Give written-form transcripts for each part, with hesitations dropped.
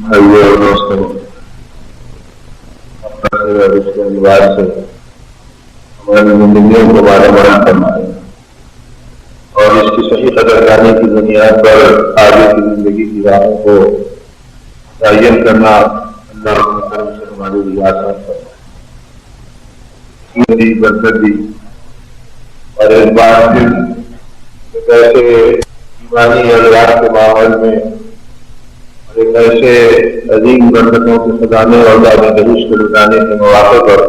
بھائیوں اور دوستوں، اس کے اعتبار سے ہماری زندگیوں کو بارہ بڑا کرنا ہے اور اس کی صحیح قدردانی کی بنیاد پر آگے کی زندگی کی راہوں کو متعین کرنا اللہ کے کرم سے ہمارے لیے آسان کرنا ہے، برکت دی اور ایک بار پھر ایسے ایمانی اغراض کے ماحول میں اور ایک ایسے عظیم برکتوں کے خزانے اور داد دہش کو لٹانے کے مواقع پر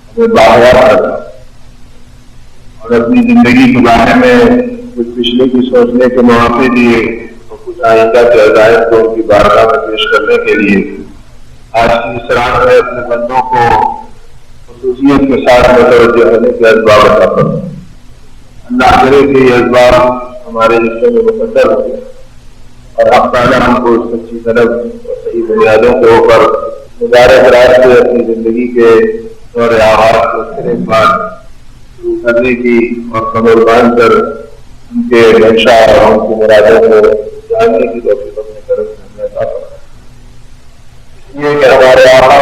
ہمیں باحیات کرنا اور اپنی زندگی کے بارے میں کچھ پچھلے کی سوچنے کے مواقع دیے اور کچھ آئندہ کے عزائم کو ان کی بارگاہ میں پیش کرنے کے لیے آج کی اس رات میں اپنے بندوں کو خصوصیت کے ساتھ متوجہ ہونے کے اسباب عطا کرنا۔ اللہ کرے کہ یہ اسباب ہمارے حصے میں مقدر ہو گئے اور حق تعالیٰ ہم کو اس سچی طلب اور صحیح بنیادوں کے اوپر مبارک رات سے اپنی زندگی کے دور آغاز کو پھر ایک بار شروع کرنے کی اور کمر باندھ کر ان کے منشا اور ان کی مرادوں کو جاننے کی توفیق اپنے کرم سے ہمیں عطا فرمائے۔ اس لیے کہ ہمارے آقا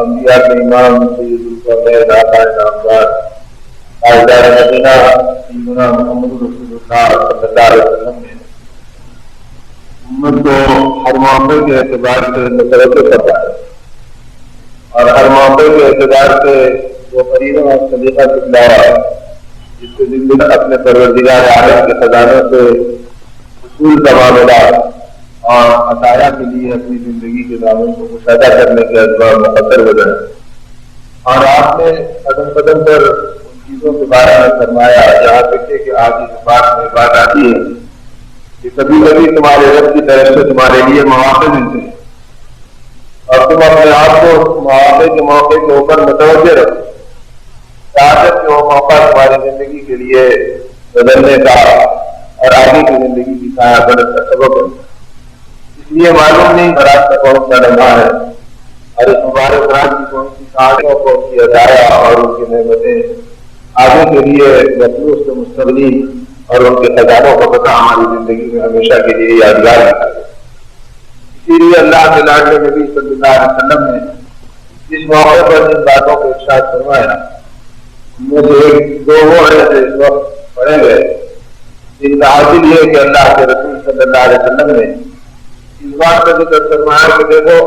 انبیاء کے امام سید القرنین آقا نامدار تاجدار مدینہ سیدنا محمد رسول اللہ صلی اللہ علیہ وسلم نے امت کو ہر موقع کے اعتبار سے متوجہ کرتا ہے اور ہر موقع کے اعتبار سے وہ قریباً اور سلیقہ دکھلایا جس سے زندگی اپنے پروردگار عالم کے خزانوں سے حصول کا معاملہ اور عطایا کے لیے اپنی زندگی کے دامن کو مشاہدہ کرنے کے اسباب مقدر بنائے اور آپ نے قدم قدم پر ان چیزوں کے بارے میں فرمایا جہاں تک کہ آج اس بات میں بات آتی ہے کہ کبھی کبھی تمہارے رب کی طرف سے تمہارے لیے مواقع ملتے ہیں اور تم اپنے آپ کو مواقع کے اوپر متوجہ رکھو تاکہ وہ موقع تمہاری زندگی کے لیے بدلنے کا اور آگے کی زندگی کی سایہ بننے کا سبب بنتا ہے۔ اس لیے معلوم نہیں برات کا کون سا لمحہ ہے اور اس مبارک رات کی کون سی ساڑھیوں کو ان کی عطایا اور ان کی نعمتیں آگے کے لیے مخلوق سے مستقبلی اور ان کے خزانوں کا پتہ ہماری زندگی میں ہمیشہ کے لیے یادگار رکھا ہے۔ اسی لیے اللہ کے لاڈلے نبی صلی اللہ علیہ وسلم نے اس موقع پر جن باتوں کو ارشاد فرمایا ان میں سے ایک دو وہ ہیں جو اس وقت پڑھے گئے جن کا حاصل یہ کہ اللہ کے رسول صلی اللہ علیہ وسلم نے اس بات کا ذکر فرمایا کہ دیکھو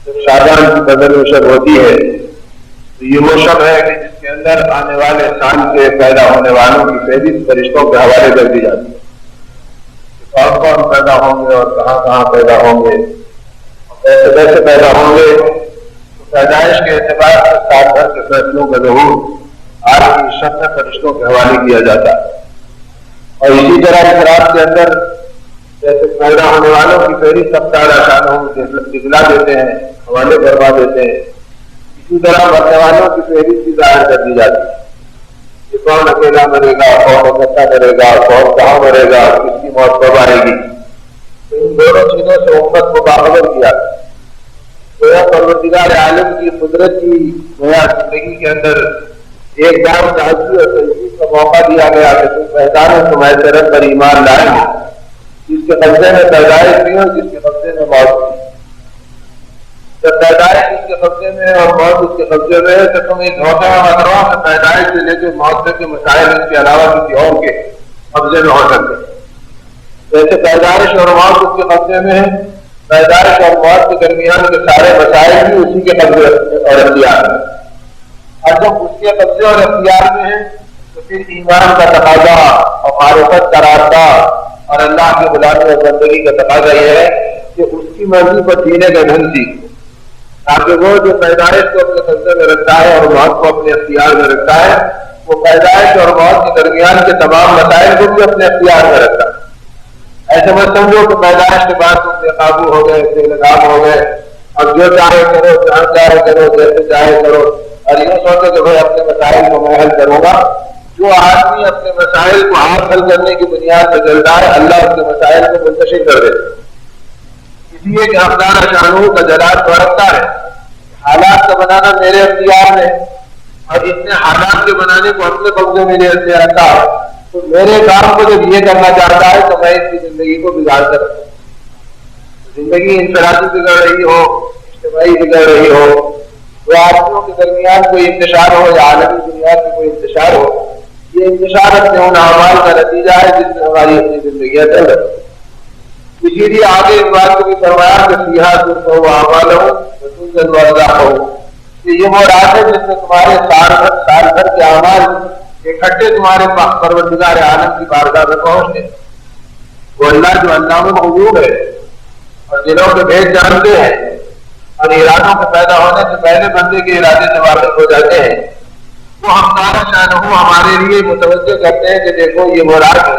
جب شعبان کی بدل و شب ہوتی ہے تو یہ وہ شب ہے کہ جس کے اندر آنے والے سال کے پیدا ہونے والوں کی فہرست فرشتوں کے حوالے کر دی جاتی ہے کہ کون کون پیدا ہوں گے اور کہاں کہاں پیدا ہوں گے اور کیسے کیسے پیدا ہوں گے۔ تو پیدائش کے اعتبار سے سال بھر کے فیصلوں کا ظہور آج کی شب میں فرشتوں کے حوالے کیا جاتا ہے اور اسی طرح اس رات کے اندر جیسے پیدا ہونے والوں کی فہرست سب شانوں دکھلا دیتے ہیں حوالے کروا دیتے ہیں اسی طرح مرنے والوں کی فہرست بھی ظاہر کر دی جاتی ہے کہ کون اکیلا مرے گا، کون اکٹھا مرے گا، کون کہاں مرے گا، کس کی موت کب آئے گی۔ تو ان دونوں چیزوں سے امت کو باخبر کیا گویا پروردگار عالم کی قدرت کی گویا زندگی کے اندر ایک دام تحقیق اور تجدید کا موقع دیا گیا کہ تم پہچانو تمہارے طرف پر ایمان لائے ہو جس کے قبضے میں پیدائش بھی ہو جس کے قبضے میں موت بھی۔ جب پیدائش اس کے قبضے میں اور موت اس کے قبضے میں ہے تو تم اس دھوکے میں مت رہو کہ پیدائش سے لے کے موت تک کے مسائل اس کے علاوہ کسی اور کے قبضے میں ہو سکتے ہیں۔ جیسے پیدائش اور موت اس کے قبضے میں ہے، پیدائش اور موت کے درمیان کے سارے مسائل بھی اسی کے قبضے اور اختیار میں، اور جب اس کے قبضے اور اختیار میں ہے تو پھر ایمان کا تقاضا اور معرفت کا راستہ اور اللہ کے غلامی اور بندگی کا تقاضا یہ ہے کہ اس کی مرضی پر جینے کا ڈھنگ سیکھو تاکہ وہ جو پیدائش کو اپنے قبضے میں رکھتا ہے اور موت کو اپنے اختیار میں رکھتا ہے وہ پیدائش اور موت کے درمیان کے تمام مسائل کو بھی اپنے اختیار میں رکھتا ہے۔ ایسے مت سمجھو کہ پیدائش کے بعد تم بے قابو ہو گئے، بے لگام ہو گئے، اب جو چاہے کرو، جہاں چاہے کرو، جیسے چاہے کرو اور یوں سوچے کہ بھائی اپنے مسائل کو میں حل کروں گا۔ جو آدمی اپنے مسائل کو ہاتھ حل کرنے کی بنیاد پہ چلتا ہے اللہ اس کے مسائل کو منتشر کر دیتا ہے۔ اس لیے کہ حمدان شانو کا جلال بڑھتا ہے، حالات کا بنانا میرے اختیار میں اور اتنے حالات کے بنانے کو اپنے قبضے میں رکھتا ہے تو میرے کام کو جب یہ کرنا چاہتا ہے تو میں اس کی زندگی کو بگاڑ کر رکھوں۔ زندگی انفرادی بگڑ رہی ہو، اجتماعی بگڑ رہی ہو، دو آدمیوں کے درمیان کوئی انتشار ہو یا عالمی دنیا میں کوئی انتشار ہو، یہ انتشار اپنے ان اعمال کا نتیجہ ہے جس میں ہماری اپنی زندگیاں چل رہی۔ اسی لیے آگے اس بات کو بھی فرمایا کہ فیہا ترفع اعمالہم وتنزل ارواحہم، کہ یہ وہ رات ہے جس میں تمہارے سال بھر کے اعمال اکٹھے تمہارے پروردگار عالم کی بارگاہ میں پہنچتے۔ وہ اللہ جو علام الغیوب ہے اور دلوں کے بھید جانتے ہیں اور ارادوں کے پیدا ہونے سے پہلے بندے کے ارادے سے واقف ہو جاتے ہیں، وہ ہم سارا شان ہمارے لیے متوجہ کرتے ہیں کہ دیکھو یہ وہ رات ہے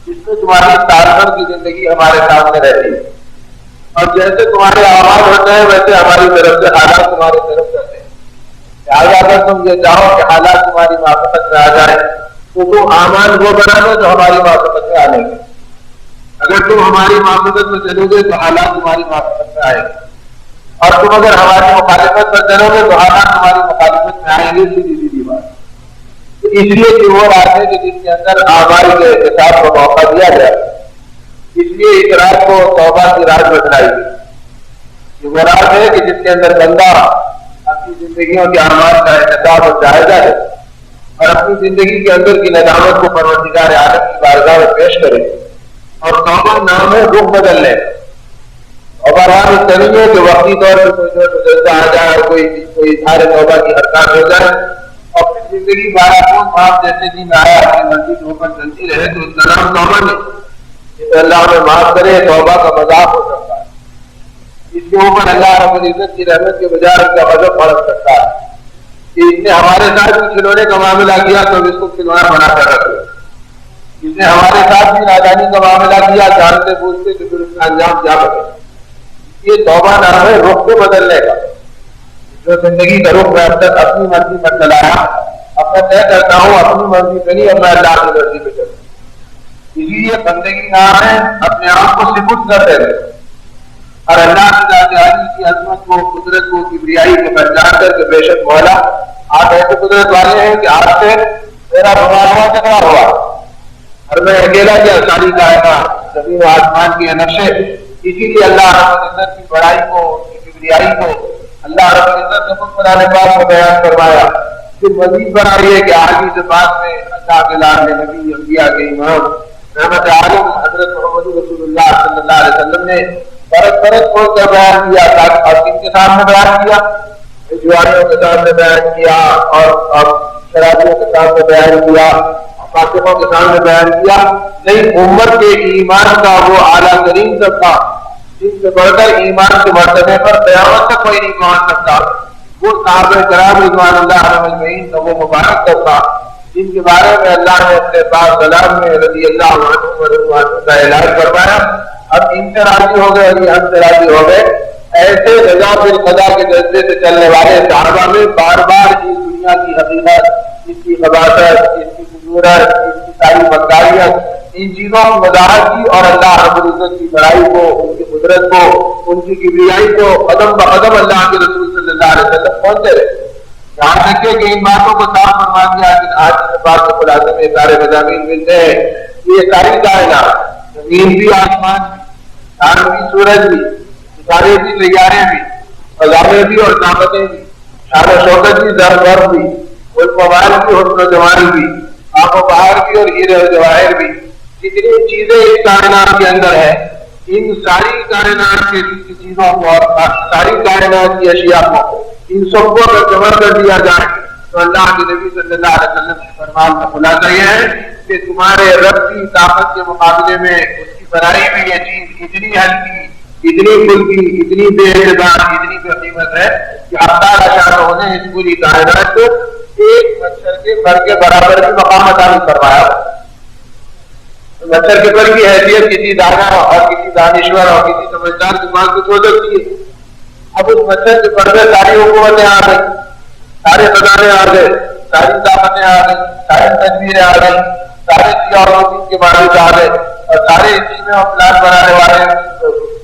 جس میں تمہاری سال بھر کی زندگی ہمارے سامنے رہتی ہے، اور جیسے تمہارے اعمال ہوتے ہیں ویسے ہماری طرف سے حالات تمہاری طرف کرتے ہیں۔ لہٰذا اگر تم یہ چاہو کہ حالات تمہاری موافقت میں آ جائیں تو تم اعمال وہ بنا لو جو ہماری موافقت میں آ لیں گے، اگر تم ہماری موافقت میں چلو گے تو حالات تمہاری موافقت میں آئیں گے، اور تم اگر ہماری مخالفت میں چلو گے تو حالات تمہاری مخالفت میں آئیں گے۔ سیدھی سیدھی بات۔ اس لیے کہ وہ رات ہے کہ جس کے اندر اعمال کے احتساب کو موقع دیا گیا، اس لیے اس رات کو توبہ کی رات بتلائی گئی۔ یہ وہ رات ہے کہ جس کے اندر بندہ اپنی زندگیوں کے اعمال کا احتساب اور جائزہ ہے اور اپنی زندگی کے اندر کی ندامت کو پروردگار عالم کی بارگاہ میں پیش کرے، اور توبہ نام ہے رخ بدل لے۔ اور بہرحال اس طریقے ہے کہ وقتی طور پر کوئی جو گزرتا آ جائے اور کوئی اظہار توبہ کی حرکات ہو جائے اور پھر زندگی بارہ خون معاف جیسے دن آیا اپنی مرضی کے اوپر چلتی رہے تو اس کا نام توبہ نہیں۔ جسے اللہ نے معاف کرے توبہ کا مذاق ہو سکتا ہے، اس کے اوپر اللہ رب العزت کی رحمت کے بجائے اس کا غضب بھڑک سکتا ہے کہ اس نے ہمارے ساتھ بھی کھلونے کا معاملہ کیا تو اس کو کھلونا بنا کر رکھو، اس نے ہمارے ساتھ بھی نادانی کا معاملہ کیا جانتے بوجھتے کہ پھر اس کا انجام کیا بنے۔ یہ توبہ نام ہے رخ کو بدلنے کا۔ جو زندگی کا رخ میں اب تک اپنی مرضی پر چلایا، اب میں طے کرتا ہوں اپنی مرضی پہ نہیں، اب میں اللہ کی مرضی پہ چلوں۔ اسی لیے بندگی نام ہے اپنے آپ کو سپرد کر دینے اور اللہ کی ذات عالی کی عظمت کو، قدرت کو، کبریائی کو پہچان کر کے بے شک مولا آپ ایسے قدرت والے ہیں کہ آپ سے میرا بھگوان کتنا ہوا اور میں اکیلا کیا ساری کائنات زمین و آسمان کے نقشے۔ اسی لیے اللہ رب العزت کی بڑائی کو، اس کی کبریائی کو اللہ رب العزت نے خود قرآن پاک میں بیان فرمایا۔ پھر مزید بنائیے کہ آگے سے بات میں اللہ کے لاڈلے نبی انبیاء کے امام رحمت عالم حضرت محمد رسول اللہ صلی اللہ علیہ وسلم نے برت کھول کر بیان کیا، اور کن کے سامنے بیان کیا؟ جوانیوں کے سامنے بیان کیا اور شرابیوں کے سامنے بیان کیا، فاسقوں کے سامنے بیان کیا۔ نہیں، امت کے ایمان کا وہ اعلیٰ ترین طبقہ جن سے بڑھ کر ایمان کے مرتبے پر قیامت تک کوئی نہیں پہنچ سکتا، وہ صحابہ کرام رضوان اللہ علیہم اجمعین کا وہ مبارک طبقہ جن کے بارے میں اللہ نے اپنے پاک کلام میں رضی اللہ عنہ و رضوان کا اعلان فرمایا۔ اب ان سے راضی ہو گئے اور یہ ہم سے راضی ہو گئے۔ ایسے رضا بالقضا کے جذبے سے چلنے والے صحابہ میں بار بار اس دنیا کی حقیقت، اس کی خباثت، اس کی ضرورت، اس کی ساری مکاریت، ان چیزوں کی وضاحت کی اور اللہ رب العزت کی بڑائی کو، ان کی قدرت کو، ان کی کبریائی کو قدم بقدم اللہ کے رسول صلی اللہ علیہ وسلم پہنچتے رہے، یہاں تک کہ ان باتوں کو صاف فرما دیا کہ آج کے بات کے خلاصے میں سارے مضامین ملتے ہیں۔ یہ ساری کائنات، زمین بھی، آسمان بھی، چاند بھی، سورج بھی، ستارے بھی، سیارے بھی، فضائیں بھی اور طاقتیں بھی، شان و شوکت بھی، زر ورف بھی، ملک ممال بھی، حسن و جمال بھی، آب و بہار بھی اور ہیرے و جواہر بھی، جتنی چیزیں اس کائنات کے اندر ہیں، ان ساری کائنات کی چیزوں کو اور ساری کائنات کی اشیاء کو، ان سب کو اگر جمع کر دیا جائے تو اللہ کے نبی صلی اللہ علیہ وسلم کے فرمان کا خلاصہ یہ ہے کہ تمہارے رب کی طاقت کے مقابلے میں اس کی بنائی ہوئی یہ چیز اتنی ہلکی، اتنی پھلکی، اتنی بے اعتبار، اتنی بے قیمت ہے کہ اللہ شانہ نے اس پوری کائنات کو ایک مچھر کے پر کے برابر کی مقام عطا فرمایا۔ مچھر کے پر کی حیثیت کسی دانا اور کسی دانشور اور کسی سمجھدار دماغ کو چھوڑ سکتی ہے۔ اب اس مچھر کے پر میں ساری حکومتیں آ گئی، سارے خزانے آ گئے، ساری طاقتیں آ گئی، ساری تدبیریں آ گئی، سارے سیاح کے مالک آ گئے اور سارے اسی میں پلان بنانے والے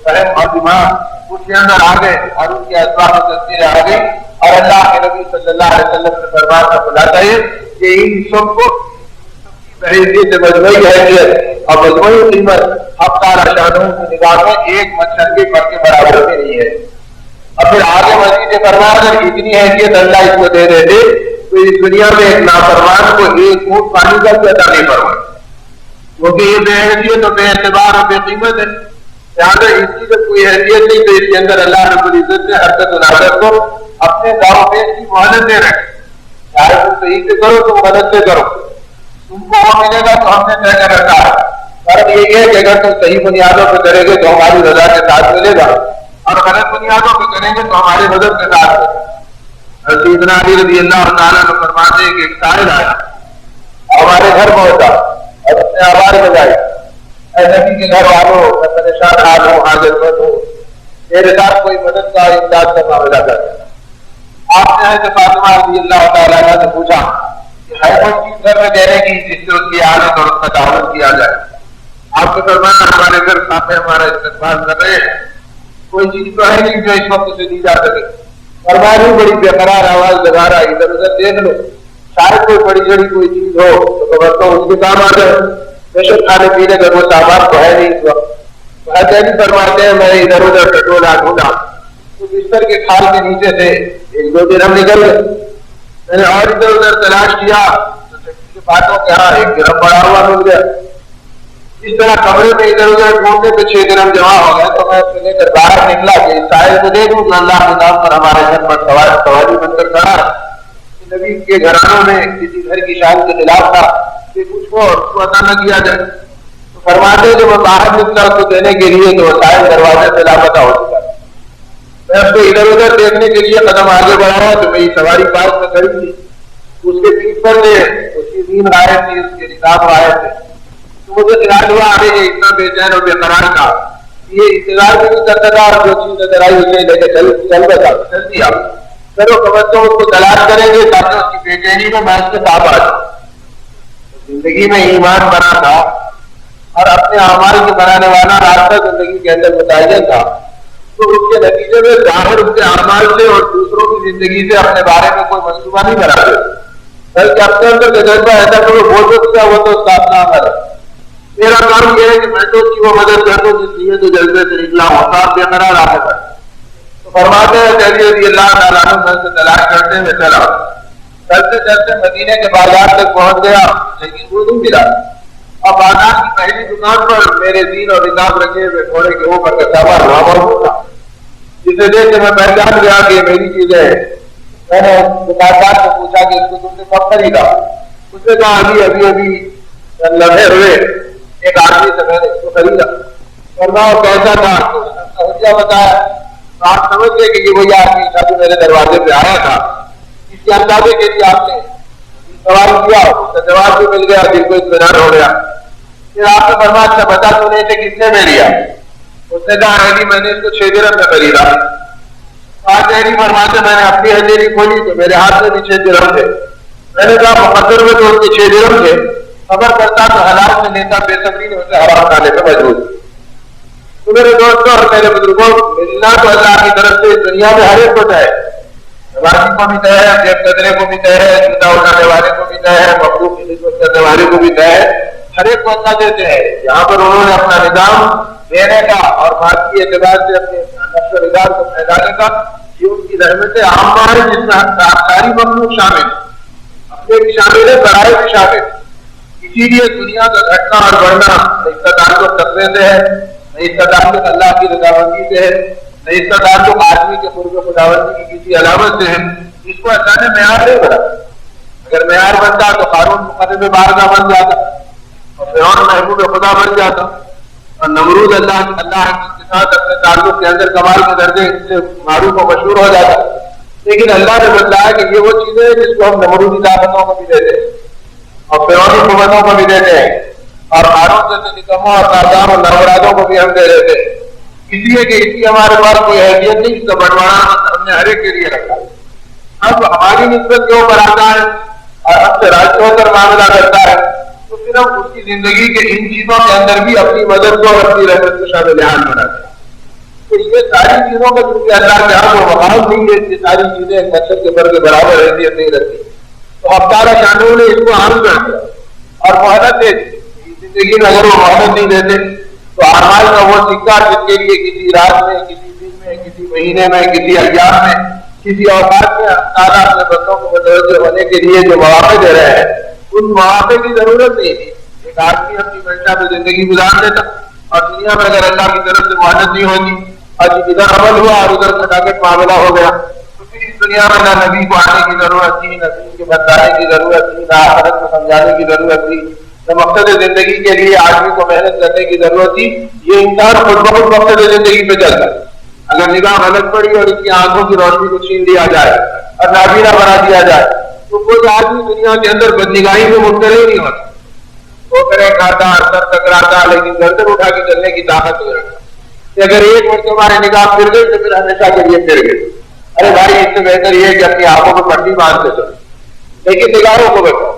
فہم اور دماغ اس کے اندر آ گئے اور ان کے اسباب و تدبیریں آ گئی، اور اللہ کے نبی صلی اللہ علیہ وسلم نے فرمان کا خلاصہ ہے کہ ان سب کو بحیثیت مجموعی حیثیت اور مجموعی قیمت اب تعالیٰ شانوں کی نگاہ میں ایک مچھر کے پر کے برابر میں نہیں ہے. اور پھر آگے مزید فرمایا اگر اتنی حیثیت اللہ اس کو دے دیتے تو اس دنیا میں ایک نافرمان کو ایک گھونٹ پانی کا بھی عطا نہیں فرمائے، کیونکہ یہ بے حیثیت اور بے اعتبار اور بے قیمت ہے. لہٰذا اس کی جب کوئی حیثیت نہیں تو اس کے اندر اللہ رب العزت نے حرکت و نافرت کو اپنے داؤ پیش کی مہلت دے رکھے. چاہے تم صحیح سے کرو تم غلط سے کرو، تم کو وہ ملے گا تو ہم نے طے کر رکھا ہے. فرق یہ ہے کہ اگر تم صحیح بنیادوں پہ کرے گے تو ہماری رضا کے ساتھ ملے گا، اور غلط بنیادوں پہ کریں گے تو ہمارے مدد کے ساتھ ملے گا. سیدنا علی رضی اللہ تعالیٰ نے فرماتے ہیں کہ ایک سائل آیا ہمارے گھر پہنچا اور اس نے آواز بجائی، اے نبی کے گھر والوں میں پریشان حال ہوں، حاضر مند ہوں، میرے ساتھ کوئی مدد کا امداد کا معاملہ کر. آپ نے حضرت فاطمہ رضی اللہ تعالیٰ عنہ سے پوچھا کہ ہے کوئی چیز گھر میں دینے کی جس سے اس کی عادت اور اس کا تعاون کیا جائے؟ آپ کے فرمایا ہمارے گھر ساتھ ہمارا استقبال کر رہے ہیں، کوئی چیز تو ہے نہیں جو اس وقت سے دی جا سکے. فرمایا بڑی بےقرار آواز لگا رہا ادھر ادھر دیکھ لو، شاید کوئی بڑی جڑی کوئی چیز ہو تو خبر اس کے کام آ جائے. بے شک کھانے پینے کا وہ سامان تو ہے نہیں اس وقت. حضرت فرماتے ہیں میں ادھر ادھر ٹٹولا ڈھونڈا تو بستر کے کھال کے نیچے سے ایک دو درہم نکل گئے. میں نے اور ادھر ادھر تلاش کیا تو چکی کے باتوں کے ہاں ایک درہم پڑا ہوا مل گیا. اس طرح کمرے میں ادھر ادھر ڈھونڈنے پہ 6 درہم جمع ہو گئے تو میں اسے لے کر باہر نکلا کہ اس سائل کو دے دوں کہ اللہ کے نام پر ہمارے گھر پر سواری بن کر کھڑا ہے. نبی کے گھرانوں میں کسی گھر کی شان کے خلاف تھا کہ کچھ کو اس کو عطا نہ کیا جائے. تو فرماتے جب میں باہر نکلا اس کو دینے کے لیے تو سائل دروازے سے لاپتہ ہو چکا. میں اس کو ادھر ادھر دیکھنے کے لیے قدم آگے بڑھایا تو میری سواری پاس میں کھڑی تھی، اس کے پیٹ پر سے اس کی دین رائے تھی، اس کے نظام رائے تھے. تو مجھے خیال ہوا آگے یہ اتنا بے چین اور بے قرار تھا یہ انتظار بھی نہیں کرتا تھا اور جو چیز نظر آئی اسے لے کے چل دیا. چلو کم اس کو تلاش کریں گے تاکہ اس کی بے چینی میں اس کے ساتھ آ جاؤں. زندگی میں ایمان بنا تھا اور اپنے اعمال کے بنانے والا راستہ زندگی کے اندر متعین تھا، تو اس کے نتیجے میں ظاہر اس کے اعمال سے اور دوسروں کی زندگی سے اپنے بارے میں کوئی منصوبہ نہیں بناتے، بلکہ اپنے اندر تجربہ ایسا کرو وہ جو کیا وہ تو اس کا اپنا عمل ہے. میرا کام یہ ہے کہ میں تو اس کی وہ مدد کر دوں جس نیت و جذبے سے نکلا ہوں صاحب بے قرار آنے پر. تو فرماتے ہیں کہ رضی اللہ تعالیٰ عنہ سے تلاش کرتے ہوئے چلا، چلتے چلتے مدینے کے بازار تک پہنچ گیا لیکن وہ نہیں ملا. اب بازار کی پہلی دکان پر میرے دین اور نظام رکھے ہوئے گھوڑے کے اوپر کا سامان وہاں موجود تھا، جسے دیکھ کے میں پہچان گیا کہ میری چیزیں ہیں. میں نے دکاندار سے پوچھا کہ اس کو تم نے کب خریدا؟ اس نے کہا ابھی ابھی لمحے ہوئے ایک آدمی سے میں نے اس کو خریدا. فرمایا کیسا تھا؟ تو بتایا. آپ سمجھ گئے کہ یہ وہی آدمی تھا جو میرے دروازے پہ آیا تھا. اس کے اندازے کے لیے آپ نے سوال کیا، اس کا جواب بھی مل گیا، دل کو اطمینان ہو گیا. پھر آپ نے فرمایا اچھا بتا تو نہیں تھے کتنے میں لیا؟ اس نے کہا حیدی میں نے اس کو 6 درہم میں خریدا. آج حیدی فرماتے میں نے اپنی ہتھیلی کھولی تو میرے ہاتھ میں بھی 6 درہم تھے. میں نے کہا مقدر میں تو اس کے 6 درہم تھے، خبر کرتا تو حلال سے لیتا، بے صبری نے اسے حرام کھانے پہ مجبور. تو میرے دوستوں اور میرے بزرگوں ملنا تو اللہ کی طرف سے اس دنیا میں ہر ایک کو طے ہے. نمازی کو بھی طے ہے، جیب قدرے کو بھی طے ہے، جوتا اٹھانے والے کو بھی طے ہے، مخلوق کی خدمت کرنے والے کو بھی طے ہے. ہر ایک کو اللہ دیتے ہیں. یہاں پر انہوں نے اپنا نظام دینے کا اور مادی اعتبار سے اپنے نفس و مزاج کو پھیلانے کا یہ ان کی رحمت عامہ ہے جس میں ساری مخلوق شامل ہے، اپنے بھی شامل ہے، برائے بھی شامل. اسی لیے دنیا کا گھٹنا اور بڑھنا اس کا تعلق تقوی سے ہے، نہ اس کا تعلق اللہ کی رضامندی سے ہے، نہ اس کا تعلق آدمی کے قرب خداوندی کی کسی علامت سے ہے. اس کو اللہ نے معیار نہیں بنا. اگر معیار بنتا تو قارون مقدم بارگاہ بن جاتا اور فرعون محبوب خدا بن جاتا اور نمرود اللہ کے ساتھ اپنے تعلق کے اندر کمال کے درجے سے معروف و مشہور ہو جاتا. لیکن اللہ نے بتلایا کہ یہ وہ چیزیں ہیں جس کو ہم نمرودی طاقتوں کو بھی دیتے ہیں اور فرعونی قوتوں کو بھی دیتے ہیں اور قارون جیسے نکموں اور نادان اور نامرادوں کو بھی ہم دے دیتے ہیں، اس لیے کہ اس کی ہمارے پاس کوئی حیثیت نہیں جس کا بنٹوارا ہم نے ہر ایک کے لیے رکھا. اب ہماری نسبت کے اوپر آتا ہے اور ہم سے راضی ہو کر معاملہ کرتا ہے تو پھر ہم اس کی زندگی کے ان چیزوں کے اندر بھی اپنی مدد کو اور اپنی رحمت کو شامل حال بناتے ہیں. تو یہ ساری چیزوں کا چونکہ اللہ کے ہاں وہ مقام نہیں ہے، یہ ساری چیزیں ایک مقصد کے برابر حیثیت نہیں رکھتی. تو اب تعالیٰ شانوں نے اس کو عام کر دیا اور مہلت دے دی. زندگی میں اگر وہ مہلت نہیں دیتے تو اعمال کا وہ سکہ جس کے لیے کسی رات میں، کسی دن میں، کسی مہینے میں، کسی ایام میں، کسی اوقات میں تعالیٰ اپنے بندوں کو متوجہ ہونے کے لیے جو مواقع دے رہے ہیں ان مواقع کی ضرورت نہیں تھی. ایک آدمی اپنی منشا میں زندگی گزار دیتا اور دنیا میں اگر اللہ کی طرف سے مہلت نہیں ہوتی اور ادھر عمل ہوا اور ادھر کھٹاکٹ معاملہ ہو گیا تو پھر اس دنیا میں نہ نبی کو آنے کی ضرورت تھی، نہ دین کے بتانے کی ضرورت تھی، نہ آخرت کو سمجھانے کی ضرورت تھی، نہ مقصد زندگی کے لیے آدمی کو محنت کرنے کی ضرورت تھی. یہ انسان خود بخود مقصد زندگی پہ چلتا ہے. اگر نگاہ غلط پڑی اور اس کی آنکھوں کی روشنی کو چھین لیا جائے اور نابینا بنا دیا جائے تو کوئی آدمی دنیا کے اندر بدنگاہی میں مبتلا ہی نہیں ہوتا. وہ کرے کھاتا، سر ٹکراتا، لیکن گردن اٹھا کے چلنے کی طاقت نہیں رکھتا. کہ اگر ایک مرتبہ ہماری نگاہ پھر گئی تو پھر ہمیشہ کے لیے پھر گئی. ارے بھائی اس سے بہتر یہ ہے کہ اپنی آنکھوں کو پٹی باندھ کے چلو، لیکن نگاہوں کو بچاؤ،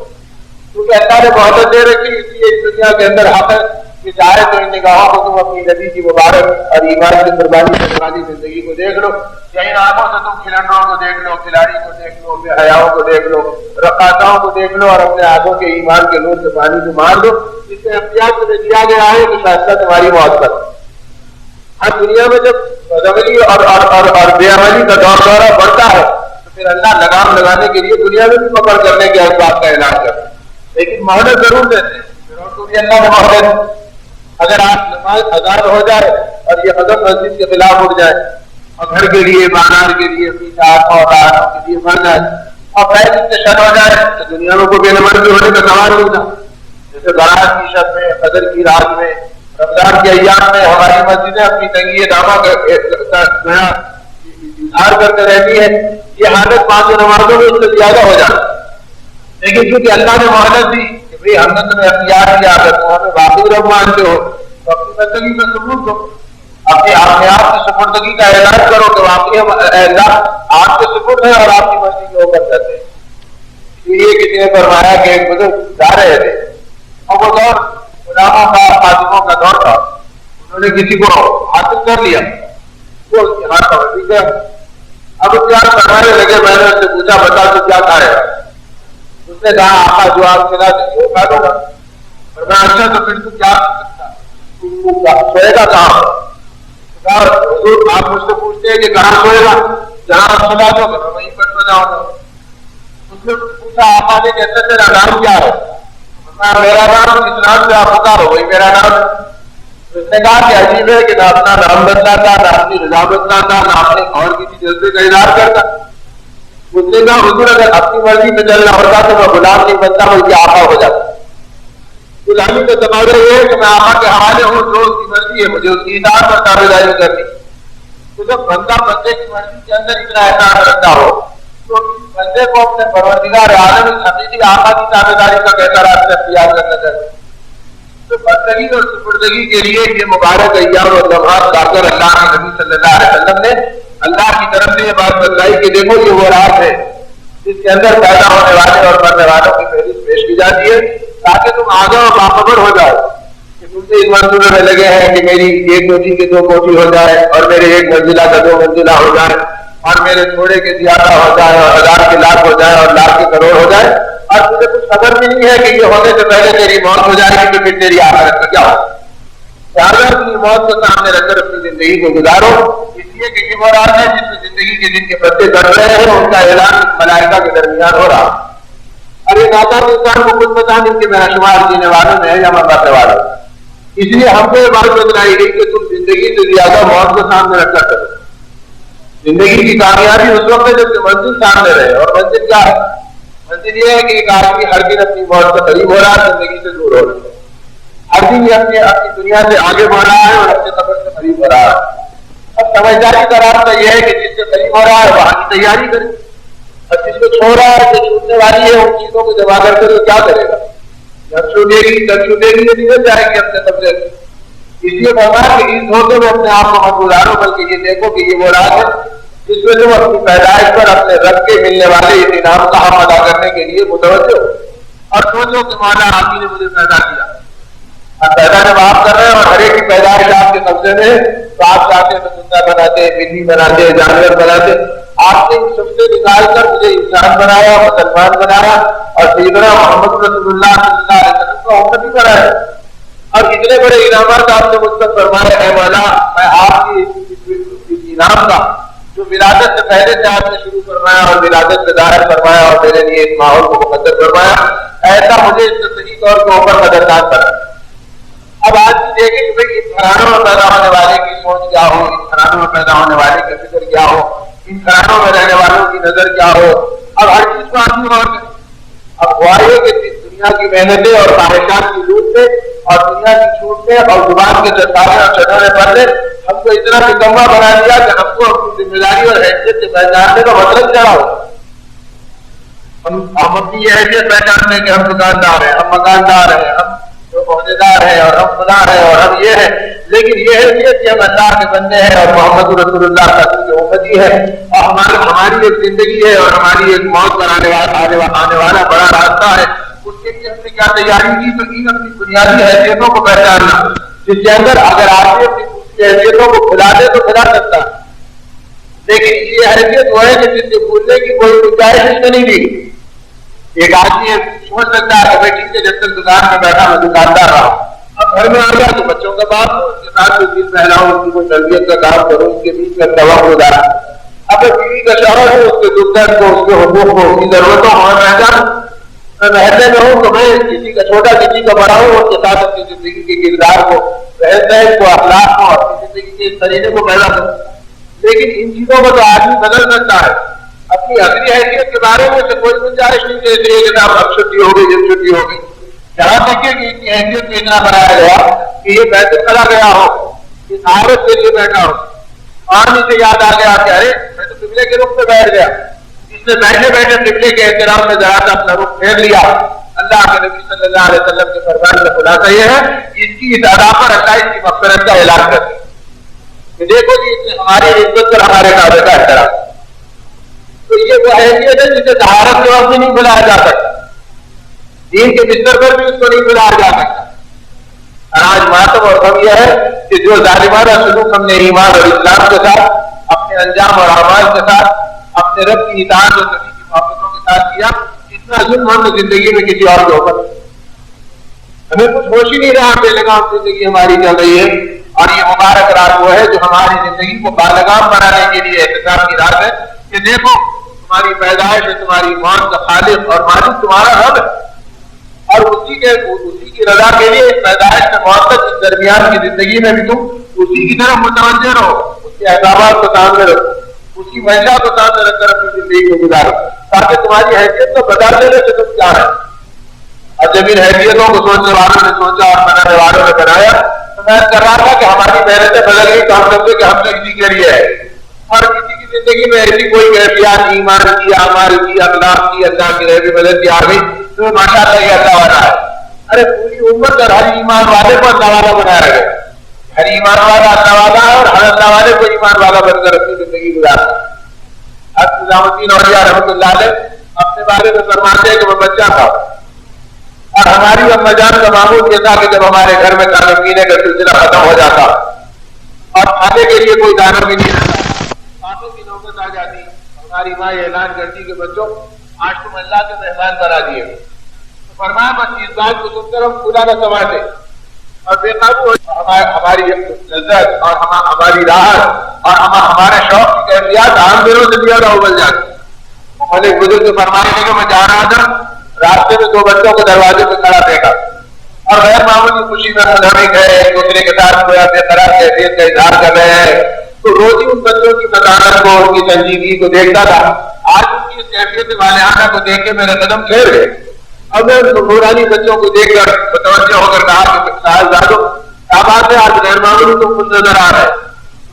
کیونکہ اللہ نے مہلت دے رکھی. اس لیے اس دنیا کے اندر حق ہے کہ چاہے تو ان نگاہوں کو تم اپنی نبی کی مبارک اور ایمان کی قربانی سے والی زندگی کو دیکھ لو، یا ان آنکھوں سے تم کھلنوں کو دیکھ لو، کھلاڑی کو دیکھ لو، بے حیاؤں کو دیکھ لو، رقاصاؤں کو دیکھ لو اور اپنے آنکھوں کے ایمان کے نور سے پانی کو مار دو. اس سے اختیار تمہیں دیا گیا ہے کہ فیصلہ تمہاری موت پر. ہر دنیا میں جب بدعملی اور بے عملی کا دورہ بڑھتا ہے تو پھر اللہ لگام لگانے کے لیے دنیا میں بھی پکڑ کرنے کے اسباب کا اعلان کرتا ہے، لیکن مہلت ضرور دیتے ہیں. پھر تو بھی اللہ نے مہلت. اگر آپ نماز اذان ہو جائے اور یہ قدم مسجد کے خلاف اٹھ جائے اور گھر کے لیے، بازار کے لیے، اپنی ساتھوں کے لیے بڑھ جائے اور پیر سے شر ہو جائے تو دنیا میں کوئی بے نمازی ہونے کا سوال نہیں تھا. جیسے بارات کی شب میں، قدر کی رات میں، رمضان کے ایام میں ہماری مسجدیں اپنی تنگی دامہ کا اظہار کرتے رہتی ہے. یہ حالت 5 نمازوں میں اس سے زیادہ ہو جاتی ہے. لیکن کیونکہ اللہ نے مہلت دی کہ بھئی ہم نے تمہیں اختیار کیا، اگر تم ہمیں واقعی رب مانتے ہو تو اپنی بندگی کا ثبوت دو، اپنے آپ کی سپردگی کا اعلان کرو کہ واقعی ہم اللہ آپ کے سپرد ہیں اور آپ کی مرضی کے اوپر کرتے ہیں. یہ کسی نے فرمایا کہ ایک بزرگ جا رہے تھے اور وہ دور غلاموں کا، خادموں کا دور تھا. انہوں نے کسی کو حاصل کر لیا، وہ یہاں کا وزیر ہے. اب پیار کروانے لگے. میں نے اس سے پوچھا بتا تو کیا کھائے گا؟ اس نے کہا آقا جو آپ کھلا دیں وہ کھا دوں گا. اور میں اچھا تو پھر تو کیا سوئے گا کہاں؟ آپ مجھ سے پوچھتے ہیں کہ کہاں سوئے گا؟ جہاں آپ سلا دو گے میں وہیں پر سو جاؤں گا. اس نے پوچھا آقا نے کہتے تیرا نام کیا ہے؟ میرا نام اسلام سے آپ پکارو وہی میرا نام ہے. اس نے کہا کہ عجیب ہے کہ نہ اپنا نام بدلاتا، نہ اپنی رضا بدلاتا، نہ اپنے اور کسی جذبے کا اظہار کرتا. اس نے کہا حضور اگر اپنی مرضی پہ چلنا ہوتا تو میں غلام نہیں بنتا بلکہ آقا ہو جاتا. غلامی کا تقاضا یہ ہے کہ میں آقا کے حوالے ہوں، جو اس کی مرضی ہے مجھے اس کی اطاعت پر تابع داری کرنی. تو جب بندہ بندے کی مرضی کے اندر اتنا احساس رکھتا ہو تو بندے کو اپنے پروردگار عالم حقیقی آقا کی تابع داری کا کہتا راستہ اختیار کرنا چاہیے. تو بندگی اور سپردگی کے لیے یہ مبارک ایام اور لمحات لا کر اللہ کے نبی صلی اللہ علیہ وسلم نے اللہ کی طرف سے یہ بات بتلائی کہ دیکھو یہ وہ رات ہے جس کے اندر پیدا ہونے والے اور مرنے والوں کی فہرست پیش کی جاتی ہے تاکہ تم آگے اور باخبر ہو جاؤ کہ تم سے اس منصوبے میں لگے ہیں کہ میری ایک کوٹھی کے 2 کوٹھی ہو جائے اور میرے 1 منزلہ کا 2 منزلہ ہو جائے اور میرے تھوڑے کے زیادہ ہو جائے اور 1000 کے لاکھ ہو جائے اور لاکھ کے کروڑ ہو جائے اور تجھے کچھ خبر بھی نہیں ہے کہ یہ ہونے سے پہلے تیری موت ہو جائے گی تو پھر تیری آخرت کا کیا ہو. اپنی موت کو سامنے رکھ کر اپنی زندگی کو گزارو اس لیے کہ یہ وہ رات ہے جس میں زندگی کے جن کے پتے بڑھ رہے ہیں ان کا اعلان ملائکہ کے درمیان ہو رہا. اور یہ ناکام انسان کو خود پتا نہیں کہ میرا شمار جینے والوں میں ہے یا مرنے والوں. اس لیے ہم کو یہ بات بتلائی گئی کہ تم زندگی سے زیادہ موت کو سامنے رکھ کر کرو. زندگی کی کامیابی اس وقت ہے جب کہ منزل سامنے رہے. اور منزل کیا ہے؟ منزل یہ ہے کہ ایک آدمی ہر دن اپنی موت سے قریب ہو رہا ہے، زندگی سے دور ہو رہا ہے. ہر دن یہ اپنی دنیا سے آگے بڑھ رہا ہے اور اپنے قبر سے قریب ہو رہا ہے. اب سمجھداری کا راستہ یہ ہے کہ جس سے قریب ہو رہا ہے وہاں کی تیاری کرے اور جس کو چھوڑ رہا ہے جو چھوٹنے والی ہے ان چیزوں کو جمع کر کے کیا کرے گا؟ جب چھوٹے گی یہ نکل جائے گی اپنے قبضے سے. اس لیے فرمایا کہ اس دھوکے میں اپنے آپ کو مت گزارو بلکہ یہ دیکھو کہ یہ وہ رات ہے جس میں تم اپنی پیدائش پر اپنے رب کے ملنے والے انعام کا حق ادا کرنے کے لیے متوجہ ہو اور سوچو کہ مولا آپ نے مجھے پیدا کیا. پیدا جب آپ کر رہے ہیں اور ہر ایک کی پیدائش آپ کے قبضے مدرسے میں تو آپ چاہتے ہیں بندہ بناتے، بلی بناتے، جانور بناتے، آپ نے ان سب سے نکال کر مجھے انسان بنایا، مسلمان بنایا اور سیدنا محمد رسول اللہ صلی اللہ علیہ وسلم کو امتی بنایا اور اتنے بڑے انعامات آپ نے مجھ پر فرمائے۔ اے مولا، میں آپ کی انعام کا جو ولادت سے پہلے سے آپ نے شروع فرمایا اور ولادت سے ظاہر فرمایا اور میرے لیے اس ماحول کو مقدر فرمایا، ایسا مجھے اس سے صحیح طور کے اوپر قدردان کرا۔ اب آج بھی دیکھیں کہ بھائی ان گھرانوں میں پیدا ہونے والے کی سوچ کیا ہو، ان گھرانوں میں پیدا ہونے والے کی فکر کیا ہو، ان گھرانوں میں رہنے والوں کی نظر کیا ہو۔ اب ہر چیز کو آدمی اور اب ہوا کہ دنیا کی محنتیں اور خواہشات کی لوٹ سے اور دنیا کی چھوٹ سے اور زبان کے چٹانے اور چٹانے پر سے ہم کو اتنا نکما بنا دیا کہ ہم کو اپنی ذمہ داری اور حیثیت سے پہچاننے کا مطلب کیا ہو۔ ہم اپنی یہ حیثیت پہچانتے ہیں کہ ہم دکاندار ہیں، ہم مکاندار ہیں، ہم عہدیدار ہے اور ہم خدا ہے اور ہم یہ ہے، لیکن یہ حیثیت کہ ہم اللہ کے بندے ہیں اور محمد رسول اللہ کی امتی ہے اور ہماری ایک زندگی ہے اور ہماری ایک موت پر آنے والا بڑا راستہ ہے، اس کے لیے ہم نے کیا تیاری کی؟ تو کی اپنی بنیادی حیثیتوں کو پہچاننا، جس کے اندر اگر آپ نے اپنی حیثیتوں کو کھلا دے تو کھلا سکتا، لیکن یہ حیثیت وہ ہے کہ جس سے بھولنے کی کوئی گنجائش اس میں نہیں دی۔ ایک آدمی سوچ سکتا ہے کہ بھائی ٹھیک ہے، جب تک دکان میں بیٹھا میں دکاندار رہا ہوں، اب گھر میں آ گیا تو بچوں کا باپ ہوں، اس کے ساتھ کوئی چیز پہناؤں، اس کی کوئی تربیت کا کام کروں، اس کے بیچ میں توقع گزارا، اب بیوی کا شوہر ہوں، اس کے دکھ درد کو، اس کے حقوق کو، اس کی ضرورتوں کو رہ جاؤں، میں محلے میں ہوں تو میں کسی کا چھوٹا کسی کا بڑا ہوں، اس کے ساتھ اپنی زندگی کے کردار کو، رہن کو، اخلاق کو، اپنی زندگی کے اس طریقے کو پیدا کروں۔ لیکن ان چیزوں کو تو آدمی بدل سکتا ہے، اپنی اصلی حیثیت کے بارے میں سے کوئی گنجائش نہیں دیتے کہ جناب اب چھٹی ہو گئی، جب چھٹی ہو گئی، یہاں تک کہ ان کی حیثیت کو اتنا بنایا گیا کہ یہ بیت الخلا گیا ہو، اس عورت کے لیے بیٹھا ہو، آدمی سے یاد آ گیا کہ ارے میں تو قبلے کے رخ پہ بیٹھ گیا، اس نے بیٹھے بیٹھے قبلے کے احترام میں ذرا سا اپنا رخ پھیر لیا۔ اللہ کے نبی صلی اللہ علیہ وسلم کے فرمان کا خلاصہ یہ ہے اس کی اس ادا پر اللہ اس کی مغفرت کا اعلان کرتے ہیں، دیکھو جی اس نے ہماری عزت پر ہمارے کعبے کا احترام، تو یہ وہ حیثیت ہے جسے طہارت کے وقت بھی نہیں بلایا جا سکتا، دین کے بستر پر بھی اس کو نہیں بلایا جا سکتا۔ اور آج ماتم اور غم یہ ہے کہ جو ظالمانہ سلوک ہم نے ایمان اور اسلام کے ساتھ، اپنے انجام اور اعمال کے ساتھ، اپنے رب کی اطاعت اور نبی کی محبتوں کے ساتھ کیا، اتنا ظلم ہم نے زندگی میں کسی اور کے اوپر ہمیں کچھ ہوش ہی نہیں رہا کہ لگام زندگی ہماری چل رہی ہے۔ اور یہ مبارک رات وہ ہے جو ہماری زندگی کو بالگام بنانے کے لیے احتساب کی رات ہے کہ دیکھو تمہاری پیدائش ہے، تمہاری موت کا خالق اور مالک تمہارا رب ہے، اور اسی کی رضا کے لیے اس پیدائش سے موت تک اس درمیان کی زندگی میں بھی تم اسی کی طرف متوجہ رہو، اس کے احکامات کو سامنے رکھو، اس کی منشا کو سامنے رکھ کر اپنی زندگی کو گزارو، تاکہ تمہاری حیثیت کو بتا دے کہ تم کیا ہے۔ اور جب ان حیثیتوں کو سوچنے والوں نے سوچا اور بنانے والوں نے بنایا تو میں کر رہا تھا کہ ہماری محنتیں بدل گئی تو ہم سمجھے کہ ہم نے کسی کے لیے ہے، اور کسی کی زندگی میں ایسی کوئی کیفیات ایمان کی، اعمال کی، اخلاق کی، اللہ کی رہبری مدد کی آ گئی تو ماشاء اللہ یہ اللہ والا ہے۔ ارے پوری امت اور ہر ایمان والے کو اللہ والا بنایا گیا، ہر ایمان والا اللہ والا ہے اور ہر اللہ والے کو ایمان والا بن کر اپنی زندگی گزارتا ہے۔ حضرت نظام الدین اولیاء رحمۃ اللہ علیہ اپنے بارے میں فرماتے ہیں کہ میں بچہ تھا اور ہماری اما جان کا معمول یہ تھا کہ جب ہمارے گھر میں کھانے پینے کا سلسلہ ختم ہو جاتا اور کھانے کے لیے کوئی دانہ بھی نہیں رہتا، کھانے کی نوبت آ جاتی، ہماری ماں یہ اعلان کرتی کہ بچوں آج تم اللہ کے مہمان بنا دیے، تو فرمایا بس اس بات کو سن کر ہم پورا نہ سماتے اور بے قابو ہماری لذت اور ہماری راحت اور ہمارے شوق کی کیفیات عام دنوں سے زیادہ ابل جاتی۔ ملک بزرگ سے فرمانے کہ میں جا رہا تھا، راستے میں دو بچوں کو دروازے پہ کھڑا دیکھا اور غیر معمولی خوشی میں منہمک ہے، ایک دوسرے کے ساتھ کوئی بے قرار کیفیت کا اظہار کر رہے ہیں، تو روز ہی ان بچوں کی مدانت کو، ان کی سنجیدگی کو دیکھتا تھا۔ آج ان کی کیفیت والہانہ کو دیکھ کے میرے قدم پھیر گئے۔ اب میں نورانی بچوں کو دیکھ کر متوجہ ہو کر کہا کہ صاحبزادو کیا بات ہے، آج غیر معمولی تم خود نظر آ رہے ہیں؟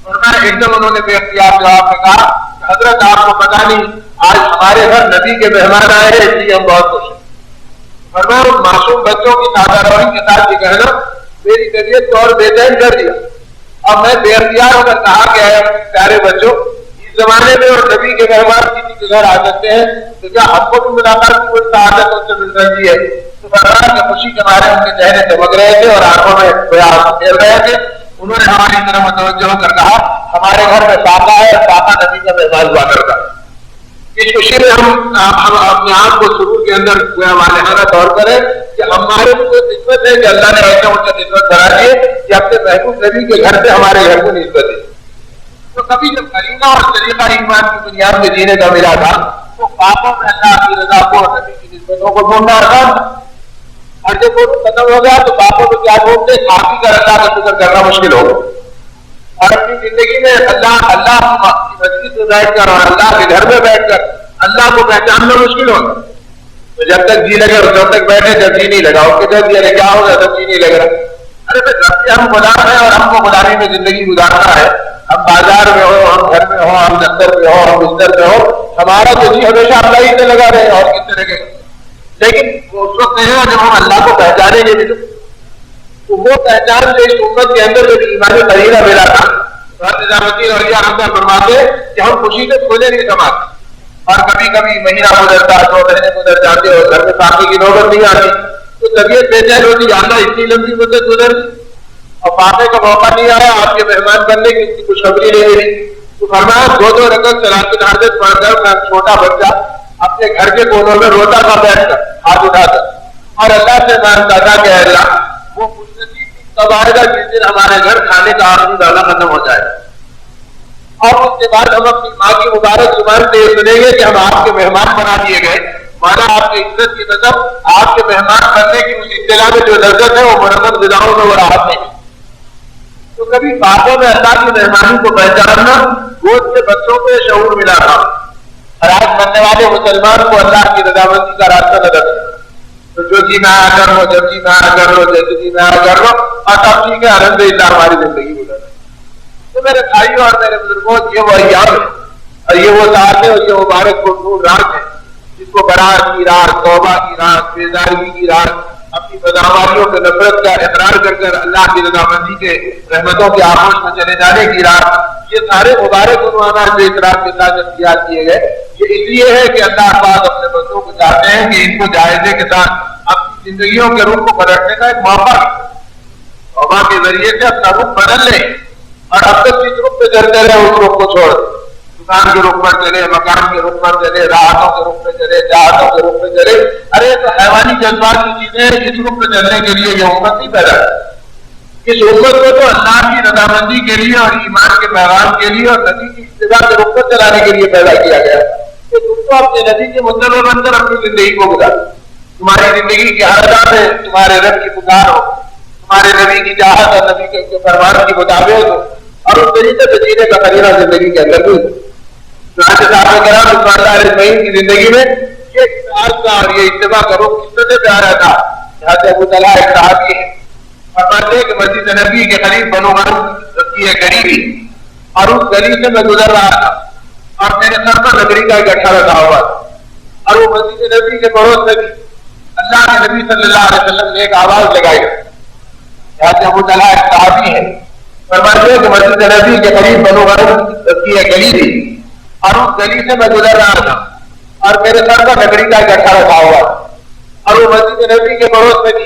فرمایا ایک دم انہوں نے بے اختیار جواب میں کہا کہ حضرت آپ کو پتا نہیں آج ہمارے گھر نبی کے مہمان آئے ہیں، اس لیے ہم بہت خوش ہیں۔ فرمایا ان معصوم بچوں کی تازہ روی کے ساتھ یہ کہنا میری طبیعت کو اور بے چین کر دیا، اور میں بے اختیار ہو کر کہا کہ اے پیارے بچوں اس زمانے میں اور نبی کے مہمان کسی کے گھر آ سکتے ہیں تو کیا ہم کو بھی ملاقات کی کوئی سعادت ان سے مل سکتی ہے؟ تو فرمایا کہ خوشی کے مارے ان کے چہرے چمک رہے تھے اور آنکھوں میں آنسو پھیر رہے تھے۔ انہوں نے ہماری طرف متوجہ کر کہا ہمارے گھر میں پاپا ہے اور پاپا نبی کا مہمان ہوا کرتا. اس خوشی میں ہم اپنے آپ کو سرور کے اندر والہانہ طور پر ہے کہ ہمارے کو نسبت ہے کہ اللہ نے ایسا ان کا نسبت بنا دیے کہ اپنے محبوب نبی کے گھر سے ہمارے گھر کو نسبت ہے. تو کبھی جب قرینہ اور طریقہ ایمان کی بنیاد میں جینے کا ملا تھا تو پاپوں میں اللہ کی رضا کو اور نبی کی نسبتوں کو ڈھونڈنا آسان تھا. اور جب وہ ختم ہو گیا تو پاپوں کو کیا ڈھونڈتے کافی کر اللہ کا فکر کرنا مشکل ہو. اور اپنی زندگی میں اللہ کی مسجد میں بیٹھ کر اور اللہ کے گھر میں بیٹھ کر اللہ کو پہچاننا مشکل ہوگا. تو جب تک جی لگے اور جب تک بیٹھے جب جی نہیں لگا اس کے جب یہ کیا ہوگا تب جی نہیں لگ رہا. ارے بھائی جب سے ہم غلام ہیں اور ہم کو غلامی میں زندگی گزارنا ہے, ہم بازار میں ہو, ہم گھر میں ہو, ہم دفتر میں ہو, ہم بستر میں ہو, ہمارا تو جی ہمیشہ اللہ ہی سے لگا رہے اور کس طرح کے. لیکن اس وقت ہے جب ہم اللہ کو پہچانیں گے بھی تو وہ پہچان سے اس امت کے اندر جب ایمانی قرینہ ملا تھا نظامتی اور فرماتے کہ ہم خوشی سے کھولے نہیں سماتے. اور کبھی کبھی مہینہ گزرتا, 2 مہینے گزر جاتے اور گھر میں پاکی کی نوبت نہیں آتی تو طبیعت بے چین ہوتی, جاننا اتنی لمبی مدت گزر اور پاپے کا موقع نہیں آیا, آپ کے مہمان بننے کی اتنی خوشخبری نہیں ملی. تو فرمایا 2 رکعت صلاۃ الحاجت پڑھ کر میں چھوٹا بچہ اپنے گھر کے کونوں میں روتا تھا بیٹھ کر ہاتھ اٹھا کر اور اللہ سے مانتا تھا کہ اللہ وہ خوش نصیب تب آئے گا جس دن ہمارے گھر کھانے کا آخری دانہ ختم ہو جائے. اور اس کے بعد ہم اپنی ماں کی مبارک زبان سے سنیں گے کہ ہم آپ کے مہمان بنا دیے گئے. مانا آپ کی عزت کی نسب آپ کے مہمان بننے کی اس اطلاع میں جو لذت ہے وہ مرمت غذاؤں میں وہ راحت نہیں. تو کبھی باتوں میں اللہ کی مہمانی کو پہچاننا گود کے بچوں کو شعور ملا تھا. اور آج بننے والے مسلمان کو اللہ کی رضامندی کا راستہ نظر تو جو جی میں آ کر لو, جب جی میں آ کر لو, جب جی میں آ کر لو اور سب ٹھیک ہے الحمدللہ ہماری زندگی گزر. تو میرے بھائیوں اور میرے بزرگوں یہ وہ ایام ہے اور یہ وہ ساتھ ہے اور یہ مبارک پرنور رات ہے جس کو برات کی رات, توبہ کی رات, بیزارگی کی رات, اپنی بدعمالیوں کے نفرت کا اقرار کر کر اللہ کی رضامندی کے رحمتوں کے آغوش میں چلے جانے کی رات, یہ سارے مبارک عنوانات جو اس رات کے ساتھ اختیار کیے گئے یہ اس لیے ہے کہ اللہ پاک اپنے بندوں کو چاہتے ہیں کہ ان کو جائزے کے ساتھ اپنی زندگیوں کے رخ کو پلٹنے کا ایک موقع توبہ کے ذریعے سے اپنا رخ بدل لیں اور اب تک جس رخ پہ چلتے رہے اس رخ کو چھوڑ, دکان کے رخ پر چلے, مکان کے رخ پر چلے, راحتوں کے رخ پہ چلے, چاہتوں کے رخ پہ چلے. ارے تو حیوانی جذبات کی چیزیں اس رخ پہ چلنے کے لیے یہ امت نہیں پیدا ہے. اس امت کو تو اللہ کی رضامندی کے لیے اور ایمان کے پیغام کے لیے اور نبی کی اتباع کے رخ پر چلانے کے لیے پیدا کیا گیا کہ تم کو اپنے نبی کے متبع بن کر اپنی زندگی کو گزارو. تمہاری زندگی کے حالات میں تمہارے رب کی پکار ہو, تمہارے نبی کی چاہت اور نبی کے فرمان کی مطابق ہو اور اس طریقے سے جینے کا قرینہ زندگی کے اندر بھی. صاحب کرام عثمان اجمعین کی زندگی میں یہ اطاعت کا اور یہ اتباع کا رخ کس طرح سے آ رہا تھا. یہاں سے ابو طلحہ ایک صحابی ہے فرماتے ہیں کہ مسجد نبی کے قریب بنو غنم کی ایک گلی تھی اور اس گلی سے میں گزر رہا تھا اور میرے سر پر لکڑی کا گٹھا رکھا ہوا تھا اور وہ مسجد نبی کے پڑوس میں بھی اللہ کے نبی صلی اللہ علیہ وسلم نے ایک آواز لگائی. یہاں سے ابو طلحہ ایک صحابی ہے فرماتے ہیں کہ مسجد نبی کے قریب بنو غنم کی ایک گلی تھی اور اس گلی سے میں گزر رہا تھا اور میرے سر پر لکڑی کا گٹھا رکھا ہوا اور وہ مسجد نبی کے پڑوس میں بھی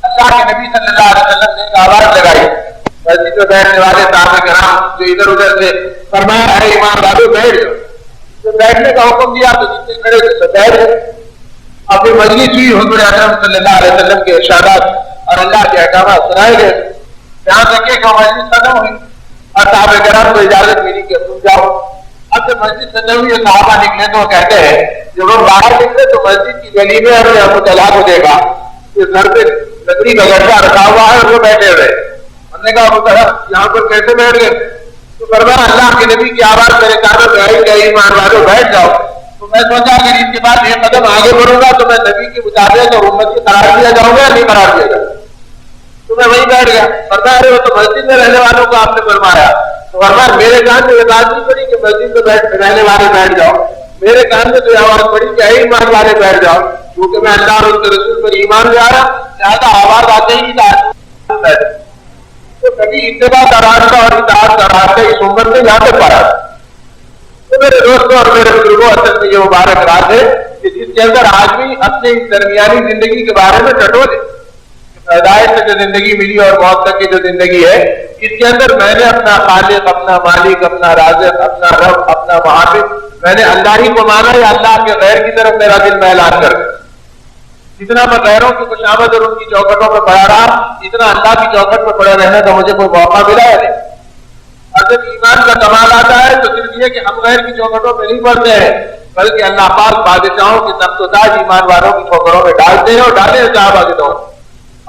اللہ کے نبی صلی اللہ علیہ وسلم نے ایک آواز لگائی. مسجد میں بیٹھنے والے صحابہ کرام جو ادھر ادھر سے فرمایا ہے ایمان والو بیٹھ جاؤ. تو بیٹھنے کا حکم دیا تو جتنے کھڑے تھے سب بیٹھ گئے. اپنی مجلس ہوئی, حضور اکرم صلی اللہ علیہ وسلم کے ارشادات اور اللہ کے احکامات سنائے گئے. یہاں تک کہ مسجد ختم ہوئی اور صحابہ کرام کو اجازت ملی کہ تم جاؤ. اب جب مسجد ختم ہوئی صحابہ نکلے تو کہتے ہیں جب ہم باہر نکلے تو مسجد کی گلی میں ہم نے ابو طلحہ کو دیکھا کہ سر پہ لکڑی کا گٹھا رکھا ہوا ہے اور وہ بیٹھے ہوئے. ہم نے کہا ابو طلحہ یہاں پر کیسے بیٹھ گئے؟ تو فرمایا اللہ کے نبی کی آواز میرے کانوں میں آئی کہ ایمان والو بیٹھ جاؤ. تو میں سوچا کہ اس کے بعد یہ قدم آگے بڑھوں گا تو میں نبی کے مطابق اور امت کی قرار دیا جاؤں گا یا نہیں قرار دیا جاؤں گا. تو میں وہیں بیٹھ گیا. فرمایا وہ تو مسجد میں رہنے والوں کو آپ نے فرمایا. تو فرمایا میرے کان میں یہ بات نہیں پڑی کہ مسجد میں رہنے والے بیٹھ جاؤ. میرے کان میں تو یہ آواز پڑی کہ اے ایمان والے بیٹھ جاؤ, کیونکہ میں اللہ اور اس کے رسول پر ایمان لے آ رہا, لہٰذا آواز آتے ہی نہیں. تو کبھی اتباع کا راستہ اور اطاعت کا راستہ اس امت میں یہاں تک پڑا. تو میرے دوستوں اور میرے بزرگوں اصل میں یہ مبارک رات ہے کہ جس کے اندر آدمی اپنے درمیانی زندگی کے بارے میں ٹٹولے. پیدائش سے جو زندگی ملی اور موت تک کی جو زندگی ہے اس کے اندر میں نے اپنا خالق، اپنا مالک، اپنا رازق، اپنا رب، اپنا محافظ، میں نے اللہ ہی کو مانا یا اللہ کے غیر کی طرف میرا دل میلان کر دیا؟ جتنا میں غیروں کی خوشامد اور ان کی چوکھٹوں پہ پڑا رہا، اتنا اللہ کی چوکھٹ پہ پڑے رہنے کا مجھے کوئی موقع ملا ہے نہیں۔ اور جب ایمان کا کمال آتا ہے تو صرف یہ کہ ہم غیر کی چوکھٹوں پہ نہیں پڑتے ہیں، بلکہ اللہ پاک بادشاہوں کے تخت و تاج ایمان والوں کی ٹھوکروں میں ڈالتے ہیں، اور ڈالے ہیں صحابہ کے دور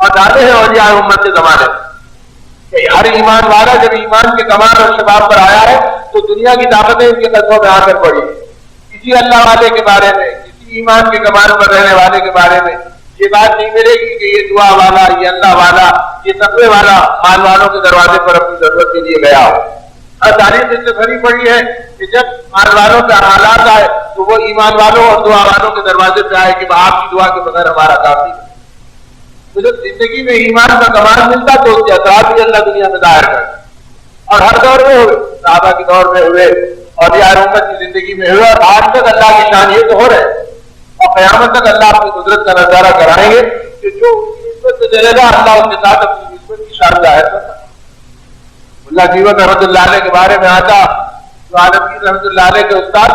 اور ڈالے ہیں اولیاء امت کے زمانے میں۔ کہ ہر ایمان والا جب ایمان کے کمال اور شباب پر آیا ہے تو دنیا کی طاقتیں ان کے قدموں میں آ کر پڑی۔ کسی اللہ والے کے بارے میں، کسی ایمان کے کمال پر رہنے والے کے بارے میں یہ بات نہیں ملے گی کہ یہ دعا والا، یہ اللہ والا، یہ تقوی والا مال والوں کے دروازے پر اپنی ضرورت کے لیے گیا ہو۔ اور تاریخ اس سے بھری پڑی ہے کہ جب مال والوں کا حالات آئے تو وہ ایمان والوں اور دعا والوں کے دروازے پہ آئے کہ آپ کی دعا کے بغیر ہمارا کام نہیں۔ تو جب زندگی میں ایمان کا کمال ملتا تو اس کے اثرات بھی اللہ دنیا میں ظاہر کرتا، اور ہر دور میں ہوئے، صحابہ کے دور میں ہوئے اور یہ امت کی زندگی میں ہوئے، اور آج تک اللہ کی شان یہ تو ہو رہے ہیں، اور قیامت تک اللہ اپنی قدرت کا نظارہ کرائیں گے کہ جو نسبت سے چلے گا اللہ اس کے ساتھ اپنی نسبت کی شان ظاہر کرتا۔ اللہ جیون رحمۃ اللہ علیہ کے بارے میں آتا، جو عالمگیر رحمۃ اللہ علیہ کے استاد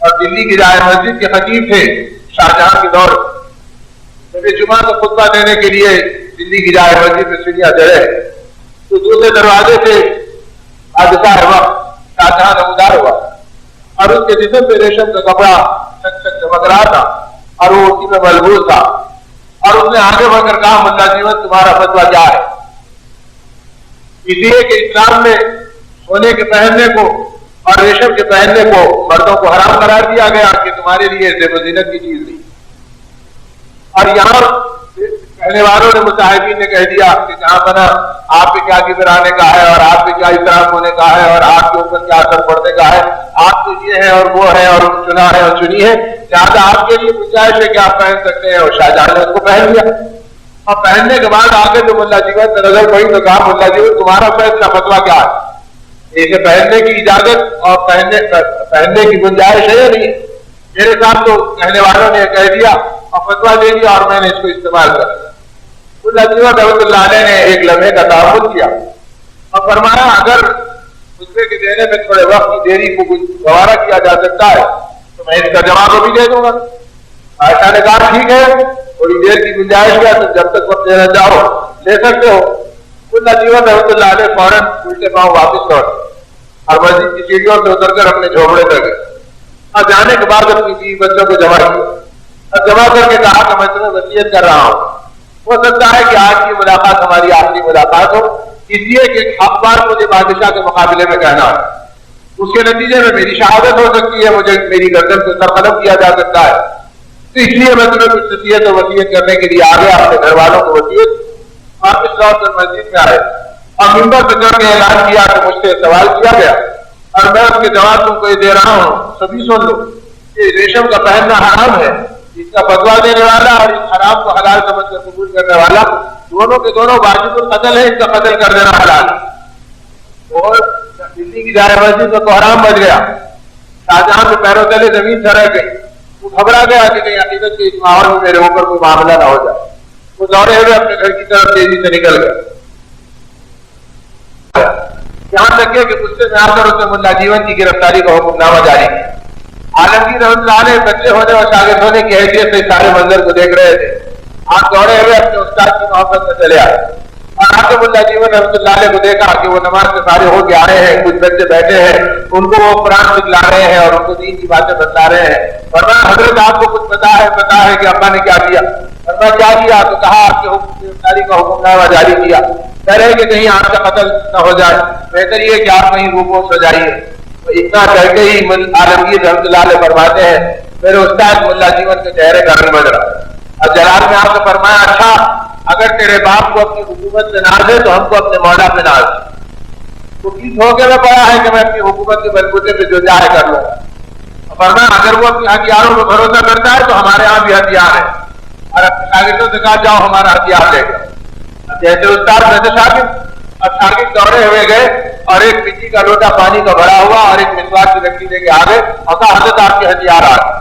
اور دلی کی جامع مسجد کے خطیب تھے شاہجہاں کے دور۔ جب جمعہ کا خطبہ دینے کے لیے دلی کی جامع مسجد میں سیڑھیاں چڑھے تو دوسرے دروازے سے حادثہ وقت شاہجہاں نمودار ہوا، اور اس کے جسم پہ ریشم کا کپڑا چک چک چمک رہا تھا اور وہ اسی میں ملبوس تھا، اور اس نے آگے بڑھ کر کہا ملا جیون تمہارا فتویٰ کیا ہے؟ اس لیے کہ اسلام میں سونے کے پہننے کو اور ریشم کے پہننے کو مردوں کو حرام قرار دیا گیا کہ تمہارے لیے زیب و زینت کی چیز نہیں۔ اور یہاں کہنے والوں نے مصاحبین نے کہہ دیا کہ جہاں بنا آپ پہ کیا گبرانے کا ہے، اور آپ پہ کیا احترام ہونے کا ہے، اور آپ کے اوپر کیا اثر پڑنے کا ہے، آپ تو یہ ہے اور وہ ہے اور چنا ہے اور چنی ہے، لہٰذا آپ کے لیے گنجائش ہے کہ آپ پہن سکتے ہیں۔ اور شاہجہاں نے اس کو پہن لیا، اور پہننے کے بعد آگے جو ملا جیون سے نظر پڑی تو کہا ملا جیون تمہارا فیصلہ فتویٰ کیا ہے؟ اسے پہننے کی اجازت اور پہننے کی گنجائش ہے یا نہیں؟ میرے ساتھ تو کہنے والوں نے کہہ دیا اور فتویٰ دے دیا اور میں نے اس کو استعمال کر دیا۔ ملا جیون رحمۃ اللہ علیہ نے ایک لمحے کا تعاون کیا اور فرمایا اگر خطبے کے دینے میں تھوڑے وقت کی دیری کو گوارا کیا جا سکتا ہے تو میں اس کا جواب ابھی دے دوں گا۔ عائشہ نے کہا ٹھیک ہے، تھوڑی دیر کی گنجائش ہے تو جب تک وقت دینا چاہو لے سکتے ہو۔ ملا جیون رحمۃ اللہ علیہ فوراً الٹے پاؤں واپس لوٹے اور مسجد کی سیڑھیوں سے اتر کر اپنے جھوپڑے میں گئے، اور جانے کے بعد اپنی بیوی بچوں کو جمع کیا اور جمع کر کے کہا کہ میں تمہیں وصیت کر رہا ہوں، ہو سکتا ہے کہ آج کی ملاقات ہماری آخری ملاقات ہو، اس لیے کہ حق بات مجھے بادشاہ کے مقابلے میں کہنا ہے، اس کے نتیجے میں میری شہادت ہو سکتی ہے، مجھے میری گردن کو سر قلم کیا جا سکتا ہے، تو اس لیے میں تمہیں کچھ نصیحت اور وصیت کرنے کے لیے آ گیا۔ اپنے گھر والوں کو وصیت واپس لوٹ کر مسجد میں آئے اور منبر پہ چڑھ کے اعلان کیا کہ مجھ سے سوال کیا گیا اور میں اس کے جواب تم کو یہ دے رہا ہوں، سبھی سن لو کہ ریشم کا پہننا حرام ہے، اس کا فتویٰ دینے والا اور اس حرام کو حلال سمجھ کر قبول کرنے والا دونوں کے دونوں واجب القتل ہے، ان کا قتل کر دینا حلال۔ اور دلی کی جامع مسجد میں کوحرام بچ گیا، شاہجہاں کے پیروں تلے زمین سرک گئی، وہ گھبرا گیا کہ کہیں عقیدت کے اس ماحول میں میرے اوپر کوئی معاملہ نہ ہو جائے، وہ دوڑے ہوئے اپنے گھر کی طرف تیزی سے نکل گئے، یہاں تک کہ غصے میں آ کر اس نے ملا جیون کی گرفتاری کا حکم نامہ جاری کیا۔ عالمگیر رحمۃ اللہ علیہ بچے ہونے اور شاگرد ہونے کی حیثیت سے سارے منظر کو دیکھ رہے تھے، آپ دوڑے ہوئے اپنے استاد کی محبت میں چلے آئے اور آپ نے ملا جیون رحمۃ اللہ علیہ کو دیکھا کہ وہ نماز سے فارغ ہو کے آئے ہیں، کچھ بچے بیٹھے ہیں، ان کو وہ قرآن سکھلا رہے ہیں اور ان کو دین کی باتیں بتلا رہے ہیں۔ فرمایا حضرت آپ کو کچھ پتا ہے کہ ابا نے کیا کیا؟ فرمایا کیا کیا؟ تو کہا آپ کے حکم گرفتاری کا حکم نامہ جاری کیا، کہہ رہے کہ کہیں آپ کا قتل نہ ہو جائے، بہتر یہ کہ آپ کہیں روپوش ہو جائیے۔ اتنا کر کے ہی عالمگیر رحمۃ اللہ علیہ فرماتے ہیں میرے استاد ملا جیون کے چہرے کا رنگ بدلا اور جلال میں آپ نے فرمایا اچھا اگر تیرے باپ کو اپنی حکومت سے ناز ہے تو ہم کو اپنے مولا پہ ناز ہے، تو کس دھوکے میں پڑا ہے کہ میں اپنی حکومت کے بلبوتے پہ جو چاہے کر لوں۔ فرمایا اگر وہ اپنے ہتھیاروں پہ بھروسہ کرتا ہے تو ہمارے یہاں بھی ہتھیار ہے، اور اپنے شاگردوں سے کہا جاؤ ہمارا ہتھیار لے گا، جیسے استاد ویسے شاگرد، اور شاگرد دوڑے ہوئے گئے اور ایک مٹی کا لوٹا پانی کا بھرا ہوا اور ایک مسواک کی لکڑی لے کے آ گئے اور کہا حضرت آپ کے ہتھیار آ گئے۔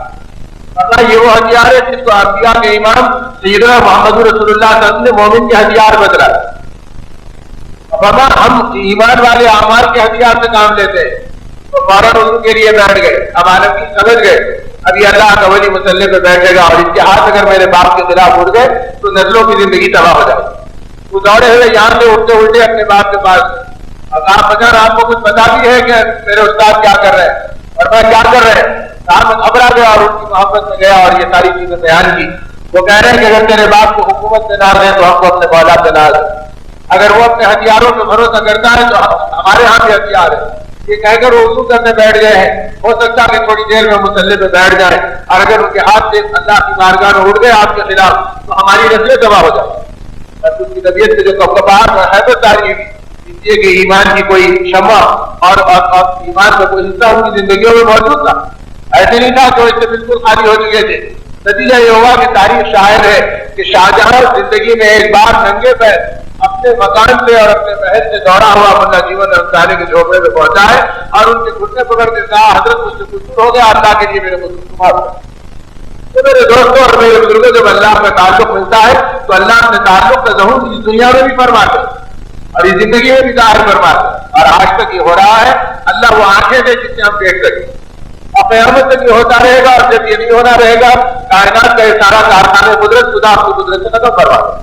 مطلب یہ وہ ہتھیار ہے جس کو انبیاء کے امام سیدنا محمد رسول اللہ صلی اللہ علیہ وسلم نے مومن کے ہتھیار بدلا۔ وما ہم ایمان والے اعمال کے ہتھیار سے کام لیتے ہیں تو فوراً اردو کے لیے بیٹھ گئے. اب عالم کی سمجھ گئے ابھی اللہ کا ولی مسلح پہ بیٹھے گا اور اس کے ہاتھ اگر میرے باپ کے خلاف اٹھ گئے تو نسلوں کی زندگی تباہ ہو جائے. وہ دوڑے ہوئے یہاں سے اٹھتے اٹھتے اپنے باپ کے پاس. اب آپ کو کچھ پتا بھی ہے کہ میرے استاد کیا کر رہے ہیں اور میں کیا کر رہے ہیں. آپ گھبرا گیا اور ان کی محبت میں گیا اور یہ ساری چیزیں بیان کی. وہ کہہ رہے ہیں کہ اگر تیرے باپ کو حکومت میں نہ رہے تو ہم کو اپنے اولاد سے ناز. اگر وہ اپنے ہتھیاروں پہ بھروسہ کرتا ہے تو ہمارے ہاں بھی ہتھیار ہے. یہ کہہ کر وہ وضو کرنے بیٹھ گئے ہیں. ہو سکتا ہے کہ تھوڑی دیر میں مسلح پہ بیٹھ جائیں اور اگر ان کے ہاتھ سے اللہ کی بارگاہ میں اٹھ گئے آپ کے خلاف تو ہماری نسلیں تباہ ہو جائیں. بس اس کی طبیعت سے جو کپکپاہٹ اور حیبت آ رہی ہے اس لیے کہ ایمان کی کوئی شمع اور ایمان کا کوئی حصہ ان کی زندگیوں میں موجود تھا. ایسے نہیں تھا کہ وہ اس سے بالکل خالی ہو چکے تھے. نتیجہ یہ ہوا کہ تاریخ شاہد ہے کہ شاہجہاں زندگی میں ایک بار ننگے پیر اپنے مکان سے اور اپنے محل سے دوڑا ہوا ملا جیون انصاری کے جھوپڑے میں پہنچا ہے اور ان کے گھٹنے پکڑ کے کہا حضرت مجھ سے قصور ہو گیا اللہ کے لیے میرے کو شمار ہو. تو میرے دوستوں اور میرے بزرگوں جب اللہ کا تعلق ملتا ہے تو اللہ اپنے تعلق کا ظہور اس دنیا میں بھی فرماتے اور اس زندگی میں بھی ظاہر فرماتے. اور آج تک یہ ہو رہا ہے. اللہ وہ آنکھیں دے جس سے ہم دیکھ سکیں. اور قیامت تک یہ ہوتا رہے گا اور جب یہ نہیں ہونا رہے گا کائنات کا یہ سارا کارخانہ قدرت خدا آپ کی قدرت سے ختم کروا دے.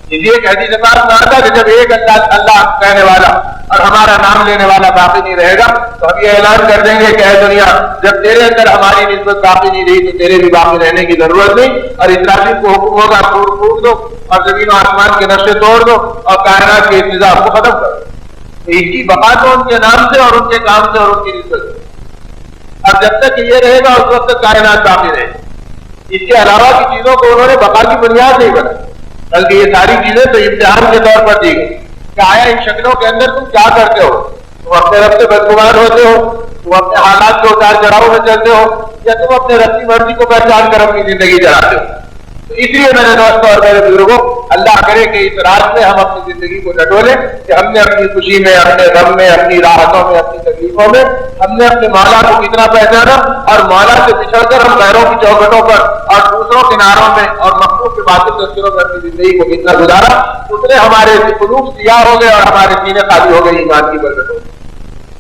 اس لیے ایک حدیث پاک میں آتا کہ جب ایک اللہ کہنے والا اور ہمارا نام لینے والا باقی نہیں رہے گا تو ہم یہ اعلان کر دیں گے کہ اے دنیا جب تیرے اندر ہماری نسبت باقی نہیں رہی تو تیرے بھی باقی رہنے کی ضرورت نہیں. اور اسرافیل کو حکم ہوگا توڑ پھوڑ دو اور زمین و آسمان کے نقشے توڑ دو اور کائنات کے انتظام کو ختم کر دو. اس کی بقا تو ان کے نام سے اور ان کے کام سے اور ان کی نسبت سے. اور جب تک یہ رہے گا اس وقت تک کائنات باقی رہے گی. اس کے علاوہ کی چیزوں کو انہوں نے بقا کی بنیاد نہیں بنائی بلکہ یہ ساری چیزیں تو امتحان کے طور پر دی گئی کہ آیا ان شکلوں کے اندر تم کیا کرتے ہو. تم اپنے رب سے بدگمان ہوتے ہو, تم اپنے حالات کے اتار چڑھاؤ میں چلتے ہو یا تم اپنے رب کی مرضی کو پہچان کر اپنی زندگی چلاتے ہو. تو اس لیے میرے دوستوں اور میرے بزرگوں اللہ کرے کہ اس رات میں ہم اپنی زندگی کو ٹٹولیں کہ ہم نے اپنی خوشی میں اپنے غم میں اپنی راحتوں میں اپنی تکلیفوں میں ہم نے اپنے مولا کو کتنا پہچانا اور مولا سے بچھڑ کر ہم غیروں کی چوکھٹوں پر اور دوسروں کناروں میں اور مخلوق کے باطل تذکروں میں اپنی زندگی کو کتنا گزارا. اتنے ہمارے قلوب سیاہ ہو گئے اور ہمارے سینے خالی ہو گئے ایمان کی برکتوں سے.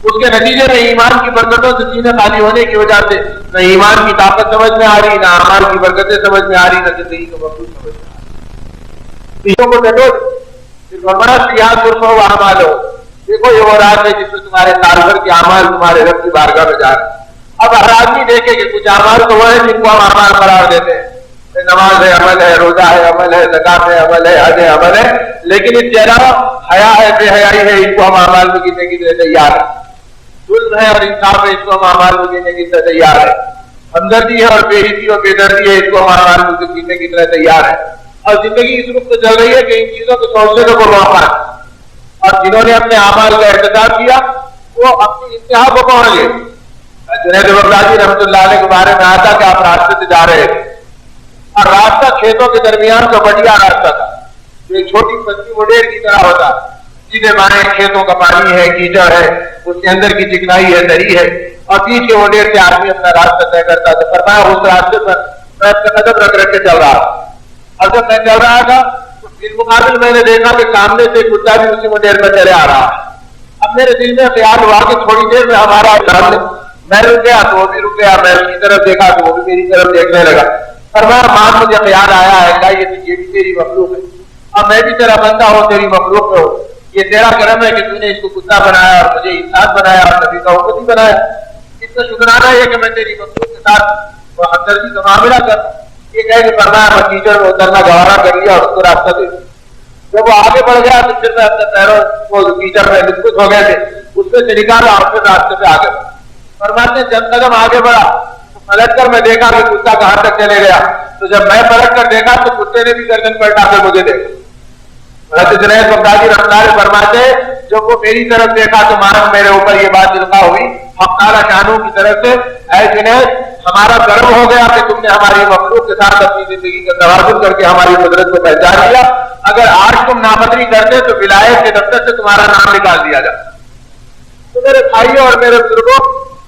اس کے نتیجے میں ایمان کی برکتوں سے سینے خالی ہونے کی وجہ سے نہ ایمان کی طاقت سمجھ میں آ رہی, نہ اعمال کی برکتیں سمجھ میں آ رہی, نہ زندگی کا مقصود سمجھ میں آ رہی. کو ڈٹو صرف بڑا سیاح صرف ہو اعمال ہو. دیکھو یہ وہ رات ہے جس میں تمہارے سال بھر کے اعمال تمہارے رب کی بارگاہ میں جا رہے ہیں. اب ہر آدمی دیکھے کہ کچھ اعمال تو وہ ہیں جن کو ہم اعمال قرار دیتے ہیں. نماز ہے, عمل ہے, روزہ ہے, عمل ہے, زکات ہے, عمل ہے, حج ہے, عمل ہے, لیکن اس کے علاوہ حیا ہے, بے حیائی ہے, ان کو ہم اعمال میں گننے کی طرح تیار ہیں. ظلم ہے اور انصاف ہے, اس کو ہم اعمال میں گننے کی طرح تیار ہیں. ہمدردی ہے اور بے حسی اور بے دردی ہے, اس کو ہم اعمال میں گننے کی طرح تیار ہیں. اور زندگی اس رخ سے چل رہی ہے کہ ان چیزوں کو سوچنے کا کوئی موقع ہے. اور جنہوں نے اپنے اعمال کا احتساب کیا وہ اپنی انتہا کو پہنچ گئے. جنید بغدادی رحمۃ اللہ علیہ کے بارے میں آتا کہ آپ راستے سے جا رہے تھے اور راستہ کھیتوں کے درمیان کا بڑھیا راستہ تھا جو ایک چھوٹی پتلی مڈیر کی طرح ہوتا. سیدھے بائیں کھیتوں کا پانی ہے, کیچڑ ہے, اس کے اندر کی چکنائی ہے, دری ہے, اور بیچ کے مڈیر سے آدمی اپنا راستہ طے کرتا تھا. فرمایا اس راستے پر میں اپنا قدم رکھ رکھ کے چل رہا تھا اور جب میں چل رہا تھا تو بالمقابل میں نے دیکھا کہ سامنے سے کتا بھی اسی مڈیر میں چلے آ رہا ہے. اب میرے دل میں خیال ہوا کہ تھوڑی دیر میں ہمارا سامنے میں رک گیا تو وہ بھی رک گیا, میں اس کی طرف دیکھا تو وہ بھی میری طرف دیکھنے لگا. فرمایا مان مجھے خیال آیا ہے کہ یہ بھی تیری مخلوق ہے اور میں بھی تیرا بندہ ہوں, تیری مخلوق میں ہوں. یہ تیرا کرم ہے کہ تو نے اس کو کتا بنایا اور مجھے انسان بنایا اور نبی کا امتی بنایا. اس کا شکرانہ ہے کہ میں تیری مخلوق کے ساتھ وہ ہمدردی کا معاملہ کر. یہ کہہ کہ فرمایا میں کیچڑ میں اترنا گوارا کر لیا اور اس کو راستہ دے. جب وہ آگے بڑھ گیا تو پھر میں اپنے پیروں کو کیچڑ میں لپت ہو گئے تھے اس میں سے نکالا اور پھر راستے پہ آگے بڑھا. فرماتے جب قدم آگے بڑھا تو پلٹ کر میں دیکھا کہ کتا کہاں تک چلے گیا. تو جب میں پلٹ کر دیکھا تو کتے نے بھی گردن پلٹا کے مجھے دیکھا. جنید بغدادی رحمۃ اللہ فرماتے جب وہ میری طرف دیکھا تو مانو میرے اوپر یہ بات دلخواہ ہوئی حق تعالیٰ شانوں کی طرف سے, اے جنید ہمارا گرم ہو گیا کہ تم نے ہماری مخلوق کے ساتھ اپنی زندگی کا توازن کر کے ہماری قدرت کو پہچان لیا. اگر آج تم نافرمانی کرتے تو ولایت کے دفتر سے تمہارا نام نکال دیا جاتا. تو میرے بھائیوں اور میرے بزرگوں,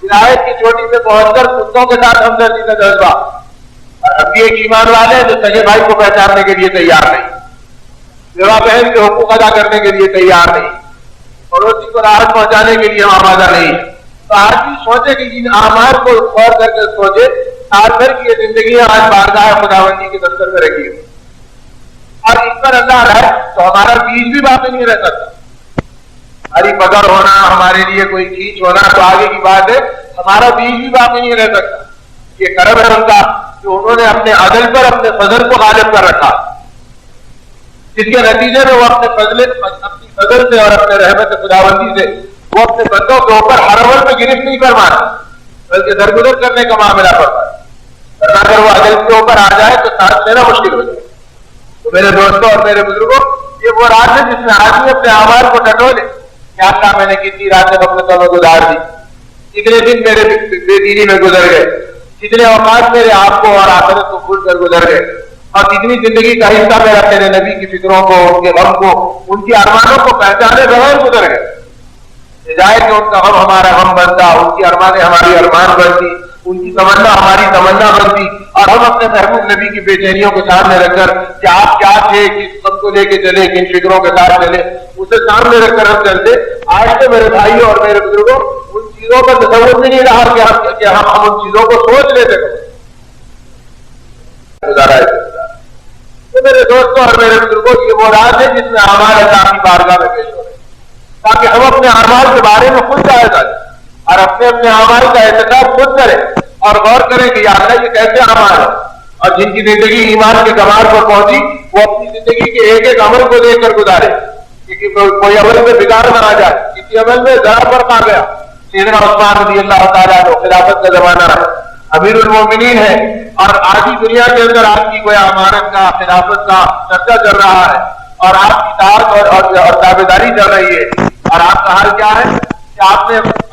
ولایت کی چوٹی پہ پہنچ کر کتوں کے ساتھ ہمدردی کا جذبہ, اور اب بھی ایک ایمان والے جو سگے بھائی کو پہچاننے کے لیے تیار نہیں, بیوہ بہن کے حقوق ادا کرنے کے لیے تیار نہیں, پڑوسی کو راحت پہنچانے کے لیے ہم آمادہ نہیں ہیں. تو آج بھی سوچے کہ ان اعمال کو غور کر کے سوچے. سال بھر کی یہ زندگی آج بارگاہ خداوندی کے دفتر میں رکھی ہے اور اس پر اللہ رہے تو ہمارا بیج بھی باقی نہیں رہ سکتا. ہماری پکڑ ہونا, ہمارے لیے کوئی کھینچ ہونا تو آگے کی بات ہے, ہمارا بیج بھی باقی نہیں رہ سکتا. یہ کرم ہے ان کا کہ انہوں نے اپنے عدل پر اپنے فضل کو غالب کر رکھا, جس کے نتیجے میں وہ اپنی فضل سے اور اپنے رحمت خداوندی سے وہ اپنے بندوں کے اوپر ہر عمل پہ گرفت نہیں فرماتے بلکہ درگزر کرنے کا معاملہ فرماتے. ورنہ اگر وہ عدل کے اوپر آ جائے تو سانس لینا مشکل ہو جائے. تو میرے دوستوں اور میرے بزرگوں, یہ وہ رات ہے جس میں آدمی اپنے اعمال کو ٹٹولے کہ اللہ میں نے کتنی راتیں غفلتوں میں گزار دی, کتنے دن میرے بے دینی میں گزر گئے, کتنے اوقات میرے آپ کو اور آخرت کو بھول کر گزر گئے, اور کتنی زندگی کا حصہ میرا میرے نبی کی فکروں کو, ان کے غم کو, ان کی ارمانوں کو پہچانے بغیر گزر گئے. جائے کہ ان کا غم ہمارا غم بنتا, ان کی ارمانیں ہماری ارمان بنتی, ان کی تمنا ہماری تمنا بنتی, اور ہم اپنے محبوب نبی کی بے چینیوں کو سامنے رکھ کر کہ آپ کیا تھے, کس سب کو لے کے چلے, کن فکروں کے ساتھ چلے, اسے سامنے رکھ کر ہم چلتے. آج تو میرے بھائیوں اور میرے بزرگوں ان چیزوں کا تصور بھی نہیں رہا کہ ہم ان چیزوں کو سوچ لیتے گزارا ہے. تو میرے دوستوں اور میرے بزرگوں کی وہ رات ہے جس میں اعمال اللہ کی بارگاہ میں پیش ہو رہے ہیں تاکہ ہم اپنے اعمال کے بارے میں خود جائزہ لیں اور اپنے اعمال کا احتساب خود کریں اور غور کریں کہ یا اللہ یہ کیسے اعمال ہے. اور جن کی زندگی ایمان کے کمال پر پہنچی وہ اپنی زندگی کے ایک ایک عمل کو دیکھ کر گزارے, کوئی عمل میں بگاڑ نہ آ جائے, کسی عمل میں ذرا فرق آ گیا. سیدنا عثمان رضی اللہ تعالیٰ عنہ, خلافت کا زمانہ ہے, امیر المومنین ہے, اور آدھی دنیا کے اندر آپ کی گویا امارت کا, خلافت کا چرچا چل رہا ہے اور آپ کی اطاعت اور تابعداری چل رہی ہے. اور آپ کا حال کیا ہے کہ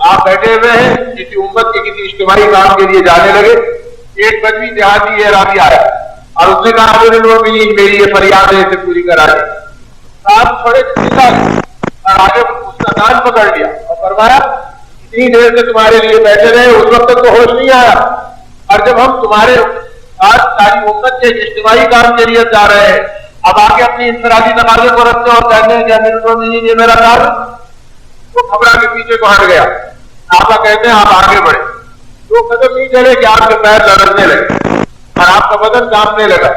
آپ بیٹھے ہوئے ہیں کسی امت کے کسی اجتماعی کام کے لیے جانے لگے. ایک بدوی دیہاتی اعرابی آیا اور اس نے کہا امیر المومنین میری یہ فریاد ہے اسے پوری کرا دیں. آپ تھوڑے اور آگے اس کا کان پکڑ لیا اور فرمایا اتنی دیر سے تمہارے لیے بیٹھے رہے, اس وقت تک تو ہوش نہیں آیا, اور جب ہم تمہارے آج ساری امت کے اجتماعی کام کے لیے جا رہے ہیں اب آگے اپنی انفرادی تقاضے کو رکھتے اور کہتے ہیں کہ امیر المومنین یہ میرا کام, وہ خبرہ کے پیچھے کو ہٹ گیا. آپ کا کہتے ہیں آپ آگے بڑھے, تو قدم نہیں چلے کہ آپ کے پیر لڑکنے لگے اور آپ کا بدن کانپنے لگا.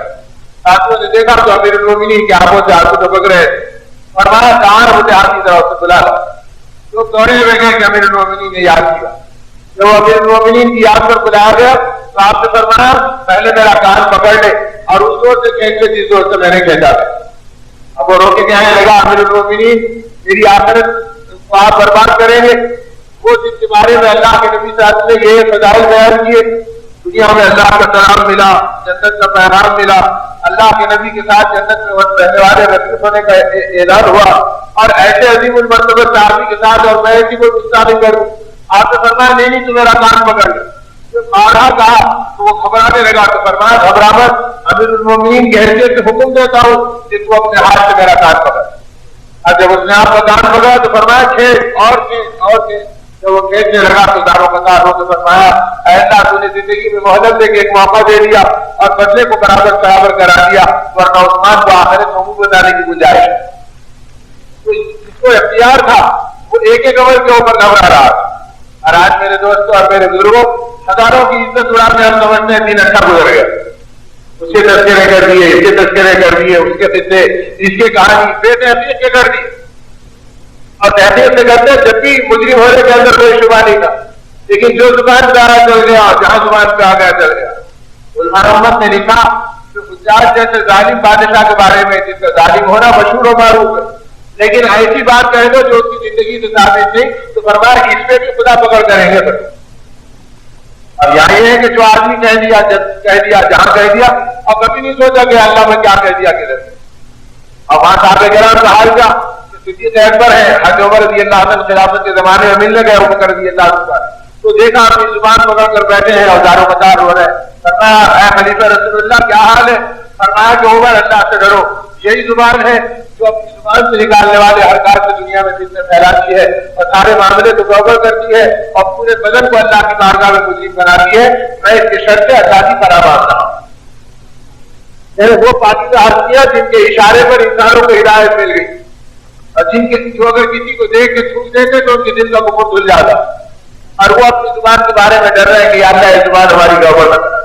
ساتھیوں نے دیکھا تو امیر المومنین کے آنکھوں سے آنسو ٹپک رہے تھے. فرمایا 4 بجے آپ کی طرف سے بلا تو دوڑے ہوئے گئے کہ امیر المومنین نے یاد کیا. جب امیر المومنین کی یاد پر بلایا گیا تو آپ نے فرمایا پہلے میرا کان پکڑ لے, اور اس زور سے کھینچ لے جس زور سے میں نے کھینچا تھا. اب وہ رو کے کہنے لگا امیر المومنین میری آخرت کو آپ برباد کریں گے. وہ جس کے بارے میں اللہ کے نبی صلی اللہ علیہ وسلم نے یہ فضائل بیان کیے, دنیا میں اللہ کا سلام ملا, جنت کا پیغام ملا, اللہ کے نبی کے ساتھ جنت میں رہنے والے رفیق ہونے کا اعلان ہوا, اور ایسے عظیم المرتبہ صحابی کے ساتھ اور میں ایسی کوئی گستاخی کروں. آپ نے فرمایا نہیں تو میرا کان پکڑ لے. بارہ کہا تو وہ گھبرانے لگا تو فرمایا گھبرا مت, امیر المومنین کی حیثیت سے حکم دیتا ہوں کہ تو اپنے ہاتھ سے میرا کان پکڑ. اور جب اس نے آپ کا کان پکڑا تو فرمایا کھینچ اور کھینچ اور کھینچ. جب وہ کھینچنے لگا تو داروں کا کار ہو تو فرمایا اے اللہ تو نے زندگی میں مہلت دے کے ایک موقع دے دیا اور بدلے کو برابر کرا دیا, ورنہ عثمان کو آخرت میں منہ بتانے کی گنجائش. تو جس کو اختیار تھا وہ ایک ایک عمل کے اوپر گھبرا رہا. اور آج میرے دوستوں اور میرے بزرگوں ہزاروں کی عزت اڑاتے ہم سمجھتے ہیں دن اچھا گزر گیا. اس کے تذکرے کر دیے, اس کے تذکرے کر دیے, اس کے قصے, اس کے کہانی بے تحقیق کے کر دی. اور تحقیق سے کرتے جب بھی مجرم ہونے کے اندر کوئی شبہ نہیں تھا, لیکن جو زبان پہ آیا چل گیا, جہاں زبان پہ آ گیا چل گیا. علماء امت نے لکھا کہ حجاج جیسے ظالم بادشاہ کے بارے میں جس کا ظالم ہونا مشہور و معروف ہے, لیکن ایسی بات کہہ دو جو اس کی زندگی سے ثابت نہیں تو فرمایا اس پہ بھی خدا پکڑ کریں گے. اب یہاں یہ ہے کہ جو آدمی کہہ دیا جہاں کہہ دیا اور کبھی نہیں سوچا کہ اللہ میں کیا کہہ دیا کدھر. اب وہاں صاحب کرام کا حال کیا صدیق اکبر ہے, حضرت عمر رضی اللہ عنہ خلافت کے زمانے میں ملنے گئے ابو بکر رضی اللہ عنہ, تو دیکھا اپنی زبان پکڑ کر بیٹھے ہیں اور دارو مدار ہو رہے ہیں. فرمایا اے خلیفہ رسول اللہ کیا حال ہے؟ فرمایا کہ عمر اللہ سے ڈرو, یہی زبان ہے جو اپنی زبان سے نکالنے والے ہر کار سے دنیا میں فتنے پھیلاتی ہے اور سارے معاملے کو گڑبڑ کرتی ہے اور پورے بدن کو اللہ کی بارگاہ میں مجرم بناتی ہے. میں اس کی شرط آزادی پر آباد رہا ہوں. وہ پاکیزہ ہستیاں جن کے اشارے پر انسانوں کو ہدایت مل گئی, اور جو اگر کسی کو دیکھ کے تھوک دیتے تو ان کے دل کا کفر دھل جاتا، اور وہ اپنی زبان کے بارے میں ڈر رہے ہیں کہ یا اللہ یہ زبان ہماری گڑبڑ نہ کرے،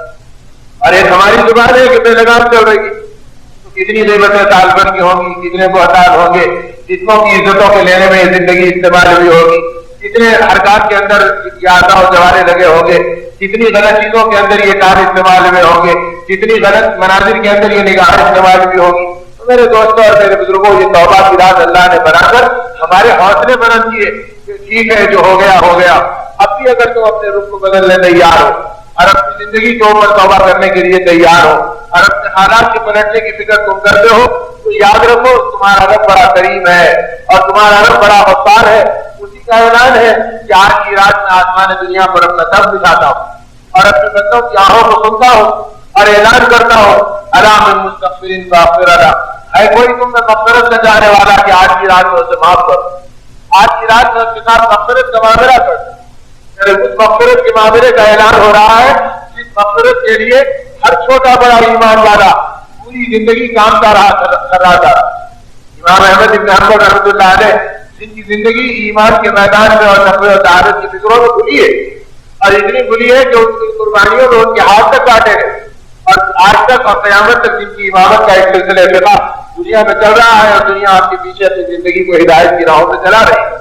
اور ایک ہماری زبان ہے کہ بے لگام چل رہی ہے، تو کتنی غیبتیں سال بھر کی ہوں گی، کتنے بہتان ہوں گے، جتنوں کی عزتوں کے لینے میں زندگی استعمال بھی ہوگی، کتنے حرکات کے اندر یادہ و جوارے لگے ہوں گے، کتنی غلط چیزوں کے اندر یہ کام استعمال میں ہوں گے، کتنی غلط مناظر کے اندر یہ نگاہ استعمال بھی ہوگی۔ تو میرے دوستوں اور میرے بزرگوں، یہ توبہ کی رات اللہ نے بنا کر ہمارے حوصلے بلند کیے کہ ٹھیک ہے جو ہو گیا ہو گیا، اب بھی اگر تم اپنے رخ کو بدلنے تیار ہو اور اپنی زندگی کے اوپر توبہ کرنے کے لیے تیار ہو اور اپنے حالات کے پلٹنے کی فکر تم کرتے ہو، تو یاد رکھو تمہارا رب بڑا کریم ہے اور تمہارا رب بڑا غفار ہے۔ اسی کا اعلان ہے کہ آج کی رات میں آسمان دنیا پر اپنا سر بچھاتا ہوں اور اپنے بندوں کی آہوں کو سنتا ہوں اور اعلان کرتا ہوں الا من مستغفرین فاغفر له، ہے کوئی تم میں مغفرت سے جانے والا کہ آج کی رات میں اسے معاف کر، آج کی رات میں اس کے ساتھ مغفرت کا معاملہ کر۔ اس مغفرت کے معاملے کا اعلان ہو رہا ہے جس مغفرت کے لیے ہر چھوٹا بڑا ایمان والا پوری زندگی کام کر رہا تھا۔ امام احمد بن حنبل رحمۃ اللہ علیہ جن کی زندگی ایمان کے میدان میں اور تقوی و طہارت کی فکروں میں کھلی ہے، اور اتنی کھلی ہے کہ ان کی قربانیوں میں ان کے ہاتھ تک کاٹے گئے، اور آج تک اور قیامت تک جن کی امامت کا ایک سلسلہ فقہ دنیا میں چل رہا ہے، اور دنیا آپ کے پیچھے اپنی زندگی کو ہدایت کی راہوں میں چلا رہی ہے۔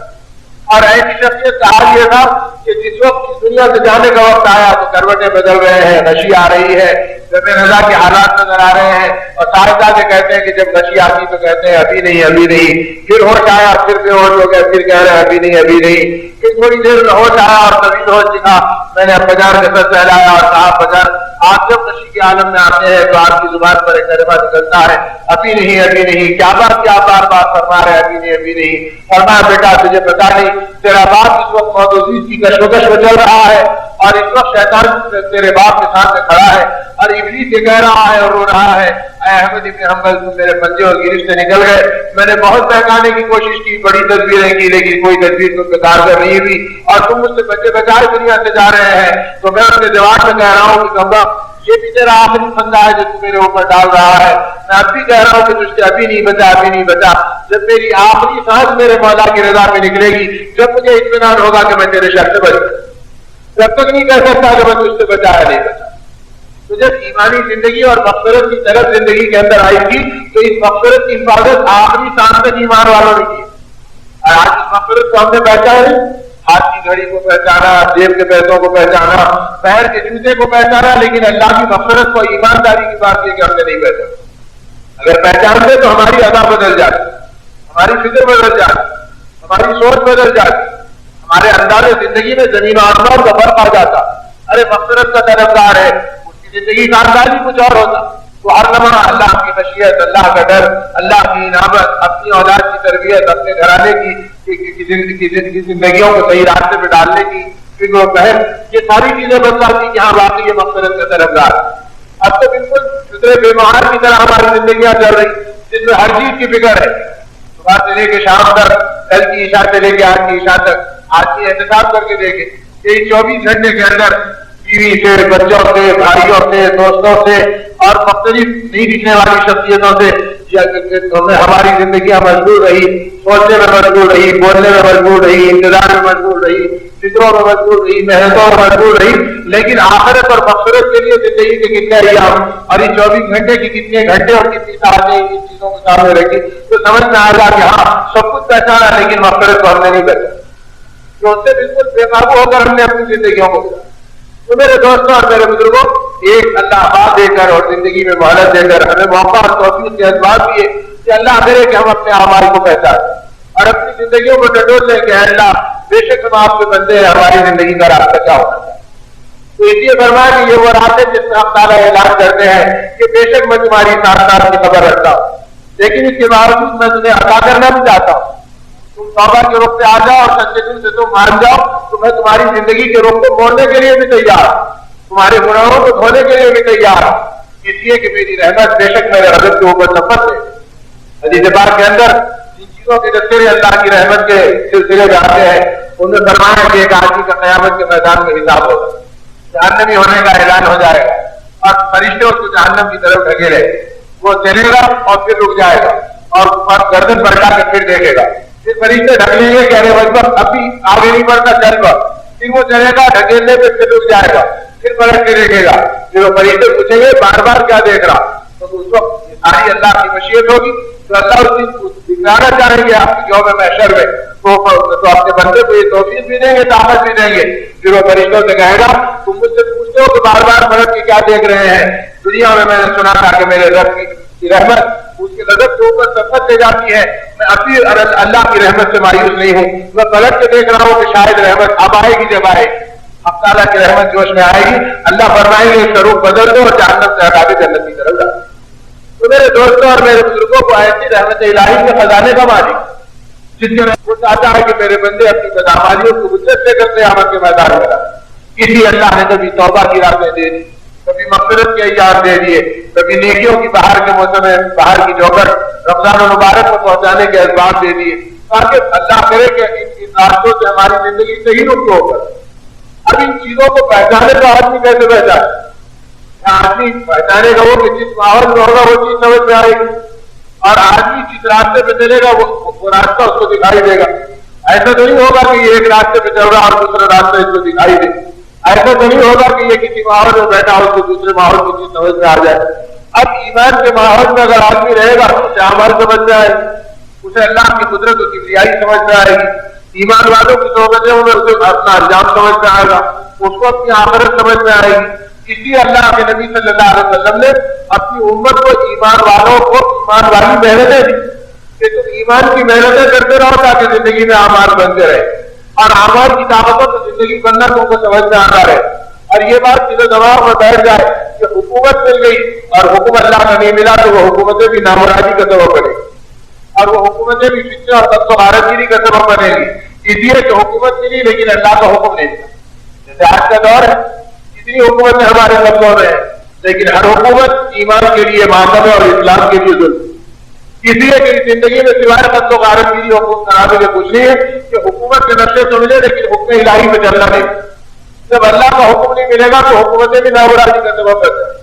اور ایسی شخصیت کا حال یہ تھا کہ جس وقت اس دنیا سے جانے کا وقت آیا تو کروٹیں بدل رہے ہیں، نشی آ رہی ہے، بے رضا کے حالات نظر آ رہے ہیں، اور سائنسداں سے کہتے ہیں کہ جب نشی آتی تو کہتے ہیں ابھی نہیں ابھی نہیں، پھر ہوش آیا پھر بے ہوش ہو گئے، پھر کہہ رہے ہیں ابھی نہیں ابھی نہیں، پھر تھوڑی دیر میں ہوش آیا اور طویل ہوش دکھا، میں نے بازار کا سر پھیلایا اور کہا بازار آپ جب نشی کے عالم میں آتے ہیں تو آپ کی زبان پر ایک کلمہ نکلتا ہے ابھی نہیں، کیا بات کیا بار بار فرما رہے ابھی نہیں، فرمایا بیٹا تجھے پتا نہیں تیرا باپ اس وقت موت و زیست کی کشمکش میں چل رہا ہے، اور اس وقت شیطان تیرے باپ کے سامنے کھڑا ہے اور ابلیس یہ کہہ رہا ہے اور رو رہا ہے اے احمد بن حنبل تم میرے پنجے اور گرفت سے نکل گئے، میں نے بہت بہکانے کی کوشش کی، بڑی تدبیریں کی، لیکن کوئی تدبیر تم پہ کارگر نہیں ہوئی، اور تم مجھ سے بچے بچائے دنیا سے جا رہے ہیں، تو میں اپنے جواب میں کہہ رہا ہوں کہ کمبا یہ بھی تیرا آخری پھندا ہے جو تم میرے اوپر ڈال رہا ہے، میں اب بھی کہہ رہا ہوں کہ تجھ سے ابھی نہیں بچا، جب میری آخری سانس میرے مولا کی رضا میں نکلے گی، جب مجھے اطمینان ہوگا کہ میں تیرے شر سے بچ گیا، جب تک نہیں کہہ سکتا کہ میں تجھ سے بچایا نہیں بچا۔ تو جب ایمانی زندگی اور مغفرت کی طرف زندگی کے اندر آئی تھی تو اس مغفرت کی حفاظت آخری سانس تک ایمان والوں نے کی، اور آج اس مغفرت کو ہم نے پہچانا، ہاتھ کی گھڑی کو پہچانا، جیب کے پیسوں کو پہچانا، پیر کے جوتے کو پہچانا، لیکن اللہ کی مغفرت کو ایمانداری کی بات یہ کہ ہم نے نہیں پہچانا۔ اگر پہچانتے تو ہماری ادا بدل جاتی، ہماری فکر بدل جاتی، ہماری سوچ بدل جاتی، ہمارے انداز زندگی میں زمین و آسمان کا فرق آ جاتا۔ ارے مغفرت کا طلبگار ہے، اس کی زندگی کا انداز ہی کچھ اور ہوتا، تو ہر لمحہ اللہ کی خشیت، اللہ کا ڈر، اللہ کی انابت، اپنی اولاد کی تربیت، اپنے گھرانے کی زندگیوں کو صحیح راستے پہ ڈالنے کی فکر و فہم، یہ ساری چیزیں بتاتی کہ ہاں واقعی یہ مغفرت کا طلبگار۔ اب تو بالکل فکر بے مہار کی طرح ہماری زندگیاں چل رہی جس میں ہر چیز کی فکر ہے، صبح سے لے کے شام تک، کل کی عشاء سے لے کے آج کی عشاء تک، آج کی احتساب کر کے دیکھیں کہ 24 گھنٹے کے اندر بیوی سے، بچوں سے، بھائیوں سے، دوستوں سے اور مختلف نہیں دکھنے والی شخصیتوں سے ہماری زندگیاں مشغول رہی، سوچنے میں مشغول رہی، بولنے میں مشغول رہی، انتظار میں مشغول رہی، فکروں میں مشغول رہی، محنتوں میں مشغول رہی، لیکن آخرت اور مغفرت کے لیے زندگی کے کتنے ایام اور ان 24 گھنٹے کی کتنے گھنٹے اور کتنی ساعتیں ان چیزوں کو سامنے رکھی تو سمجھ میں آ گیا کہ ہاں سب کچھ پہچانا لیکن مغفرت کو ہم نے نہیں پہچانا، تو اس سے بالکل بے قابو ہو کر ہم نے اپنی زندگیوں کو گزارا۔ تو میرے دوستوں اور میرے بزرگوں، ایک اللہ بات دے کر اور زندگی میں مہلت دے کر ہمیں موقع اور توفیق کے اسباب دیے کہ اللہ کرے کہ ہم اپنے اعمال کو پہچانیں اور اپنی زندگیوں کو ٹٹول لیں کہ اللہ بے شک ہم آپ کے بندے ہیں، ہماری زندگی کا راستہ کیا ہونا چاہیے۔ تو اس لیے فرمایا کہ یہ وہ رات ہے جس میں ہم تعالیٰ اعلان کرتے ہیں کہ بے شک میں تمہاری ساتھ کی خبر رکھتا ہوں، لیکن اس کے باوجود میں تمہیں عطا کرنا بھی چاہتا ہوں، تم توبہ کے رخ پہ آ جاؤ اور سچے دل سے تم مان جاؤ تو میں تمہاری زندگی کے رخ کو موڑنے کے لیے بھی تیار ہوں، تمہارے گناہوں کو دھونے کے لیے بھی تیار ہوں، اس لیے کہ میری رحمت بے شک میرے غضب کے اوپر نفرت ہے۔ حدیث پاک کے اندر جن چیزوں کے تذکرے اللہ کی رحمت کے سلسلے میں آتے ہیں ان میں فرمایا کہ ایک آدمی کا قیامت کے میدان میں حساب ہوگا، جہنمی ہونے کا اعلان ہو جائے گا اور فرشتے اس کو جہنم کی طرف ڈھکیلے، وہ چلے گا اور پھر رک جائے گا، اور گردن بڑھا کے پھر دیکھے گا، پھر فرشتے ڈھک لیں گے کہ ارے وقت ابھی آگے نہیں بڑھتا، چل کر پھر وہ چلے گا، ڈھکیلنے پہ پھر رک جائے گا، پھر پلٹ کے دیکھے گا، پھر وہ فرشتے پوچھیں گے بار بار کیا دیکھ رہا، تو اس وقت ساری اللہ کی مشیت ہوگی، تو اللہ اس کو دکھانا چاہیں گے آپ کی یوم محشر میں، تو اپنے بندے کو یہ توفیق بھی دیں گے، طاقت بھی دیں گے، پھر وہ فرشتوں سے کہے گا تم مجھ سے پوچھتے ہو کہ بار بار پلٹ کے کیا دیکھ رہے ہیں، دنیا میں نے سنا تھا کہ میرے رب کی رحمت اس کے غضب کے اوپر سبقت لے جاتی ہے، میں ابھی اللہ کی رحمت سے مایوس نہیں ہوں، میں پلٹ کے دیکھ رہا ہوں کہ شاید رحمت اب آئے گی، جب آئے گی اب تعالیٰ کی رحمت جوش میں آئے گی، اللہ فرمائیں گے اس کا روپ بدل دو اور جہنم سے ہٹا کے جنت کی طرف جاؤ۔ تو میرے دوستوں اور میرے بزرگوں کو ایسی رحمت الہی کے خزانے کا مالک جس کے وہ چاہتا ہے کہ میرے بندے اپنی بدعمالیوں کو حجت سے کرتے قیامت کے میدان میں، اسی اللہ نے کبھی توبہ کی راہیں دے دی، کبھی مغفرت کے ایام دے دیے، کبھی نیکیوں کی بہار کے موسم میں بہار کی جوگر رمضان المبارک کو پہنچانے کے اسباب دے دیے، تاکہ اللہ کرے کہ ان راستوں سے ہماری زندگی صحیح رخ ہو کر۔ اب ان چیزوں کو پہچانے کا آدمی کیسے پہچانے؟ آدمی پہچانے گا وہ کہ جس ماحول میں ہوگا وہ چیز سمجھ میں آئے گی، اور آدمی جس راستے پہ چلے گا وہ راستہ اس کو دکھائی دے گا۔ ایسا تو نہیں ہوگا کہ یہ ایک راستے پہ چل رہا اور دوسرا راستہ اس کو دکھائی دے، ایسا تو نہیں ہوگا کہ یہ کسی ماحول میں بیٹھا ہو تو دوسرے ماحول کی چیز سمجھ میں آ جائے۔ اب ایمان کے ماحول میں اگر آدمی رہے گا تو اسے عمل سمجھ میں آئے گی، اسے اللہ کی قدرت و کبریائی سمجھ میں آئے گی، ایمان والوں کی صحبتوں میں اسے اپنا انجام سمجھ میں آئے گا، اس کو اپنی آخرت سمجھ میں آئے گی۔ اسی اللہ کے نبی صلی اللہ علیہ وسلم نے اپنی امت کو ایمان والوں کو ایمان والی محنتیں دی کہ تم ایمان کی محنتیں کرتے رہو تاکہ زندگی میں اعمال بنتے رہے، اور اعمال کی طاقتوں سے زندگی بننا تم کو سمجھ میں آتا رہے، اور یہ بات دل و دماغ میں بیٹھ جائے کہ حکومت مل گئی اور حکم اللہ کا نہیں ملا تو وہ حکومتیں بھی نامرادی کا سبب بنے گی، اور وہ حکومتیں بھی فتنہ اور تب و غارت گیری کا سبب بنے گی، اس لیے کہ حکومت ملی لیکن اللہ کا حکم نہیں ملا۔ جیسے آج کا دور ہے، اتنی حکومتیں ہمارے لفظوں میں ہیں لیکن ہر حکومت ایمان کے لیے معاملہ اور اسلام کے لیے ظلم، اس لیے کہ زندگی میں سوائے قتل و غارت گیری حکومت خرابی کے کچھ نہیں ہے کہ حکومت کے نقشے سمجھے لیکن حکم الہی میں چلنا نہیں۔ جب اللہ کا حکم نہیں ملے گا تو حکومتیں بھی نامرادی کا سبب بن جائیں،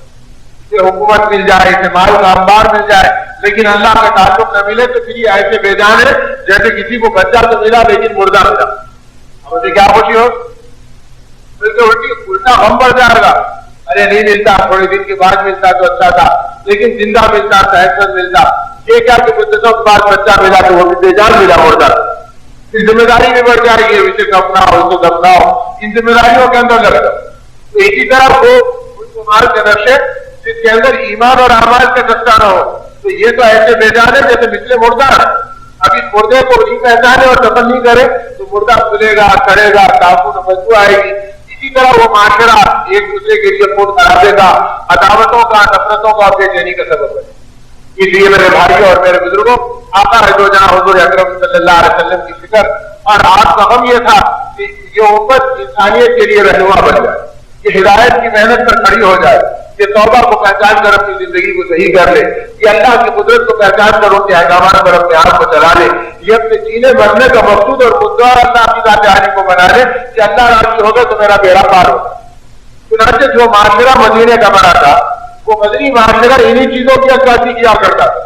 اسے حکومت مل جائے، اسے مال کا انبار مل جائے لیکن اللہ کا تعلق نہ ملے تو پھر یہ ایسے بے جان ہے جیسے کسی کو بچہ تو ملا لیکن مردہ ملا۔ اب اسے کیا خوشی ہو، بلکہ الٹا غم بڑھ جائے گا، ارے نہیں ملتا، تھوڑے دن کے بعد ملتا تو اچھا تھا، لیکن زندہ ملتا، صحت مند ملتا، یہ کیا کہ مدتوں کے بعد بچہ ملا تو وہ بھی بے جان ملا، مردہ، پھر ذمہ داری بھی بڑھ جائے گی، اسے دفناؤ، اس کو دفناؤ، ان ذمہ داریوں کے اندر لگ جاؤ۔ تو اسی طرح وہ مال کے نقشے جس کے اندر ایمان اور اعمال کا دستہ نہ ہو تو یہ تو ایسے بے جان ہے جیسے مثل مردہ ہے۔ اب اس مردے کو نہیں پہچانے اور دفن نہیں کرے تو مردہ کھلے گا، کھڑے گا، تعفن بدبو آئے گی۔ اسی طرح وہ معاشرہ ایک دوسرے کے لیے خون خرابے کا، عداوتوں کا، نفرتوں کا اور بے چینی کا سبب ہے۔ اس لیے میرے بھائیوں اور میرے بزرگوں، آقا دو جہاں حضور اکرم صلی اللہ علیہ وسلم کی فکر اور آپ کا غم یہ تھا کہ یہ امت انسانیت کے لیے رہنما بن جائے، یہ ہدایت کی محنت پر کھڑی ہو جائے، یہ توبہ کو پہچان کر اپنی زندگی کو صحیح کر لے، یہ اللہ کی قدرت کو پہچان کر ان کے احکامات پر اپنے آپ کو چلا لے، یہ اپنے جینے مرنے کا مقصود اور مدعا اللہ کی ذات عالی کو بنا لے کہ اللہ راضی ہوگا تو میرا بیڑا پار ہوگا۔ چنانچہ جو معاشرہ مدینے کا بنا تھا وہ مدنی معاشرہ انہی چیزوں کی عکاسی کیا کرتا تھا۔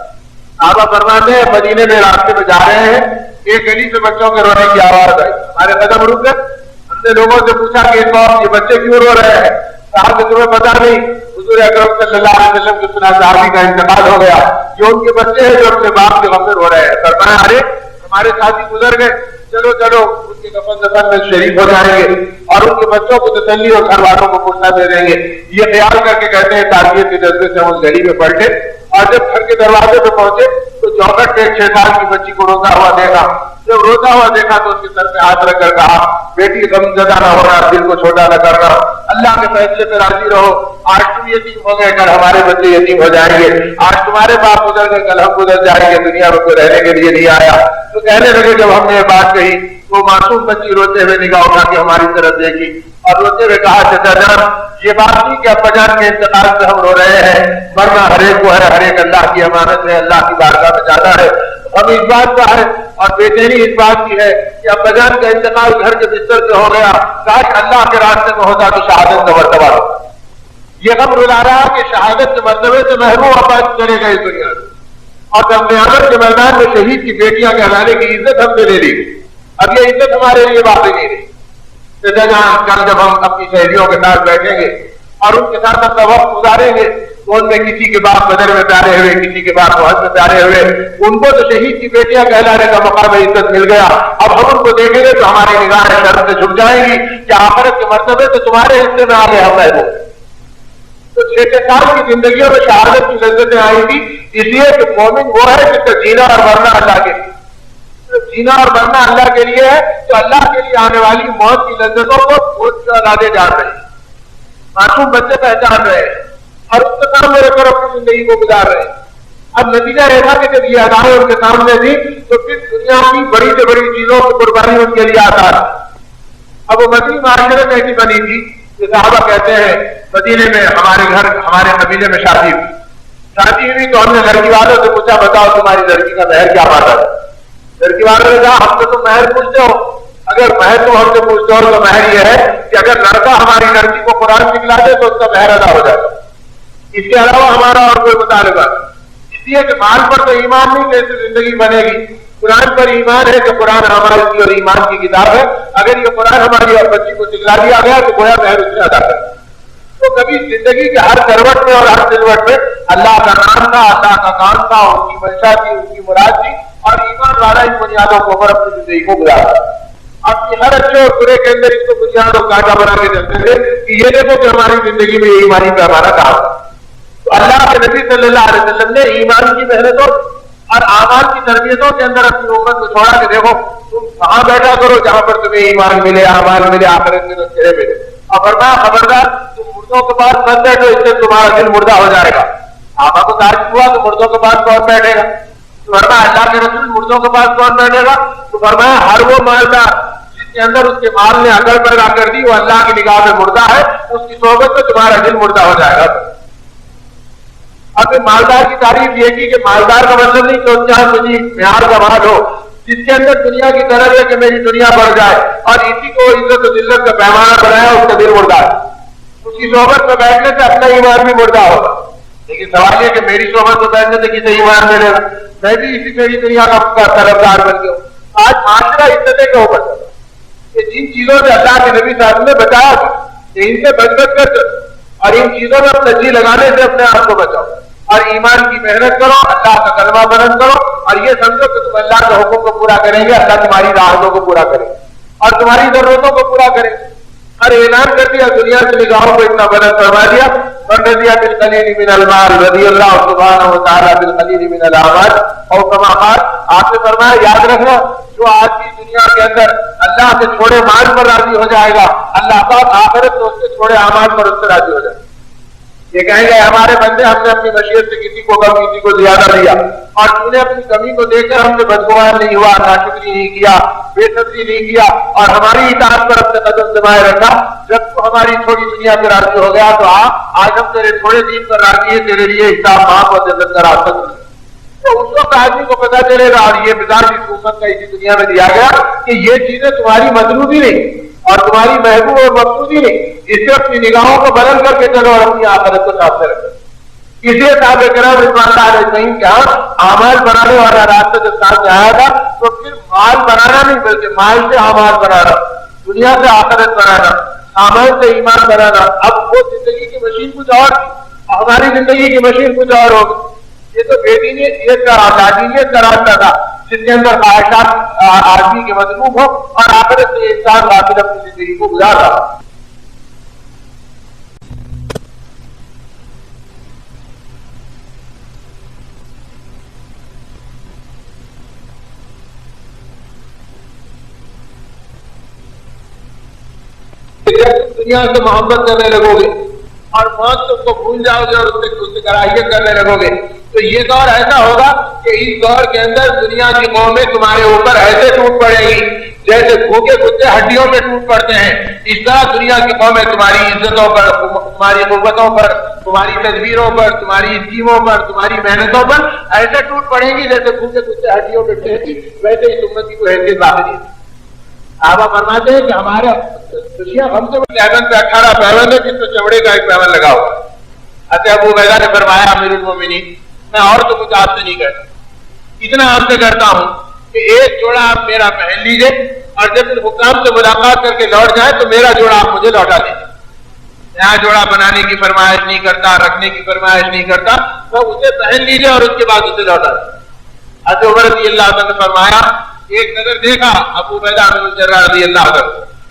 صحابہ فرماتے ہیں مدینے میں راستے میں جا رہے ہیں، ایک گلی سے بچوں کے رونے کی آواز آئی، ہمارے قدم رک گئے، ہم نے لوگوں سے پوچھا کہ اس وقت یہ بچے کیوں رو رہے ہیں؟ صاحب کہ تمہیں پتا نہیں، حضور اکرم صلی اللہ علیہ وسلم کے سنا صحابی کا انتقال ہو گیا، جو ان کے بچے ہیں جو اپنے باپ کے غم میں رو رہے ہیں۔ فرمایا ارے ہمارے ساتھی گزر گئے، چلو چلو ان کے دفن میں شریک ہو جائیں گے اور ان کے بچوں کو تسلی اور گھر والوں کو پوچھنا دے دیں گے۔ یہ خیال کر کے کہتے ہیں تعزیت کے جذبے سے ہم اس گلی میں پلٹے اور جب گھر کے دروازے پہ پہنچے تو چوکھٹ پہ 6 سال کی بچی کو روتا ہوا دیکھا۔ جب روتا ہوا دیکھا تو اس کے سر پہ ہاتھ رکھ کر کہا بیٹی غم زدہ نہ ہونا، دل کو چھوٹا نہ کرنا، اللہ کے فیصلے پہ راضی رہو، آج تم یتیم ہو گئے کل ہمارے بچے یتیم ہو جائیں گے، آج تمہارے باپ گزر گئے کل ہم گزر جائیں گے، دنیا میں کوئی رہنے کے لیے نہیں آیا۔ تو کہنے لگے جب ہم نے یہ بات کہی وہ معصوم بچی روتے ہوئے نگاہ اٹھا کے ہماری طرف دیکھی اور روتے ہوئے کہا چچا جان یہ بات نہیں کہ ابا جان کے انتقال سے ہم رو رہے ہیں، ورنہ ہر ایک کو ہے، ہر ایک اللہ کی امانت ہے، اللہ کی بارگاہ میں جانا ہے۔ ہم اس بات کا ہے اور بے چینی اس بات کی ہے کہ ابا جان کا انتقال گھر کے بستر سے ہو گیا، کاش اللہ کے راستے میں ہوتا تو شہادت کا مرتبہ ہوتا۔ یہ غم رلا رہا کہ شہادت کے مرتبے سے محروم ابا چلے گئے اس دنیا سے، اور جب قیامت کے میدان میں شہید کی بیٹیاں کہلانے کی عزت ہم سے لے لی، اب یہ عزت ہمارے لیے باقی نہیں رہی۔ کل جب ہم اپنی سہیلیوں کے ساتھ بیٹھیں گے اور ان کے ساتھ اپنا وقت گزاریں گے تو ان میں کسی کے باپ بدر میں پیارے ہوئے، کسی کے باپ وحد میں پیارے ہوئے، ان کو تو شہید کی بیٹیاں کہلانے کا مقام عزت مل گیا۔ اب ہم ان کو دیکھیں گے تو ہماری نگاہیں شرم سے جھک جائیں گی کہ آخرت کے مرتبے تو تمہارے حصے میں آ گئے ہم ہے۔ تو 6 سال کی زندگیوں میں شہادت کی لذتیں آئی تھی، اس لیے کہ مومن وہ ہے جس کا جینا اور مرنا اللہ کے لیے، جینا اور مرنا اللہ کے لیے ہے، تو اللہ کے لیے آنے والی موت کی لذتوں کو بہت زیادہ جان رہے ہیں، معصوم بچے پہچان رہے ہیں اور اس کے سامنے رکھ کر اپنی زندگی کو گزار رہے ہیں۔ اب نتیجہ یہ تھا کہ جب یہ ادائیں ان کے سامنے تھی تو پھر دنیا کی بڑی سے بڑی چیزوں کی قربانی ان کے لیے آسان تھی۔ اب وہ مدنی معاشرے میں ایسی بنی تھی کہ صحابہ کہتے ہیں مدینے میں ہمارے گھر ہمارے قبیلے میں شادی ہوئی تو ہم نے لڑکی والوں سے پوچھا بتاؤ تمہاری لڑکی کا مہر کیا مانگا ہے؟ لڑکی والوں نے کہا ہم تو تم مہر پوچھتے ہو، اگر مہر تم ہم سے پوچھتے ہو تو مہر یہ ہے کہ اگر لڑکا ہماری لڑکی کو قرآن سکھلا دے تو اس کا مہر ادا ہو جائے گا، اس کے علاوہ ہمارا اور کوئی مطالبہ نہیں۔ اس لیے کہ مال پر تو ایمان نہیں کیسے زندگی بنے گی، قرآن پر ایمان ہے کہ قرآن ہماری کی اور ایمان کی کتاب ہے، اگر یہ قرآن ہماری اور بچی کو سکھلا دیا گیا تو گویا مہر اس نے ادا کر۔ تو کبھی زندگی کے ہر کروٹ میں اور ہر سلوٹ میں اللہ کا نام تھا، اللہ کا کام تھا، ان کی منشا تھی، ان کی مراد تھی، اور ایمان والا ان بنیادوں کو اوپر اپنی زندگی کو گزارا۔ اپنی ہر اچھے اور برے کے اندر اس کو بنیاد اور کانٹا بنا کے چلتے تھے کہ یہ دیکھو کہ ہماری زندگی میں یہ ایمانی پہ ہمارا کام ہے۔ تو اللہ کے نبی صلی اللہ علیہ وسلم نے ایمان کی محنتوں اور اعمال کی تربیتوں کے اندر اپنی امت کو چھوڑا کہ دیکھو تم وہاں بیٹھا کرو جہاں پر تمہیں ایمان ملے، اعمال ملے، آخرت میں تذکرے ملے، اور فرمایا خبردار تم مردوں کے پاس مت بیٹھو، اس سے تمہارا دل مردہ ہو جائے گا۔ آپ کو تعجب ہوا تو مردوں کے پاس کون بیٹھے گا؟ تو فرمایا اللہ کے رسول مردوں کے پاس کون بیٹھے گا؟ تو فرمایا ہر وہ مالدار جس کے اندر اس کے مال نے عقل پیدا کر دی وہ اللہ کی نگاہ میں مردہ ہے، اس کی صحبت میں تمہارا دل مردہ ہو جائے گا۔ اب مالدار کی تعریف یہ کی کہ مالدار کا مطلب نہیں کہ جہاں مجھے معیار کا مال ہو، جس کے اندر دنیا کی طرف ہے کہ میری دنیا بڑھ جائے اور اسی کو عزت و ذلت کا پیمانہ بنایا، اس کا دل مردہ ہے، اس کی صحبت میں بیٹھنے سے اپنا ایمان بھی مردہ ہوگا۔ لیکن سوال یہ کہ میری صحبت میں بیٹھنے سے کسے ایمان ملے گا؟ میں بھی اسی میری دنیا کا طرفدار بن گیا ہوں۔ آج معاشرہ عزتیں کے اوپر کہ جن چیزوں سے اللہ کے نبی صاحب نے بچایا کہ ان سے بچ کر اور ان چیزوں میں اپنا جی لگانے سے اپنے آپ کو بچاؤ اور ایمان کی محنت کرو، اللہ کا کلمہ بلند کرو اور یہ سمجھو کہ تم اللہ کے حکم کو پورا کریں گے، اللہ تمہاری راحتوں کو پورا کرے اور تمہاری ضرورتوں کو پورا کرے۔ اور اعلان کر دیا، دنیا سے نگاہوں کو اتنا بلند فرما دیا، رضی بالقلیل من المال رضی اللہ سبحانہ وتعالی بالقلیل من الاعمال، اور کما قال آپ نے فرمایا یاد رکھنا جو آج کی دنیا کے اندر اللہ سے چھوڑے مال پر راضی ہو جائے گا، اللہ پاک آخرت میں اس سے چھوڑے اعمال پر اس سے راضی ہو جائے گا۔ یہ کہیں گے ہمارے بندے ہم نے اپنی مشیت سے کسی کو کم کسی کو زیادہ دیا اور تم نے اپنی کمی کو دیکھ کر ہم سے بدگمان نہیں ہوا، ناشکری نہیں کیا، بے صبری نہیں کیا اور ہماری اطاعت پر اپنے قدم دبائے رکھا۔ جب تو ہماری چھوٹی دنیا پہ راضی ہو گیا تو آج ہم تیرے تھوڑے دین پر راضی ہے، تیرے لیے حساب معاف اور جنت کا راستہ تو اس وقت آدمی کو پتا چلے گا۔ اور یہ مزاج اس امت کا اسی دنیا میں دیا گیا کہ یہ چیزیں تمہاری مطلوبی نہیں اور تمہاری محبوب اور مقصودی نہیں، اس سے اپنی نگاہوں کو بدل کر کے چلو اور اپنی آخرت کو سامنے رکھو۔ اس لیے صحابہ کرام رضوان اللہ علیہم کے ہاں اعمال بنانے والا راستہ جب سامنے آیا تھا تو پھر مال بنانا نہیں بلکہ مال سے اعمال بنانا، دنیا سے آخرت بنانا، اعمال سے ایمان بنانا۔ اب وہ زندگی کی مشین کچھ اور تھی، ہماری زندگی کی مشین کچھ اور ہوگی۔ یہ تو بے دینیت کا راستہ تھا جس کے اندر خواہشات آدمی کے مطلوب ہو اور آخرت سے انسان غافل اپنی زندگی کو گزار رہا۔ دنیا سے محبت کرنے لگو گے اور موت تم کو بھول جاؤ گے اور اس سے کراہیت کرنے لگو گے تو یہ دور ایسا ہوگا کہ اس دور کے اندر دنیا کی قومیں تمہارے اوپر ایسے ٹوٹ پڑے گی جیسے بھوکے کتے ہڈیوں میں ٹوٹ پڑتے ہیں۔ اس طرح دنیا کی قومیں تمہاری عزتوں پر، تمہاری قوتوں پر، تمہاری تدبیروں پر، تمہاری اسکیموں پر، تمہاری محنتوں پر ایسے ٹوٹ پڑیں گی جیسے بھوکے کتے ہڈیوں میں ٹوٹتی، ویسے اس امت کی کوئی حیثیت باقی نہیں۔ آپ فرماتے ہیں کہ ہمارے خوشیاں ہم سے پیون پہ 18 پیون ہے جس میں چمڑے کا ایک پیون لگا ہوا۔ ابو عبیدہ نے فرمایا امیر المومنین میں اور تو کچھ آپ سے نہیں کہتا، اتنا آپ سے کرتا ہوں کہ ایک جوڑا آپ میرا پہن لیجئے اور جب ان حکام سے ملاقات کر کے لوٹ جائیں تو میرا جوڑا آپ مجھے لوٹا دیجیے. یہاں جوڑا بنانے کی فرمائش نہیں کرتا, رکھنے کی فرمائش نہیں کرتا, تو اسے پہن لیجئے اور اس کے بعد اسے لوٹا دیجیے. حضرت عمر رضی اللہ عنہ نے فرمایا ایک نظر دیکھا ابو عبیدہ بن الجراح رضی اللہ عنہ,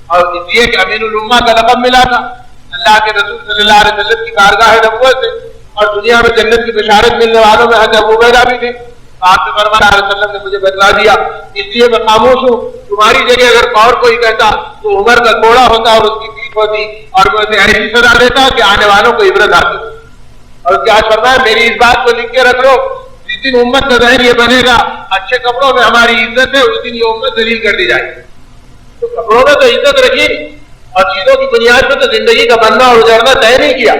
اور اس لیے کہ امین الامہ کا لقب ملا تھا اللہ کے رسول صلی اللہ علیہ وسلم کی بارگاہ نبوت سے, اور دنیا میں جنت کی بشارت ملنے والوں میں حضرت ابو عبیدہ بھی تھے. آپ نے فرمایا علیہ وسلم نے مجھے بتلا دیا, اس لیے میں خاموش ہوں. تمہاری جگہ اگر اور کوئی کہتا تو عمر کا گھوڑا ہوتا اور اس کی پیٹھ ہوتی اور میں اسے ایسی سزا دیتا کہ آنے والوں کو عبرت حاصل ہو. اور کیا فرمایا میری اس بات کو لکھ کے رکھ لو, جس دن امت کا ذہن یہ بنے گا اچھے کپڑوں میں ہماری عزت ہے, اس دن یہ امت ذلیل کر دی جائے گی. تو کپڑوں میں تو عزت رکھی اور چیزوں کی بنیاد پہ تو زندگی کا بننا اور اجڑنا طے نہیں کیا,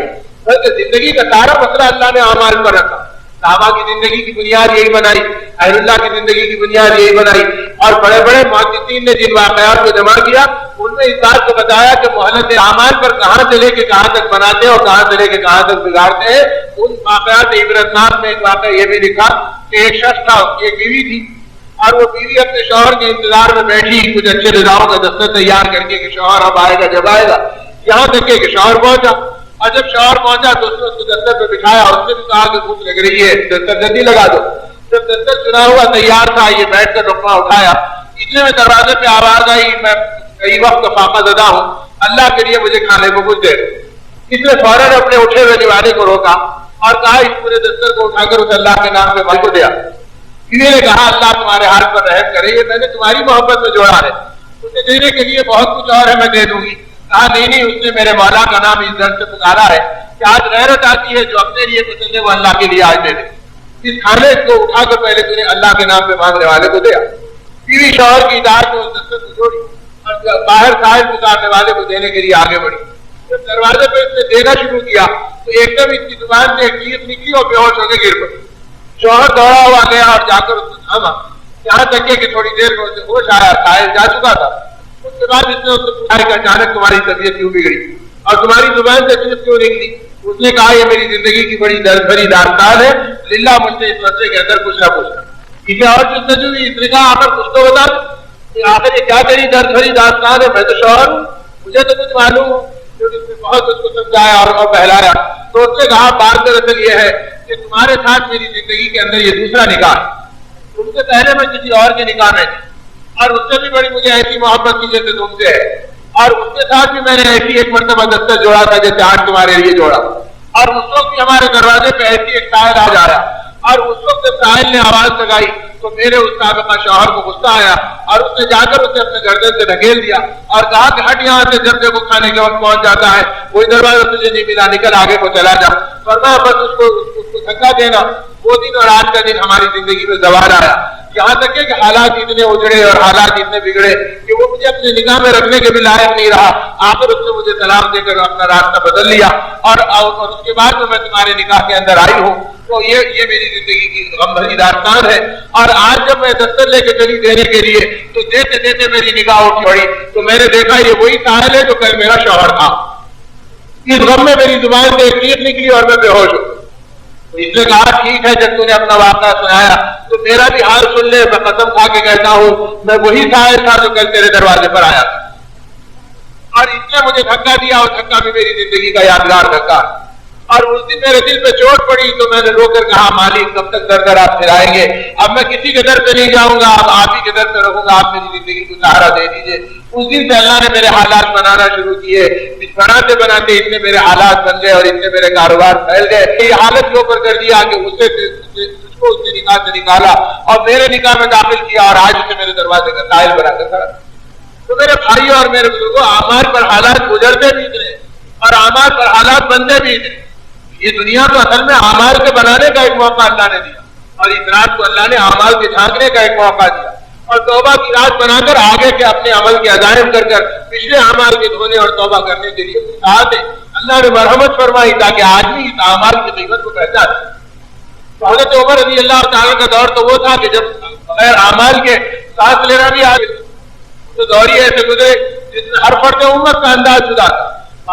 بلکہ زندگی کا سارا مسئلہ اللہ نے اعمال پر رکھا. صحابہ کی زندگی کی بنیاد یہی بنائی, اہل اللہ کی زندگی کی بنیاد یہی بنائی, اور بڑے بڑے محدثین نے جن واقعات کو جمع کیا ان میں اس بات کو بتایا کہ مہلت اعمال پر کہاں سے لے کے کہاں تک بناتے ہیں اور کہاں سے لے کے کہاں تک بگاڑتے ہیں. ان واقعات عبرتناک میں ایک واقعہ یہ بھی لکھا کہ ایک شخص تھا, ایک بیوی تھی, اور وہ بیوی اپنے شوہر کے انتظار میں بیٹھی کچھ اچھے رضاؤں کا دستر تیار کر کے کہ شوہر اب آئے گا جب آئے گا, یہاں تک کہ شوہر پہنچا. اور جب شوہر پہنچا تو اس نے اس کو دستر پہ بٹھایا اور اس نے بھی کہا کہ بھوک لگ رہی ہے, دستر جلدی لگا دو. جب دستر چنا ہوا تیار تھا یہ بیٹھ کر رکما اٹھایا, اتنے میں دروازے پہ آواز آئی میں کئی وقت کا فاقہ زدہ ہوں, اللہ کے لیے مجھے کھانے کو کچھ دے. اس نے فوراً اپنے اٹھے ہوئے نوالے کو روکا اور کہا اس پورے دستر کو اٹھا کر اس اللہ کے نام پہ مال کو دیا. بیوی نے کہا اللہ تمہارے حال پر رحم کرے, یہ میں نے تمہاری محبت میں جوڑا ہے, اسے دینے کے لیے بہت کچھ اور ہے میں دے دوں گی. کہا نہیں, اس نے میرے مولا کا نام اس درد سے پکارا ہے کہ آج غیرت آتی ہے جو اپنے لیے پسند ہے وہ اللہ کے لیے آج دے دے. اس کھانے کو اٹھا کر پہلے تھی اللہ کے نام پہ مانگنے والے کو دیا. بیوی شوہر کی اطاعت میں اس دستر کو چھوڑی اور باہر سائل پکارنے والے کو دینے کے لیے آگے بڑھی. جب دروازے پہ اس نے دینا شروع کیا تو ایک دم اس کی زبان سے ایک چیز نکلی اور بے ہوش ہو کے گر پڑی. شوہر دوڑا ہوا گیا اور جا کر اس کو تھاما, یہاں تک کہ تھوڑی دیر میں اسے ہوش آیا, سائل جا چکا تھا. اس کے بعد اس نے اس سے پوچھا کہ اچانک تمہاری طبیعت کیوں بگڑی اور تمہاری زبان سے چیز کیوں نکلی. اس نے کہا یہ میری زندگی کی بڑی درد بھری داستان ہے, للہ مجھ سے اس مسئلے کے اندر کچھ نہ پوچھنا. اسے اور چیز جو اس نے کہا آخر کچھ تو بتا کہ آخر یہ کیا تیری درد بھری داستان ہے, میں تو شوہر ہوں مجھے تو کچھ معلوم ہو. اس نے بہت اس کو سمجھایا اور بہلایا. تو اس نے کہا بات دراصل یہ ہے کہ تمہارے ساتھ میری زندگی کے اندر یہ دوسرا نکاح ہے. تم سے پہلے میں کسی اور کے نکاح میں تھی اور اس سے بھی بڑی مجھے ایسی محبت کی جیسے تم سے ہے, اور اس کے ساتھ بھی میں نے ایسی ایک مرتبہ دستر جوڑا تھا جیسے آج تمہارے لیے جوڑا, اور اس وقت بھی ہمارے دروازے پہ ایسی ایک سائل آ جا رہا, اور اس وقت جب سائل نے آواز لگائی تو میرے اس سابقہ شوہر کو غصہ آیا اور اس نے جا کر اسے اپنے گردن سے ڈھکیل دیا اور کہا کہ ہٹ یہاں سے, جب دیکھو کھانے کے وقت پہنچ جاتا ہے کوئی دروازہ تجھے نہیں ملا, نکل آگے کو چلا جا. فرمایا بس اس کو دھکا دینا. وہ دن اور آج کا دن ہماری زندگی میں زوال آیا, یہاں تک کہ حالات اتنے اجڑے اور حالات اتنے بگڑے کہ وہ مجھے اپنے نگاہ میں رکھنے کے بھی لائق نہیں رہا. آخر اس نے مجھے سلام دے کر اپنا راستہ بدل لیا اور اس کے بعد میں تمہارے نکاح کے اندر آئی ہوں. تو یہ میری زندگی کی غم بھری داستان ہے. اور آج جب میں دستر لے کے چلی دینے کے لیے تو دیتے دیتے میری نگاہ اٹھ پڑی تو میں نے دیکھا یہ وہی ساحل ہے جو کل میرا شوہر تھا. اس غم میں میری زبان سے ایک چیز نکلی اور میں بے ہوش ہوں. اس نے کہا ٹھیک ہے, جب تو نے اپنا واقعہ سنایا تو میرا بھی حال سن لے. میں قسم کھا کے کہتا ہوں میں وہی ساحل تھا جو کل تیرے دروازے پر آیا تھا, اور اس نے مجھے دھکا دیا اور دھکا بھی میری زندگی کا یادگار دھکا. اور اس دن میرے دل پہ چوٹ پڑی تو میں نے رو کر کہا مالک کب تک در در آپ پھرائیں گے, اب میں کسی کے در پہ نہیں جاؤں گا, اب آپ ہی کے در پہ رہوں گا, آپ میری زندگی کو سہارا دے دیجیے. اس دن سے اللہ نے میرے حالات بنانا شروع کیے. بناتے بناتے اتنے میرے حالات بن گئے اور اتنے میرے کاروبار پھیل گئے. یہ حالت کے اوپر کر دیا کہ اس نے نکاح سے نکالا اور میرے نکاح میں داخل کیا اور آج اسے میرے دروازے کا سائل بنا کر کھڑا. تو میرے بھائی اور میرے بزرگوں, اعمال پر حالات گزرتے بھی اتنے اور اعمال پر حالات بنتے بھی اتنے. یہ دنیا تو اصل میں اعمال کے بنانے کا ایک موقع اللہ نے دیا, اور اس رات کو اللہ نے اعمال کے جھانکنے کا ایک موقع دیا, اور توبہ کی رات بنا کر آگے کے اپنے عمل کے عزائم کر کر پچھلے اعمال کے دھونے اور توبہ کرنے کے لیے ساتھ اللہ نے مرحمت فرمائی تاکہ آدمی اس اعمال کی قیمت کو پہچانے. تو حضرت عمر رضی اللہ تعالیٰ کا دور تو وہ تھا کہ جب بغیر اعمال کے سانس لینا بھی آگے, تو دور ہی ایسے گزرے جس میں ہر فرد امت کا انداز جدا تھا.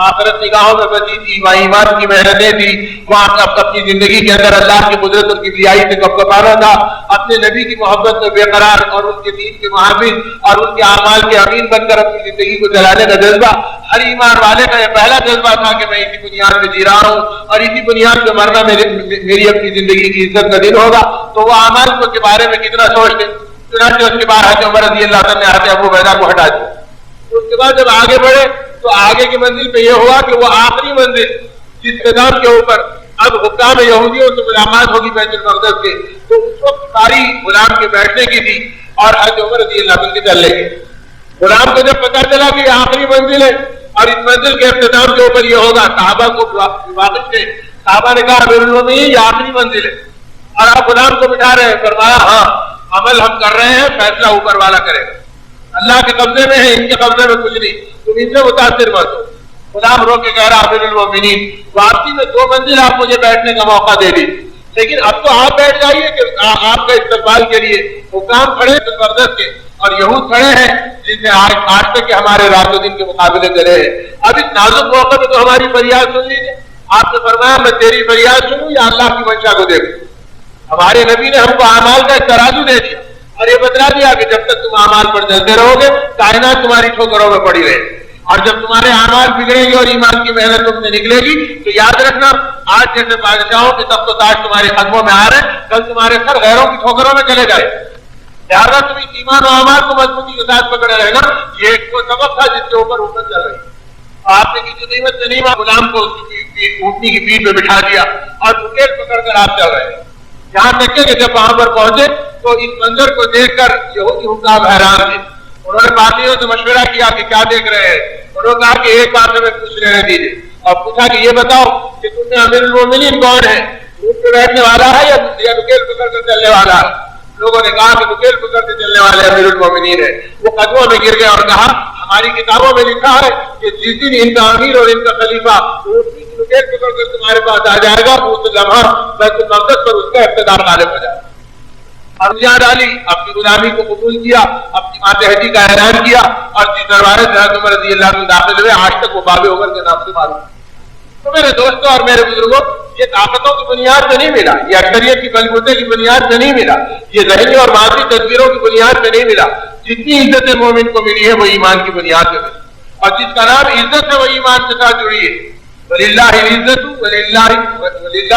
آخرت نگاہوں میں بچی تھی، وہاں ایمان کی محنتیں تھی، وہاں اپنی زندگی کے اندر اللہ کی قدرت اور کبریائی سے کپکپانا تھا، اپنے نبی کی محبت میں بے قرار اور ان کے دین کے محافظ اور ان کے اعمال کے امین بن کر اپنی زندگی کو چلانے کا جذبہ ہر ایمان والے کا یہ پہلا جذبہ تھا کہ میں اسی بنیاد پہ جی رہا ہوں اور اسی بنیاد پہ مرنا میری اپنی زندگی کی عزت کا دن ہوگا. تو وہ اعمال کے بارے میں کتنا سوچتے. چنانچہ اس کے بعد حضرت عمر رضی اللہ عنہ نے حضرت ابو عبیدہ کو ہٹا دیا. اس کے بعد جب آگے بڑھے تو آگے کی منزل پہ یہ ہوا کہ وہ آخری منزل جس قدام کے اوپر اب حکام یہودیوں سے ملاقات ہوگی بیت المقدس کے، تو اس وقت ساری غلام کے بیٹھنے کی تھی اور حضرت عمر رضی اللہ عنہ کے چلنے کی. غلام کو جب پتا چلا کہ یہ آخری منزل ہے اور اس منزل کے اختتام کے اوپر یہ ہوگا، صحابہ کو واقف تھے. صحابہ نے کہا امیر المومنین یہ آخری منزل ہے اور آپ غلام کو بٹھا رہے ہیں. فرمایا ہاں عمل ہم کر رہے ہیں، فیصلہ اوپر والا کرے گا. اللہ کے قبضے میں ہے، ان کے قبضے میں کچھ نہیں، تم ان سے متاثر مت ہو. غلام رو کے کہہ رہا امیر المومنین واپسی میں 2 منزل آپ مجھے بیٹھنے کا موقع دے دی، لیکن اب تو آپ بیٹھ جائیے کہ آپ کا استقبال کے لیے حکام کھڑے زبردست کے اور یہود کھڑے ہیں جن سے آج تک ہمارے رات و دن کے مقابلے کرے ہیں. اب اس نازک موقع پہ تو ہماری فریاد سن لیجیے. آپ نے فرمایا میں تیری فریاد سنوں یا اللہ کی منشا کو دیکھوں. ہمارے نبی نے ہم کو اعمال کا ایک ترازو دے دیا اور یہ بتلا دیا کہ جب تک تم اعمال پر چلتے رہو گے کائنات تمہاری ٹھوکروں میں پڑی رہے گی، اور جب تمہارے اعمال بگڑیں گے اور ایمان کی محنت تم سے نکلے گی تو یاد رکھنا آج جیسے بادشاہوں کے تخت و تاج تمہارے قدموں میں آ رہے ہیں، کل تمہارے سر غیروں کی ٹھوکروں میں چلے جائے. لہٰذا تم اس ایمان و اعمال کو مضبوطی کے ساتھ پکڑے رہنا. یہ ایک وہ سبق تھا جس کے اوپر امت چل رہی. آپ نے کسی قیمت سے نہیں غلام کو اونٹنی کی پیٹھ پہ بٹھا دیا اور بکیل پکڑ کر آپ چل رہے ہیں. یہاں تک کہ جب وہاں پر پہنچے تو اس منظر کو دیکھ کر یہودی حکام حیران تھے. انہوں نے باقیوں سے مشورہ کیا کہ کیا دیکھ رہے ہیں. انہوں نے کہا کہ ایک بات ہمیں پوچھ رہنے دیجیے اور پوچھا کہ یہ بتاؤ کہ تم نے امیر المومنین کون ہے، اونٹ پہ بیٹھنے والا ہے یا بکیل پکڑ کر چلنے والا ہے. لوگوں نے کہا کہ بکیل پکڑ کے چلنے والے امیر المومنین ہے. وہ قدموں میں گر گئے اور کہا ہماری کتابوں میں لکھا ہے کہ جس دن ان کا امیر اور ان کا خلیفہ بکیل پکڑ کر تمہارے پاس آ جائے گا اس لمحہ بیت المقدس پر اس کا اقتدار غالب ہو جائے گا. اب جان ڈالی، اپنی غلامی کو قبول کیا، اپنی ماتحتی کا اعلان کیا اور جس دروازے سے حضرت عمر رضی اللہ عنہ داخل ہوئے آج تک وہ باب عمر کے نام سے معروف. تو میرے دوستوں اور میرے بزرگوں، یہ طاقتوں کی بنیاد پہ نہیں ملا، یہ اکثریت کی بلبوتے کی بنیاد پہ نہیں ملا، یہ ذہنی اور مادی تدبیروں کی بنیاد پہ نہیں ملا. جتنی عزت مومن کو ملی ہے وہ ایمان کی بنیاد پہ ملی، اور جس کا نام عزت ہے وہ ایمان کے ساتھ جڑی ہے. وللہ العزت وللہ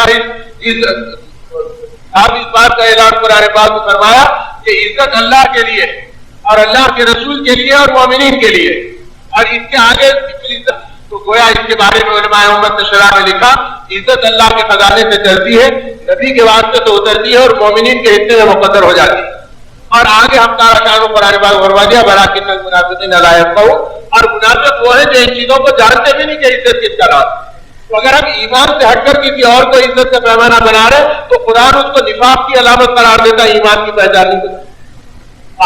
العزت. آپ اس بات کا اعلان قرآن پاک میں فرمایا کہ عزت اللہ کے لیے اور اللہ کے رسول کے لیے اور مومنین کے لیے، اور اس کے آگے تو گویا اس کے بارے میں علماء امت نے شرح میں لکھا عزت اللہ کے خزانے سے چلتی ہے، نبی کے واسطے سے اترتی ہے اور مومنین کے حصے میں مقدر ہو جاتی ہے. اور آگے ہم تارا قرآن پاک فرما دیا ولیکن المنافقین لا یفقہون. اور منافق وہ ہیں جو ان چیزوں کو جانتے بھی نہیں کہ عزت کس کا نام. تو اگر ہم ایمان سے ہٹ کر کسی اور کو عزت کا پیمانہ بنا رہے تو قرآن اس کو نفاق کی علامت قرار دیتا ہے، ایمان کی پہچان نہیں کرتا.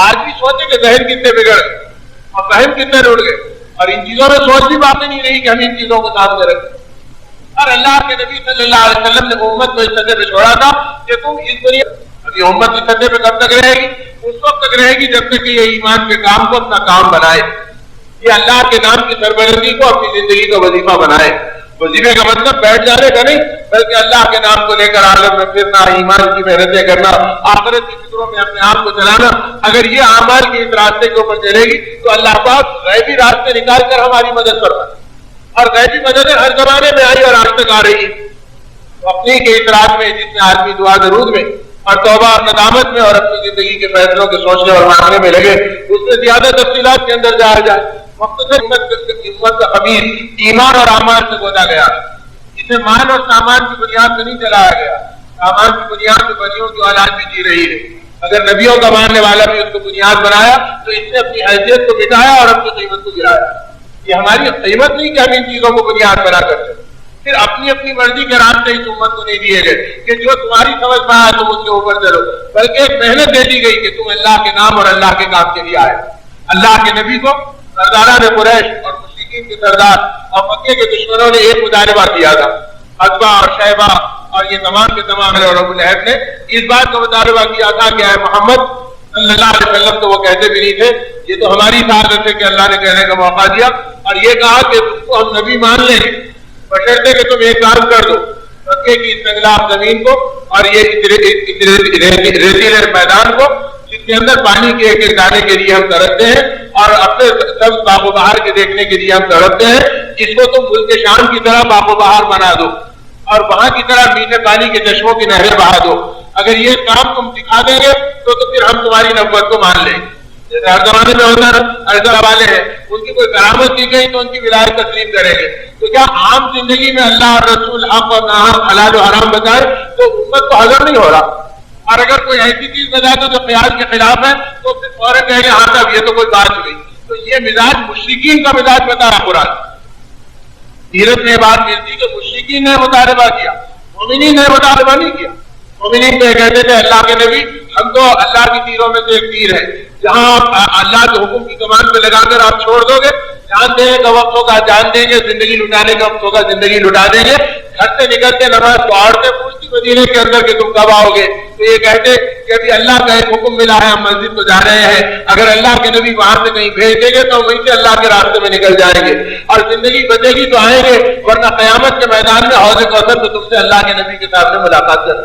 آج بھی سوچے کہ ذہن کتنے بگڑ گئے اور فہم کتنے روڑ گئے اور ان چیزوں میں سوچ بھی باقی نہیں رہی کہ ہم ان چیزوں کو سامنے رکھیں. اور اللہ کے نبی صلی اللہ علیہ وسلم نے امت کو اس سطح پہ چھوڑا تھا کہ تم اس دنیا ابھی امت اس سطح پہ کب تک رہے گی؟ اس وقت تک رہے گی جب تک کہ یہ ایمان کے کام کو اپنا کام بنائے، یہ اللہ کے نام کی سربلندی کو اپنی زندگی کا وظیفہ بنائے. وظیفے کا مطلب بیٹھ جانے کا نہیں بلکہ اللہ کے نام کو لے کر عالم میں پھرنا، ایمان کی محنتیں کرنا، آخرت کی فکروں میں اپنے آپ کو چلانا. اگر یہ اعمال کی اس راستے کے اوپر چلے گی تو اللہ پاک غیبی راستے نکال کر ہماری مدد فرمائے. اور غیبی مددیں ہر زمانے میں آئی اور آج تک آ رہی ہے. اپنی کے اس رات میں جس میں آدمی دعا درود میں اور توبہ اور ندامت میں اور اپنی زندگی کے فیصلوں کے سوچنے اور مانگنے میں لگے، اس میں زیادہ تفصیلات کے اندر جایا جائے. مختصر امت کا خمیر ایمان اور اعمال سے گودا گیا، اسے مان اور سامان کی بنیاد سے نہیں چلایا گیا. سامان کی بنیاد سے بنیوں کی اولاد بھی جی رہی ہے. اگر نبیوں کا ماننے والا بھی اس کو بنیاد بنایا تو اس نے اپنی حیثیت کو مٹایا اور اپنی قیمت کو گرایا. یہ ہماری قیمت نہیں کہ ہم ان چیزوں کو بنیاد بنا کرتے، پھر اپنی اپنی مرضی کے راستے اس امت کو نہیں دیے گئے کہ جو تمہاری سمجھ میں آیا تم اس کے اوپر چلو، بلکہ ایک محنت دے دی گئی کہ تم اللہ کے نام اور اللہ کے کام کے لیے آئے. اللہ کے نبی کو سرداران قریش اور مشرکین کے سردار اور مکے کے دشمنوں نے ایک مطالبہ کیا تھا. عتبہ اور شیبہ اور یہ تمام کے تمام اور ابو لہب نے اس بات کا مطالبہ کیا تھا کہ اے محمد صلی اللہ علیہ وسلم تو وہ کہتے بھی نہیں تھے، یہ تو ہماری سعادت ہے کہ اللہ نے کہنے کا موقع دیا اور یہ کہا کہ تم کو کو ہم نبی مان لیں گے، بشرطے کہ تم ایک کام کر دو، مکے کی سنگلاف زمین کو اور یہ ریتیلے میدان کو جس کے اندر پانی کے ایک ایک دانے کے لیے ہم تڑپتے ہیں اور اپنے سب باغ و بہار کے دیکھنے کے لیے ہم تڑپتے ہیں، اس کو تم ملک شام کی طرح باغ و بہار بنا دو اور وہاں کی طرح میٹھے پانی کے چشموں کی نہریں بہا دو۔ اگر یہ کام تم دکھا دیں گے تو پھر ہم تمہاری نبوت کو مان لیں گے۔ جیسے ہر زمانے میں ہوتا ہے، ایسا والے ہیں ان کی کوئی کرامت کی گئی تو ان کی ولایت تسلیم کریں گے۔ تو کیا عام زندگی میں اللہ اور رسول حق اور ناحق حلال و حرام بتائے تو امت کو ہضم نہیں ہو رہا، اور اگر کوئی ایسی چیز بتائے تو جو خیال کے خلاف ہے تو پھر فوراً کہیں گے ہاں صاحب یہ تو کوئی بات ہوئی۔ تو یہ مزاج مشرکین کا مزاج بتایا قرآن۔ سیرت میں بات ملتی کہ مشرکین نے مطالبہ کیا، مومنین نے مطالبہ نہیں کیا۔ مومنین تو یہ کہتے تھے اللہ کے نبی ہم تو اللہ کی تیروں میں سے ایک تیر ہے، جہاں آپ اللہ کے حکم کی کمان پہ لگا کر آپ چھوڑ دو گے، جان دینے کا وقت ہوگا جان دیں گے، زندگی لٹانے کا وقت ہوگا زندگی لٹا دیں گے۔ گھر سے نکلتے نماز تو عورتیں پوچھتی مدینے کے اندر کہ تم کب آؤ گے، تو یہ کہتے کہ ابھی اللہ کا ایک حکم ملا ہے ہم مسجد کو جا رہے ہیں، اگر اللہ کے نبی وہاں سے کہیں بھیج دیں گے تو ہم وہیں سے اللہ کے راستے میں نکل جائیں گے، اور زندگی بچے گی تو آئیں گے، ورنہ قیامت کے میدان میں حوض کوثر تو تم سے اللہ کے نبی کے سامنے ملاقات کریں۔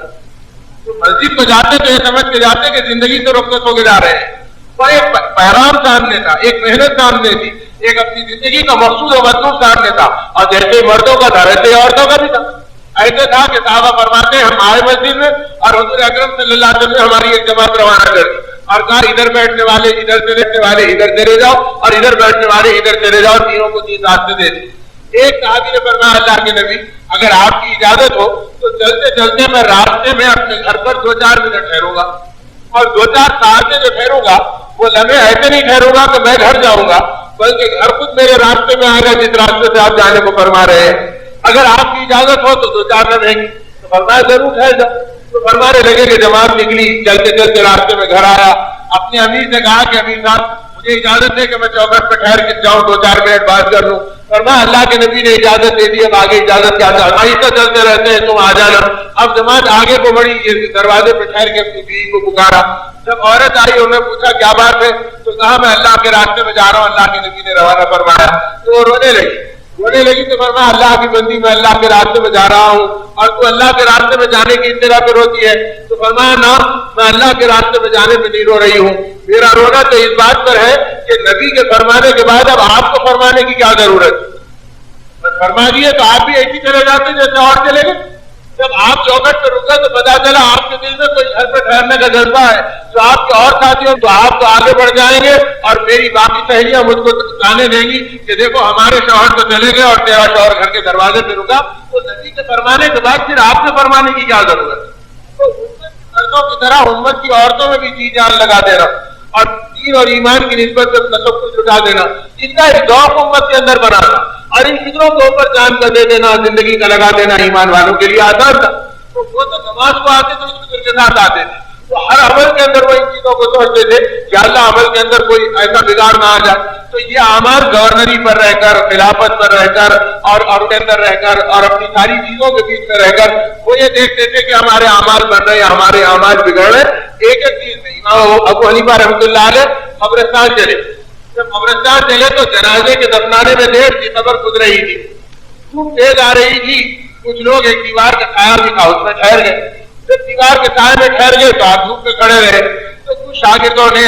تو مسجد کو جاتے تو یہ سمجھ کے جاتے کہ زندگی سے رخصت ہو کے جا رہے ہیں، اور ایک پیغام سامنے تھا، ایک محنت سامنے تھی، ایک اپنی زندگی کا مقصود و مطلوب سامنے تھا، اور جیسے مردوں کا تھا ویسے عورتوں کا بھی تھا۔ ایسے تھا کہ صحابہ فرماتے ہیں ہم آئے مسجد میں اور حضور اکرم صلی اللہ علیہ وسلم نے ہماری ایک جماعت روانہ کر دی اور کہا ادھر بیٹھنے والے ادھر سے بیٹھنے والے ادھر چلے جاؤ اور ادھر بیٹھنے والے ادھر چلے جاؤ، تینوں کو تین راستے دے دی۔ ایک صحابی نے فرمایا اللہ کے نبی اگر آپ کی اجازت ہو تو چلتے چلتے میں راستے میں اپنے گھر پر 2-4 منٹ ٹھہروں گا، اور 2-4 سال میں جو ٹھہروں گا وہ لمحے ایسے نہیں ٹھہروں گا کہ میں گھر جاؤں گا، بلکہ گھر خود میرے راستے میں آئے گا جس راستے سے آپ جانے کو فرما رہے ہیں۔ اگر آپ کی اجازت ہو تو 2-4 نہ رہیں گی، تو فرمایا ضرور ٹھہر جاؤ۔ تو فرمانے لگے کہ جماعت نکلی، چلتے چلتے راستے میں گھر آیا، اپنے امیر سے کہا کہ امیر صاحب مجھے اجازت ہے کہ میں چوکھٹ پہ ٹھہر کے جاؤں 2-4 منٹ بات کر لوں۔ فرمایا اللہ کے نبی نے اجازت دے دی، اب آگے اجازت کیا تھا، آہستہ چلتے رہتے ہیں تم آ جانا۔ اب جماعت آگے کو بڑھی، دروازے پہ ٹھہر کے اپنی بیوی کو پکارا۔ جب عورت آئی انہوں نے پوچھا کیا بات ہے، تو کہا میں اللہ کے راستے میں جا رہا ہوں، اللہ کے نبی نے روانہ فرمایا۔ تو وہ رونے لگی تو فرمایا اللہ کی بندی میں اللہ کے راستے میں جا رہا ہوں اور تو اللہ کے راستے میں جانے کی اطلاع پہ روتی ہے۔ تو فرمایا نہ میں اللہ کے راستے میں جانے میں نہیں رو رہی ہوں، میرا رونا تو اس بات پر ہے کہ نبی کے فرمانے کے بعد اب آپ کو فرمانے کی کیا ضرورت ہے، فرما دیے تو آپ بھی ایسی چلے جاتے جیسے اور چلے گئے۔ جب آپ چوکھٹ پہ رکے تو پتا چلا آپ کے دل میں کوئی گھر پہ ٹھہرنے کا جذبہ ہے، جو آپ کے اور ساتھیوں تو آپ تو آگے بڑھ جائیں گے اور میری باقی سہیلیاں مجھ کو تانے دیں گی کہ دیکھو ہمارے شوہر تو چلے گئے اور تیرا شوہر گھر کے دروازے پہ رکا۔ تو نبی کے فرمانے کے بعد پھر آپ سے فرمانے کی کیا ضرورت ہے؟ تو مردوں کی طرح امت کی عورتوں میں بھی جی جان لگا دینا اور دین اور ایمان کی نسبت سے تصور جٹا دینا، اس کا ایک ذوق امت کے اندر بنا تھا، اور ان فکروں کے اوپر جان کا دے دینا، زندگی کا لگا دینا ایمان والوں کے لیے آسان تھا۔ تو وہ تو نماز کو آتے تھے اس فکر کے ساتھ آتے تھے، تو ہر عمل کے اندر وہ ان چیزوں کو سوچتے تھے کہ اللہ عمل کے اندر کوئی ایسا بگاڑ نہ آ جائے۔ تو یہ اعمال گورنری پر رہ کر، خلافت پر رہ کر اور کے اندر رہ کر اور اپنی ساری چیزوں کے بیچ میں رہ کر وہ یہ دیکھتے تھے کہ ہمارے اعمال بن رہے ہیں، ہمارے اعمال بگڑ رہے ہیں۔ ایک چیز نہیں، امام ابو حنیفہ رحمۃ اللہ علیہ قبرستان چلے، جب قبرستان چلے تو جنازے کے دفنانے میں دیر کی خبر گزر رہی تھی، دھوپ تیز آ رہی تھی، کچھ لوگ ایک دیوار کا سایہ بھی تھا اس میں ٹھہر گئے۔ جب دیوار کے سائے میں ٹھہر گئے تو آپ دھوپ پہ کھڑے رہے، تو کچھ شاگردوں نے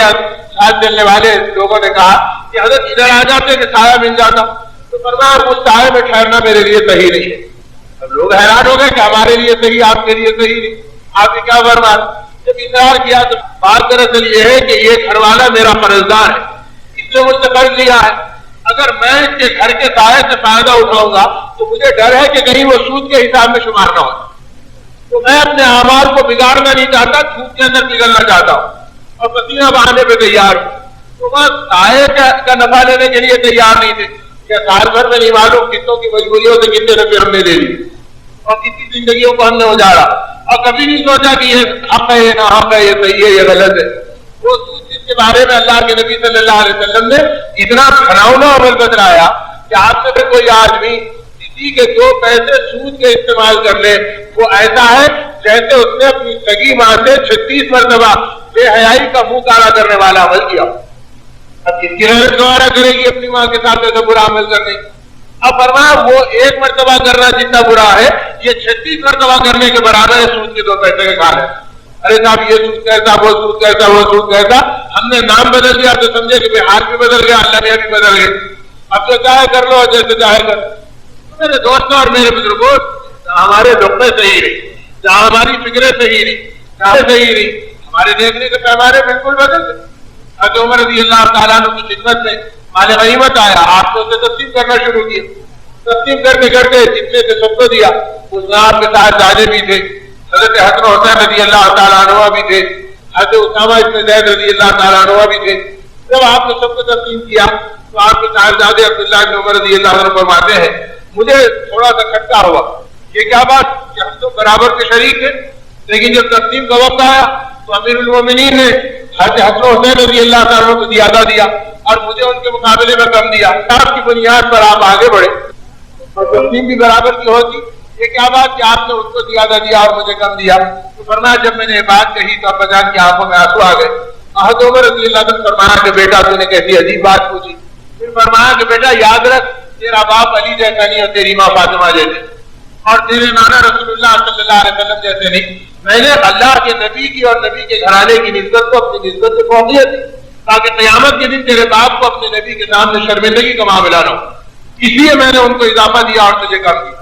ساتھ چلنے والے لوگوں نے کہا کہ حضرت ادھر آ جاتے کہ سایہ مل جاتا۔ تو فرمایا اس سائے میں ٹھہرنا میرے لیے صحیح نہیں ہے۔ اب لوگ حیران ہو گئے کہ ہمارے لیے صحیح، آپ کے لیے صحیح نہیں، آپ نے کیا فرمایا؟ جب اقرار کیا تو بات دراصل یہ ہے کہ یہ گھر والا میرا قرضدار ہے، اس نے مجھ سے قرض لیا ہے، اگر میں اس کے گھر کے سائے سے فائدہ اٹھاؤں گا تو مجھے ڈر ہے کہ کہیں وہ سود کے حساب میں شمار نہ ہو، تو میں اپنے اعمال کو بگاڑنا نہیں چاہتا، دھوپ کے اندر پگھلنا چاہتا ہوں اور پسینہ بہانے پہ تیار ہوں۔ تو وہ سائے کا نفع لینے کے لیے تیار نہیں تھے کہ سال بھر میں نہیں معلوم کتنوں کی مجبوریوں سے کتنے روپے ہم نے لے لی اور کتنی زندگیوں کو ہم نے اجاڑا، اور کبھی نہیں سوچا کہ یہ حق ہے، یہ نہ حق ہے، یہ صحیح ہے، یہ غلط ہے۔ وہ جس کے بارے میں اللہ کے نبی صلی اللہ علیہ وسلم نے اتنا گھناؤنا عمل بتلایا کہ آپ میں سے کوئی آدمی کسی کے 2 پیسے سود کے استعمال کر لے، وہ ایسا ہے جیسے اس نے اپنی سگی ماں سے 36 مرتبہ بے حیائی کا منہ کالا کرنے والا عمل کیا۔ اب کس کی غیرت گوارا کرے گی اپنی ماں کے ساتھ ایسا برا عمل کرنے؟ اب فرمایا وہ ایک مرتبہ کرنا جتنا برا ہے یہ 36 مرتبہ کرنے کے برابر ہے سود کے 2 پیسے کے کھا لیں. ارے صاحب یہ سود کیسا, وہ سود کیسا, وہ سود کیسا. ہم نے نام بدل دیا تو سمجھے کہ ہاتھ بھی بدل گیا, اللہ میاں بھی بدل گئے. اب تو چاہے کر لو جیسے چاہے کر. میرے دوستوں اور میرے بزرگوں, ہمارے نقطے صحیح رہی, جہاں ہماری فکریں صحیح رہی, صحیح رہی, ہمارے دیکھنے کے پیمانے بالکل بدل گئے. حضرت عمر رضی اللہ تعالیٰ عنہ کی خدمت میں مال غنیمت آیا, آپ تو اسے تقسیم کرنا شروع کیا. تقسیم کرتے کرتے جتنے سے سب کو دیا. اس میں آپ کے ساتھ زیادہ بھی تھے, حضرت حسن حسین رضی اللہ تعالیٰ عنہ بھی تھے, حضرت اسامہ ابن زید رضی اللہ تعالیٰ عنہ بھی تھے. جب آپ نے سب کو تقسیم کیا تو آپ کے صاحبزادے عبداللہ بن عمر رضی اللہ عنہ فرماتے ہیں مجھے تھوڑا سا کھٹکا ہوا, یہ کیا بات کہ ہم تو برابر کے شریک ہیں, لیکن جب تقسیم کا وقت آیا تو امیر المومنین نے حضرت حسن حسین رضی اللہ تعالیٰ عنہ کو زیادہ دیا اور مجھے ان کے مقابلے میں کم دیا. آپ کی بنیاد پر آپ آگے بڑھے اور تقسیم بھی برابر کی ہوتی. یہ کیا بات کہ آپ نے ان کو زیادہ دیا اور مجھے کم دیا. تو فرمایا جب میں نے یہ بات کہی تو ابا جان کی آنکھوں میں آنسو آ گئے. حضرت عمر رضی اللہ عنہ فرمایا کہ بیٹا تو نے کیسی عجیب بات پوچھی. پھر فرمایا کہ بیٹا یاد رکھ تیرا باپ علی جیسا نہیں اور تیری ماں فاطمہ جیسی اور تیرے نانا رسول اللہ صلی اللہ علیہ وسلم جیسے نہیں. میں نے اللہ کے نبی کی اور نبی کے گھرانے کی نسبت کو اپنی نسبت سے فوقیت دی تاکہ قیامت کے دن تیرے باپ کو اپنے نبی کے سامنے شرمندگی کا معاملہ نہ ہو. اس لیے میں نے ان کو اضافہ دیا اور تجھے کم دیا.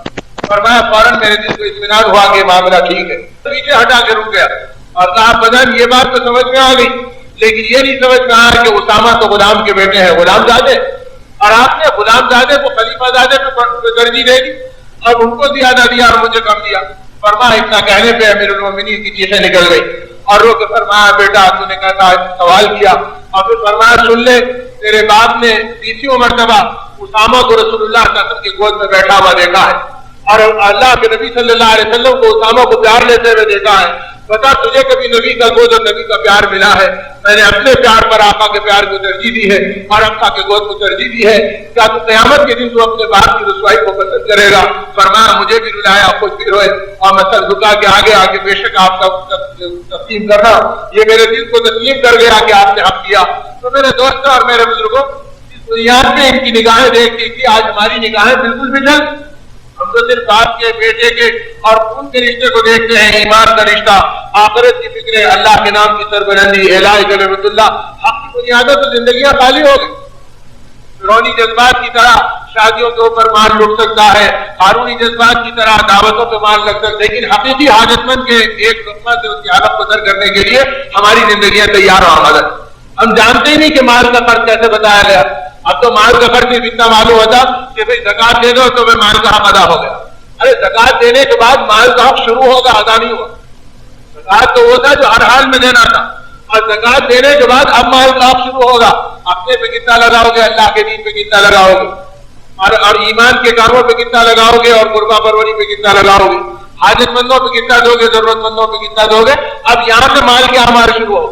فرمایا فوراً میرے دل کو اطمینان ہوا کہ معاملہ ٹھیک ہے. پیچھے ہٹا کے رک گیا اور کہا بدن یہ بات تو سمجھ میں آ گئی, لیکن یہ نہیں سمجھ میں آیا کہ اسامہ تو غلام کے بیٹے ہیں, غلام زادے, اور آپ نے غلام زادے کو خلیفہ زادے پہ ترجیح دے دی اور ان کو زیادہ دیا اور مجھے کم دیا. فرمایا اتنا کہنے پہ امیر المومنین کی چیخیں نکل گئی اور رو کے فرمایا بیٹا تو نے کہا سوال کیا. اور پھر فرمایا سن لے تیرے باپ نے 20 مرتبہ اسامہ کو رسول اللہ صلی اللہ علیہ وسلم کی گود میں بیٹھا ہوا دیکھا ہے اور اللہ کے نبی صلی اللہ علیہ وسلم کو اسامہ کو پیار لیتے ہوئے دیکھا ہے. بتا تجھے کبھی نبی کا گود اور نبی کا پیار ملا ہے؟ میں نے اپنے پیار پر آقا کے پیار کو ترجیح دی ہے اور آقا کے گود کو ترجیح دی ہے. کیا تو قیامت کے دن تو اپنے باپ کی رسوائی کو پسند کرے گا؟ فرمایا مجھے بھی رلایا, خود بھی روئے اور میں سر جھکا کے آگے بے شک آپ کا تسلیم کرنا یہ میرے دل کو تسلیم کر گیا کہ آپ نے حق کیا. تو میرے دوستوں اور میرے بزرگوں, اس بنیاد میں ان کی نگاہیں دیکھ کے آج ہماری نگاہیں بالکل بچل. ہم تو صرف باپ کے, بیٹے کے اور خون کے رشتے کو دیکھتے ہیں, ایمان کا رشتہ, آخرت کی فکریں, اللہ کے نام کی سربلندی, الہ کلمۃ اللہ, حق کی بنیادوں سے زندگیاں خالی ہو گئی. فرعونی جذبات کی طرح شادیوں کے اوپر مال لٹ سکتا ہے, ہارونی جذبات کی طرح دعوتوں پہ مال لگ سکتا ہے, لیکن حقیقی حاجت مند کے ایک لقمہ سے اس کی حالت کو در کرنے کے لیے ہماری زندگیاں تیار و آمادہ. ہم جانتے ہی نہیں کہ مال کا خرچ کیسے بتایا گیا. اب تو مال کا خرچ اتنا معلوم ہوتا کہ بھئی زکات دے دو تو میں مال کا حق ادا ہو گیا. ارے زکات دینے کے بعد مال کا حق شروع ہوگا, ادا نہیں ہوا. زکات تو وہ تھا جو ہر حال میں دینا تھا, اور زکات دینے کے بعد اب مال کا حق شروع ہوگا. اپنے پہ کتنا لگاؤ گے, اللہ کے دین پہ کتنا لگاؤ گے, اور ایمان کے کاموں پہ کتنا لگاؤ گے, اور قربا پروری پہ کتنا لگاؤ گے, حاجت مندوں پہ کتنا دو گے, ضرورت مندوں پہ کتنا دو گے. اب یہاں سے مال کے اعمال شروع ہو,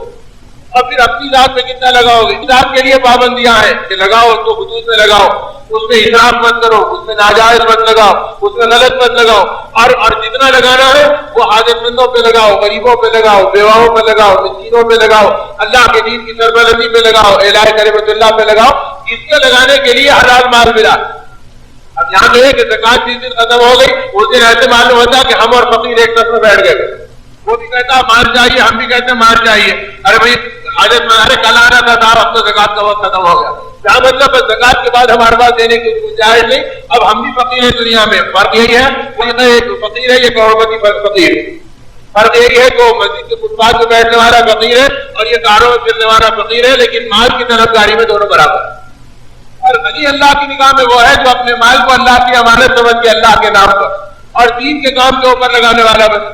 اور پھر اپنی ذات پہ کتنا لگاؤ گے. ذات کے لیے پابندیاں ہیں کہ لگاؤ تو حدود میں لگاؤ, اس میں اسراف مت کرو, اس میں ناجائز مت لگاؤ, اس میں غلط مت لگاؤ, اور جتنا لگانا ہے وہ حاجت مندوں پہ لگاؤ, غریبوں پہ لگاؤ, بیواؤں پہ لگاؤ, مسکینوں پہ لگاؤ, اللہ کے دین کی سربلندی پہ لگاؤ, الہ کلمۃ اللہ پہ لگاؤ. اس کے لگانے کے لیے حلال مال ملا. اب یہاں جو ہے کہ زکات جس دن ختم ہو گئی اس دن ایسے معلوم ہوتا کہ ہم اور فقیر ایک ساتھ میں بیٹھ گئے. وہ بھی کہتا مال چاہیے, ہم بھی کہتے ہیں مال چاہیے. ارے بھائی حاجت میں کل آنا تھا, اب تو زکات کا وقت ختم ہو گیا. کیا مطلب زکات کے بعد ہمارے پاس دینے کی گنجائش نہیں, اب ہم بھی فقیر ہیں دنیا میں. فرق یہی ہے, ایک فقیر ہے, یہ کروڑپتی فقیر. فرق یہی ہے کہ مسجد کے فٹ پاتھ پہ بیٹھنے والا فقیر ہے اور یہ کاروں میں پھرنے والا فقیر ہے, لیکن مال کی طرفداری میں دونوں برابر. اور غنی اللہ کی نگاہ میں وہ ہے جو اپنے مال کو اللہ کی امانت سمجھ کے اللہ کے نام پر اور دین کے کام کے اوپر لگانے والا بنے.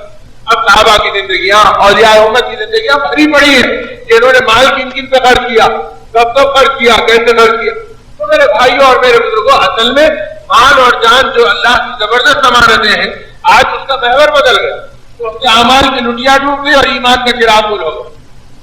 اب صحابہ کی زندگیاں, اولیاء امت کی زندگیاں بھری پڑی ہیں کہ انہوں نے مال کن کن پہ خرچ کیا, کب کب خرچ کیا, کیسے خرچ کیا. تو میرے بھائیوں اور میرے بزرگوں, اصل میں مال اور جان جو اللہ کی زبردست امانتیں ہیں, آج اس کا محور بدل گیا. تو اپنے اعمال کی لٹیا ڈوب گئی اور ایمان کا چراغ گل ہو گیا.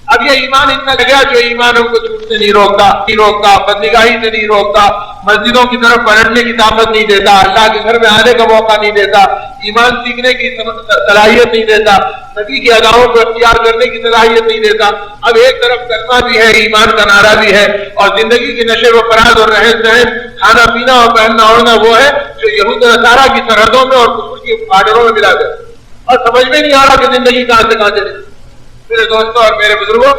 اب یہ ایمان اتنا لگا جو ایمان ہم کو جھوٹ سے نہیں روکتا, بدنگاہی سے نہیں روکتا, مسجدوں کی طرف پلٹنے کی طاقت نہیں دیتا, اللہ کے گھر میں آنے کا موقع نہیں دیتا, ایمان سیکھنے کی صلاحیت نہیں دیتا، نبی کی اداؤں کو اختیار کرنے کی صلاحیت نہیں دیتا۔ اب ایک طرف کلمہ بھی ہے، ایمان کا نعرہ بھی ہے، اور زندگی کی نشے و فراز اور رہن سہن، کھانا پینا اور پہننا اوڑھنا وہ ہے جو یہود و نصارہ کی سرحدوں میں اور کفر کی بارڈروں میں ملا گیا، اور سمجھ میں نہیں آ رہا کہ زندگی کہاں سے کہاں چلے۔ میرے دوستوں اور میرے بزرگوں،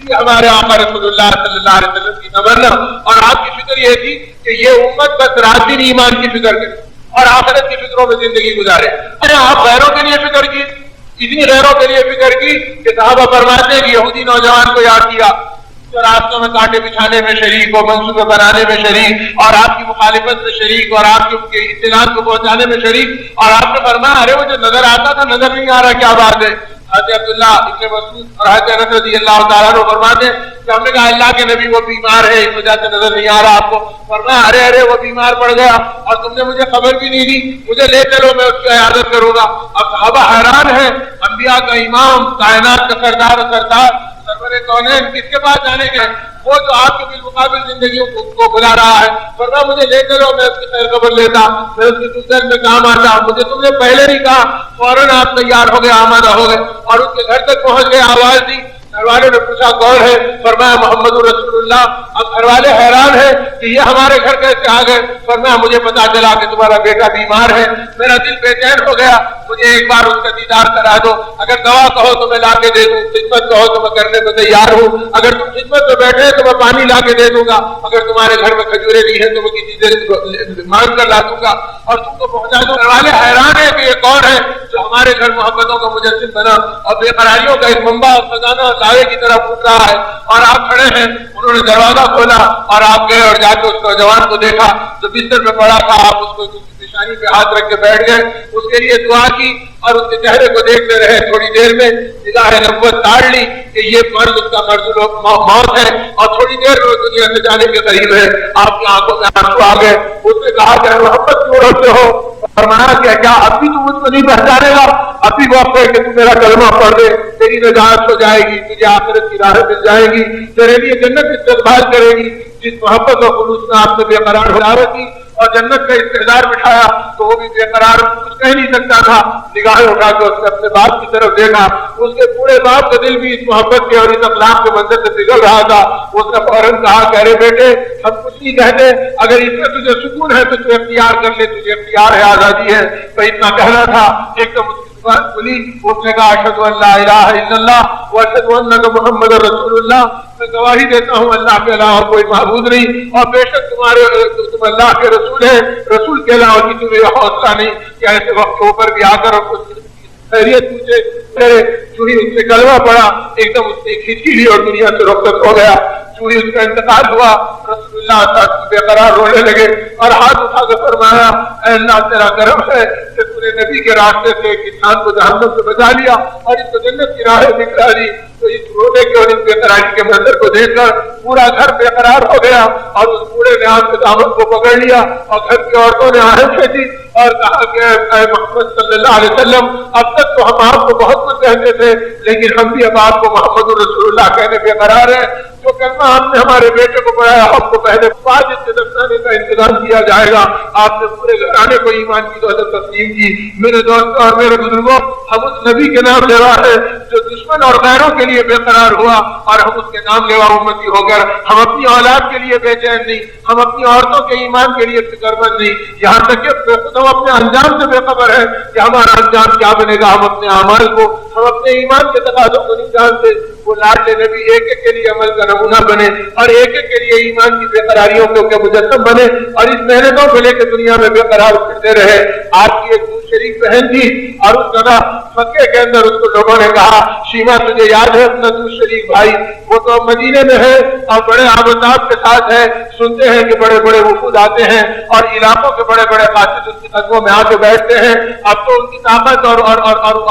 ہمارے آقا رسول اللہ صلی اللہ علیہ وسلم کی تمنا اور آپ کی فکر یہ تھی کہ یہ امت بس رات دن ایمان کی فکر کرے اور آخرت کی فکروں میں زندگی گزارے۔ آپ غیروں کے لیے فکر کی، اتنی غیروں کے لیے فکر کی کہ صحابہ فرماتے ہیں کہ یہودی نوجوان کو یاد کیا جو راستوں میں کانٹے بچھانے میں شریک ہو، منصوبے بنانے میں شریک، اور آپ کی مخالفت میں شریک، اور آپ کے اطلاعات کو پہنچانے میں شریک، اور آپ نے فرمایا ارے وہ جو نظر آتا تھا نظر نہیں آ رہا، کیا بات ہے؟ حضرت عبداللہ ابن مسعود اور حضرت انس رضی اللہ تعالیٰ عنہ فرماتے ہیں کہ ہم نے کہا اللہ کے نبی وہ بیمار ہے اس وجہ سے نظر نہیں آ رہا آپ کو۔ فرمایا ارے وہ بیمار پڑ گیا اور تم نے مجھے خبر بھی نہیں دی، مجھے لے چلو میں اس کی عیادت کروں گا۔ اب صحابہ حیران ہیں، انبیاء کا امام، کائنات کا سردار سرور کونین کس کے پاس جانے کے؟ وہ جو آپ کے بالمقابل زندگیوں کو بلا رہا ہے۔ فرمایا مجھے لے چلو میں اس کی خیر خبر لیتا، میں اس کی دوسرے میں کام آتا، مجھے تم نے پہلے نہیں کہا۔ فوراً آپ تیار ہو گئے، آمادہ ہو گئے اور اس کے گھر تک پہنچ گئے، آواز دی۔ گھر والوں نے پوچھا کون ہے؟ فرمایا محمد رسول اللہ۔ اب گھر والے حیران ہیں کہ یہ ہمارے گھر کیسے آ گئے؟ فرمایا مجھے پتا چلا کہ تمہارا بیٹا بیمار ہے، میرا دل بے چین ہو گیا، مجھے ایک بار اس کا دیدار کرا دو، اگر دوا کہو تو میں لا کے دے دوں، خدمت کہو تو میں کرنے کو تیار ہوں، اگر تم خدمت میں بیٹھے تو میں پانی لا کے دے دوں گا، اگر تمہارے گھر میں کھجورے نہیں ہیں تو میں کسی چیزیں مانگ کر لا دوں گا اور تم کو پہنچا دوں۔ گھر والے حیران ہیں کہ یہ کون ہے جو ہمارے گھر محبتوں کا مجسم بنا اور بے قراریوں کا ایک منبع اور خزانہ لاوے کی طرح پھوٹ رہا ہے، اور آپ کھڑے ہیں۔ انہوں نے دروازہ کھولا اور آپ گئے اور جا کے اس نوجوان کو دیکھا جو بستر میں پڑا تھا، آپ اس کو پیشانی پہ ہاتھ رکھ کے بیٹھ گئے، اس کے لیے دعا کی اور اس کے چہرے کو دیکھتے رہے۔ تھوڑی دیر میں نگاہ نبوت تاڑ لی کہ یہ مرض اس کا مرض موت ہے اور تھوڑی دیر میں دنیا سے جانے کے قریب ہے۔ آپ کی آنکھوں میں آنسو آ گئے۔ اس نے کہا کہ محبت کیوں رکھتے ہو؟ فرمایا کیا اب بھی تو مجھ کو نہیں پہچانے گا؟ اب بھی وقت ہے کہ تو میرا کلمہ پڑھ دے، تیری نجات ہو جائے گی، تجھے آخرت کی راہ مل جائے گی، تیرے لیے جنت استقبال کرے گی۔ جس محبت اور خلوص میں آپ نے بے قرار ہو رکھی اور جنت کا استحضار بٹھایا تو وہ بھی بے قرار کچھ کہہ نہیں سکتا تھا۔ نگاہیں اٹھا کے اس نے اپنے باپ کی طرف دیکھا، اس کے پورے باپ کا دل بھی اس محبت کے اور اس اخلاق کے منظر سے پگھل رہا تھا۔ اس نے فوراً کہا کہ ارے بیٹے ہم کچھ نہیں کہتے، اگر اس میں تجھے سکون ہے تو تجھے اختیار کر لے، تجھے اختیار ہے، آزادی ہے۔ تو اتنا کہنا تھا، ایک دم کھلی، اس نے کہا اشہد ان لا الہ الا اللہ واشہد انک محمد رسول اللہ، میں گواہی دیتا ہوں اللہ کے علاوہ کوئی معبود نہیں اور بے شک تم اللہ کے رسول ہیں، رسول کے علاوہ کی تمہیں حوصلہ نہیں کہ ایسے وقت کے اوپر بھی آ کر اور کچھ خیریت پوچھے۔ چوڑی اس سے کلمہ پڑا، ایک دم اس نے کھچی لی اور دنیا سے رخصت ہو گیا۔ چوڑی اس کا انتقال ہوا، رسول اللہ صلی اللہ علیہ وسلم بے قرار رونے لگے اور ہاتھ اٹھا کے فرمایا اے اللہ تیرا کرم ہے کہ تو نے نبی کے راستے سے ایک انسان کو جہنم سے بچا لیا اور اس کو جنت کی راہ دکھلا دی۔ تو اس رونے کے اور اس بے قراری کے منظر کو دیکھ کر پورا گھر بے قرار ہو گیا اور اس بوڑھے نے آپ کے دامن کو پکڑ لیا اور گھر کی عورتوں نے آہیں کھینچی اور کہا کہ اے محمد صلی اللہ علیہ وسلم اب تک تو ہم آپ کو بہت کچھ کہتے تھے لیکن ہم بھی اب آپ کو محمد رسول اللہ کہنے بے قرار ہیں۔ جو کلمہ ہم نے ہمارے بیٹے کو پڑھایا ہم کو پہلے 5 اس کے دفنانے کا انتظام کیا جائے گا۔ آپ نے پورے گھرانے کو ایمان کی دولت تسلیم کی۔ میرے دوستوں اور میرے بزرگوں، ہم اس نبی کے نام لیوا ہے جو دشمن اور غیروں کے لیے بے قرار ہوا اور ہم اس کے نام لیوا امتی ہو کر ہم اپنی اولاد کے لیے بے چین نہیں، ہم اپنی عورتوں کے ایمان کے لیے فکر مند نہیں، یہاں تک کہ خود ہم اپنے انجام سے بے خبر ہے کہ ہمارا انجام کیا بنے گا۔ ہم اپنے اعمال کو، ہم اپنے ایمان کے تقاضوں کو نہیں جانتے۔ وہ لاڈلے نبی ایک ایک کے لیے عمل کا نمونہ بنے اور ایک ایک کے لیے ایمان کی بے قراریوں کے مجسم بنے اور اس محنتوں کو لے کے دنیا میں بے قرار پھرتے رہے۔ آپ کی ایک شریف بہن تھی اور اس جگہ مکے کے اندر اس کو لوگوں نے کہا شیما تجھے یاد ہے اپنا شریف بھائی؟ وہ تو مدینے میں ہے اور بڑے آبتاب کے ساتھ ہے، سنتے ہیں کہ بڑے بڑے وفود آتے ہیں اور علاقوں کے بڑے بڑے قاصد اس کی قدموں میں آ کے بیٹھتے ہیں۔ اب تو ان کی طاقت اور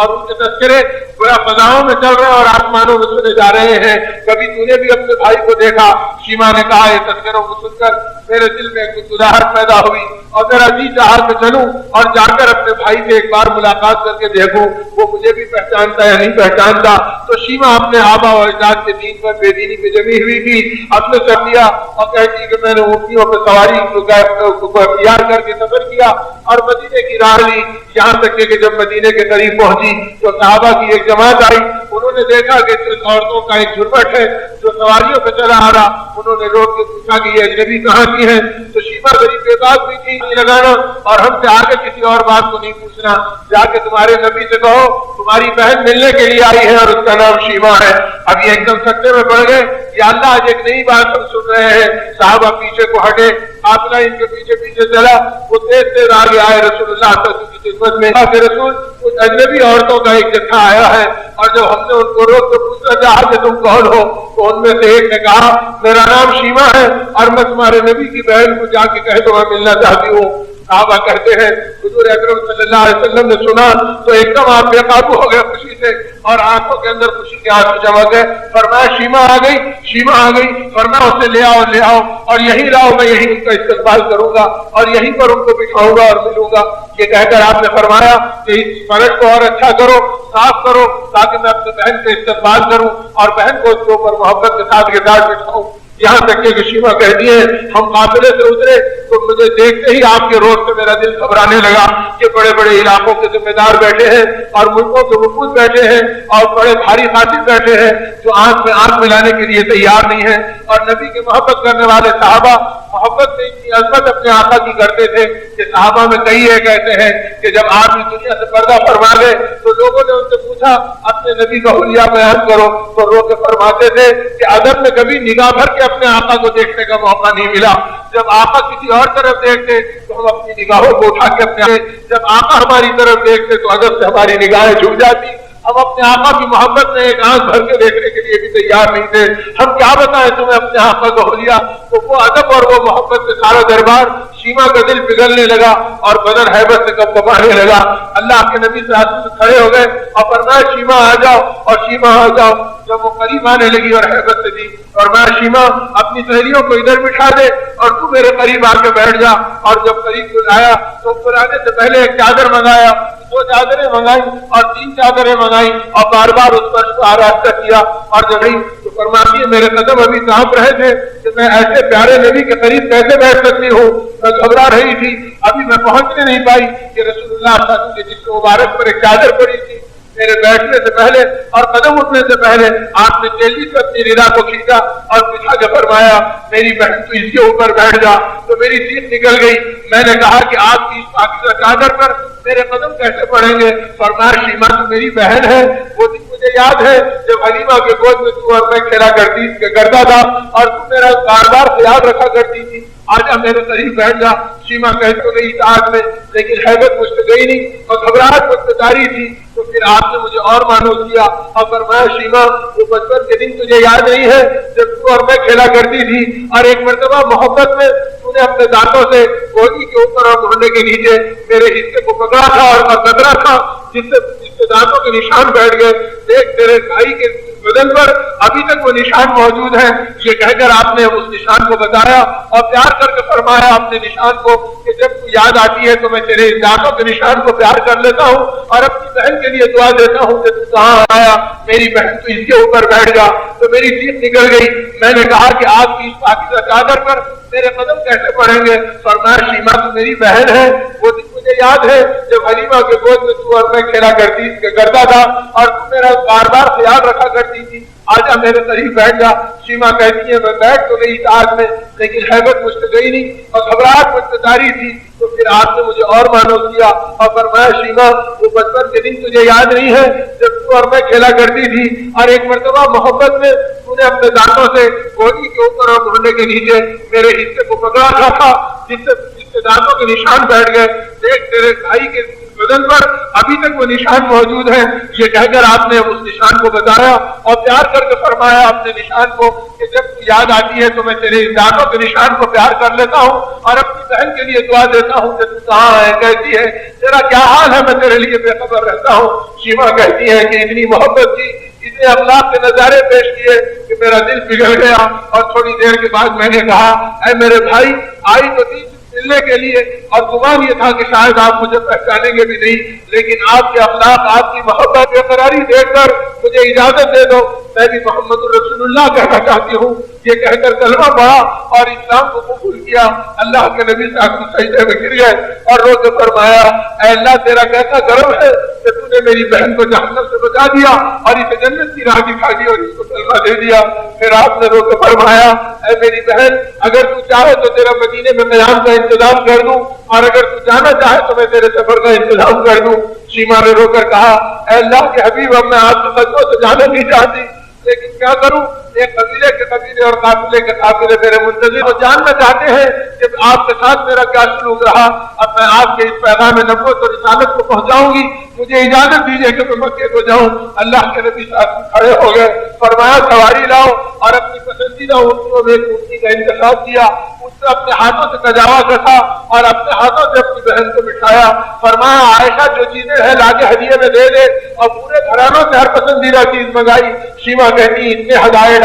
ان کے تذکرے پورا فضاؤں میں چل رہے ہیں اور آسمانوں میں سنے جا رہے ہیں۔ کبھی تو نے بھی اپنے بھائی کو دیکھا؟ شیما نے کہا یہ تذکروں کو سن کر میرے دل میں کچھ گداہٹ پیدا ہوئی اور میرا جی چاہا کہ چلوں اور جا کر اپنے بھائی سے ایک بار ملاقات کر کے دیکھوں وہ مجھے بھی پہچانتا یا نہیں پہچانتا۔ تو شیما اپنے آبا و اجداد کے دین پر بے دینی پہ جمی ہوئی تھی، اپنے کر لیا اور کہتی کہ میں نے اونٹیوں پہ سواری کو اختیار کر کے سفر کیا اور مدینے کی راہ لی۔ یہاں تک کہ جب مدینے کے قریب پہنچی تو صحابہ کی ایک جماعت آئی، انہوں نے دیکھا کہ عورتوں کا ایک جھرمٹ ہے جو سواریوں پہ چلا آ رہا، انہوں نے روک کے پوچھا کہ یہ اجنبی کہاں کی ہے؟ تو شیما غریب بے بات بھی تھی، نہیں لگانا اور ہم سے آگے کسی اور بات کو نہیں پوچھنا، جا کے تمہارے نبی سے کہو تمہاری بہن ملنے کے لیے آئی ہے اور اس کا نام شیما ہے۔ اب یہ ایک دم سکتے میں پڑ گئے، یا اللہ آج ایک نئی بات ہم سن رہے ہیں۔ صحابہ پیچھے کو ہٹے، قافلہ ان کے پیچھے پیچھے چلا، وہ تیز تیز آگے آئے رسول اللہ صلی اللہ علیہ وسلم کی خدمت میں کہ رسول کچھ اجنبی عورتوں کا ایک جتھا آیا ہے، اور جب ہم نے ان کو روک کے پوچھا چاہا کہ تم کون ہو تو ان میں سے ایک نے کہا میرا نام شیما ہے اور میں تمہارے نبی کی بہن کو جا کے کہہ دو میں ملنا چاہتی ہوں۔ صحابہ کہتے ہیں حضور اکرم صلی اللہ علیہ وسلم نے سنا تو ایک دم آپ بے قابو ہو گئے خوشی سے اور آنکھوں کے اندر خوشی کے آنسو چمک گئے۔ فرمایا شیما آ گئی، شیما آ گئی، فرمایا اسے لے آؤ اور یہی لاؤ، میں یہی ان کا استقبال کروں گا اور یہیں پر ان کو بٹھاؤں گا اور ملوں گا۔ یہ کہہ کر آپ نے فرمایا کہ اس فرق کو اور اچھا کرو، صاف کرو تاکہ میں اپنے بہن کا استقبال کروں اور بہن کو اس کے اوپر محبت کے ساتھ بٹھاؤں۔ یہاں تک کہ شیما کہتی ہے ہم قافلے سے اترے تو مجھے دیکھتے ہی آپ کے روز سے میرا دل گھبرانے لگا کہ بڑے بڑے علاقوں کے ذمہ دار بیٹھے ہیں اور ملکوں کے وفود بیٹھے ہیں اور بڑے بھاری خاطر بیٹھے ہیں جو آنکھ میں آنکھ ملانے کے لیے تیار نہیں ہیں، اور نبی کی محبت کرنے والے صحابہ محبت میں اتنی عظمت اپنے آقا کی کرتے تھے کہ صحابہ میں کئی ایک ایسے ہیں کہ جب آپ اس دنیا سے پردہ فرما گئے تو لوگوں نے ان سے پوچھا اپنے نبی کا حلیہ بیان کرو تو رو کے فرماتے تھے کہ ادب میں کبھی نگاہ بھر کے اپنے آقا کو دیکھنے کا موقع نہیں ملا، جب آقا کسی اور طرف دیکھتے تو ہم اپنی نگاہوں کو اٹھا کے اپنے، جب آقا ہماری طرف دیکھتے تو ادب سے ہماری نگاہیں جھک جاتی، ہم اپنے آقا کی محبت میں ایک آنکھ بھر کے دیکھنے کے لیے بھی تیار نہیں تھے۔ ہم کیا بتائیں تمہیں اپنے آقا کا حلیہ؟ تو وہ ادب اور وہ محبت سے سارا دربار شیما کا دل پگھلنے لگا اور بدن ہیبت سے کپکپانے لگا۔ اللہ کے نبی صلی اللہ علیہ وسلم کھڑے ہو گئے اور فرمایا شیما آ جاؤ اور شیما آ جاؤ۔ جب وہ قریب آنے لگی اور ہیبت سے دی اور میں شیما اپنی سہیلیوں کو ادھر بٹھا دے اور تو میرے قریب آ کے بیٹھ جا، اور جب قریب بلایا تو بلانے سے پہلے ایک چادر منگایا، 2 چادریں منگائی اور 3 چادریں منگائی اور بار بار اس پر آراستہ کیا، اور جب تو فرماتی ہے میرے قدم ابھی کانپ رہے تھے کہ میں ایسے پیارے نبی کے قریب کیسے بیٹھ سکتی ہوں، میں گھبرا رہی تھی، ابھی میں پہنچنے نہیں پائی کہ رسول اللہ صلی اللہ علیہ وسلم کے جسم مبارک پر ایک چادر پڑی تھی، میرے بیٹھنے سے پہلے اور قدم اٹھنے سے پہلے آپ نے تیزی سے اپنی ردا کو کھینچا اور بٹھا کے فرمایا میری بہن تو اس کے اوپر بیٹھ جا، تو میری چیخ نکل گئی، میں نے کہا کہ آپ کی اس پاکیزہ چادر پر میرے قدم کیسے پڑیں گے؟ فرمایا شیما تو میری بہن ہے، وہ دن مجھے یاد ہے جب حلیمہ کے گود میں تو اور میں کھیلا کرتا تھا اور تو میرا بار بار خیال رکھا کرتی تھی، آجا میرے قریب بیٹھ جا۔ شیما کہہ تو گئی اطاعت میں، لیکن حیبت مجھ سے گئی نہیں اور گھبراہٹ مجھ سے جاری تھی، تو پھر آپ نے مجھے اور مانوس کیا اور فرمایا شیما وہ بچپن کے دن تجھے یاد نہیں ہے جب تو اور میں کھیلا کرتی تھی اور ایک مرتبہ محبت میں تو نے اپنے دانتوں سے گولی کے اوپر اور گھٹنے کے نیچے میرے حصے کو پکڑا تھا اور قدرا تھا جس سے دانتوں کے نشان بیٹھ گئے، دیکھ تیرے بھائی کے بدن پر ابھی تک وہ نشان موجود ہیں۔ یہ کہہ کر آپ نے اس نشان کو بتایا اور پیار کر کے فرمایا اپنے نشان کو کہ جب تو یاد آتی ہے تو میں تیرے دانتوں کے نشان کو پیار کر لیتا ہوں اور اپنی بہن کے لیے دعا دیتا ہوں کہ تو کہاں آیا، میری بہن تو اس کے اوپر بیٹھ گا، تو میری چیخ نکل گئی، میں نے کہا کہ آپ کی اس پاکیزہ چادر پر میرے قدم کیسے پڑیں گے؟ فرمایا شیما تو میری بہن ہے، وہ دن مجھے یاد ہے جب حلیمہ کے گود میں تو اور میں کھیلا کرتا تھا اور تو میرا بار بار خیال رکھا کرتی تھی، آجا میرے قریب بیٹھ جا۔ شیما کہتی ہے میں بیٹھ تو گئی اطاعت میں، لیکن حیبت مجھ سے گئی نہیں اور گھبراہٹ مجھ سے جاری تھی، تو پھر آپ نے مجھے اور مانوس کیا اور فرمایا شیما وہ بچپن کے دن تجھے یاد نہیں ہے جب تو اور میں کھیلا کرتی تھی اور ایک مرتبہ محبت میں تو نے اپنے دانتوں سے گولی کے اوپر اور گھٹنے کے نیچے میرے حصے کو پکڑا تھا جس سے دانتوں کے نشان بیٹھ گئے، دیکھ تیرے بھائی کے بدن پر ابھی تک وہ نشان موجود ہیں۔ یہ کہہ کر آپ نے اس نشان کو بتایا اور پیار کر کے فرمایا اپنے نشان کو کہ جب تو یاد آتی ہے تو میں تیرے دانتوں کے نشان کو پیار کر لیتا ہوں اور اپنی بہن کے لیے دعا دیتا ہوں کہ تو کہاں ہے، کہتی ہے تیرا کیا حال ہے، میں تیرے لیے بے خبر رہتا ہوں۔ شیما کہتی ہے کہ اتنی محبت کی، اتنے اخلاق کے نظارے پیش کیے کہ میرا دل پگھل گیا اور تھوڑی دیر کے بعد میں نے کہا اے میرے بھائی آئی تو تھی ملنے کے لیے، اور گمان یہ تھا کہ شاید آپ مجھے پہچانیں گے بھی نہیں، لیکن آپ کے اخلاق، آپ کی محبت برقراری دیکھ کر مجھے اجازت دے دو، میں بھی محمد رسول اللہ کہنا چاہتی ہوں۔ یہ کہہ کر کلمہ پڑھا اور اسلام کو قبول کیا۔ اللہ کے نبی صاحب سجدے میں گر گئے اور رو کے فرمایا، اے اللہ تیرا کیسا کرم ہے کہ تو نے میری بہن کو جہنم سے بچا دیا اور اسے جنت کی راہ دکھا دی اور اس کو کلمہ دے دیا۔ پھر آپ نے رو کے فرمایا، اے میری بہن اگر تو چاہے تو تیرا مدینے میں قیام کا انتظام کر دوں، اور اگر تو جانا چاہے تو میں تیرے سفر کا انتظام کر دوں۔ شیما نے رو کر کہا، اے اللہ کے حبیب اب میں آپ کے قدموں سے جانا نہیں چاہتی، لیکن کیا کروں، ایک قبیلے کے قبیلے اور قافلے کے قافلے میرے منتظر وہ جاننا چاہتے ہیں کہ آپ کے ساتھ میرا کیا سلوک رہا۔ اب میں آپ کے اس پیغام نبوت اور رسالت کو پہنچاؤں گی، مجھے اجازت دیجیے کہ میں مکے کو جاؤں۔ اللہ کے نبی صاحب کھڑے ہو گئے، فرمایا سواری لاؤ، اور اپنی پسندیدہ اونٹیوں میں ایک اونٹی کا انتخاب کیا، اس سے اپنے ہاتھوں سے کجاوا کسا اور اپنے ہاتھوں سے اپنی بہن کو بٹھایا۔ فرمایا عائشہ جو چیزیں ہیں لا کے ہدیے میں دے دے، اور پورے گھرانوں سے ہر پسندیدہ چیز منگائی۔ شیما کہتی اتنے ہدایے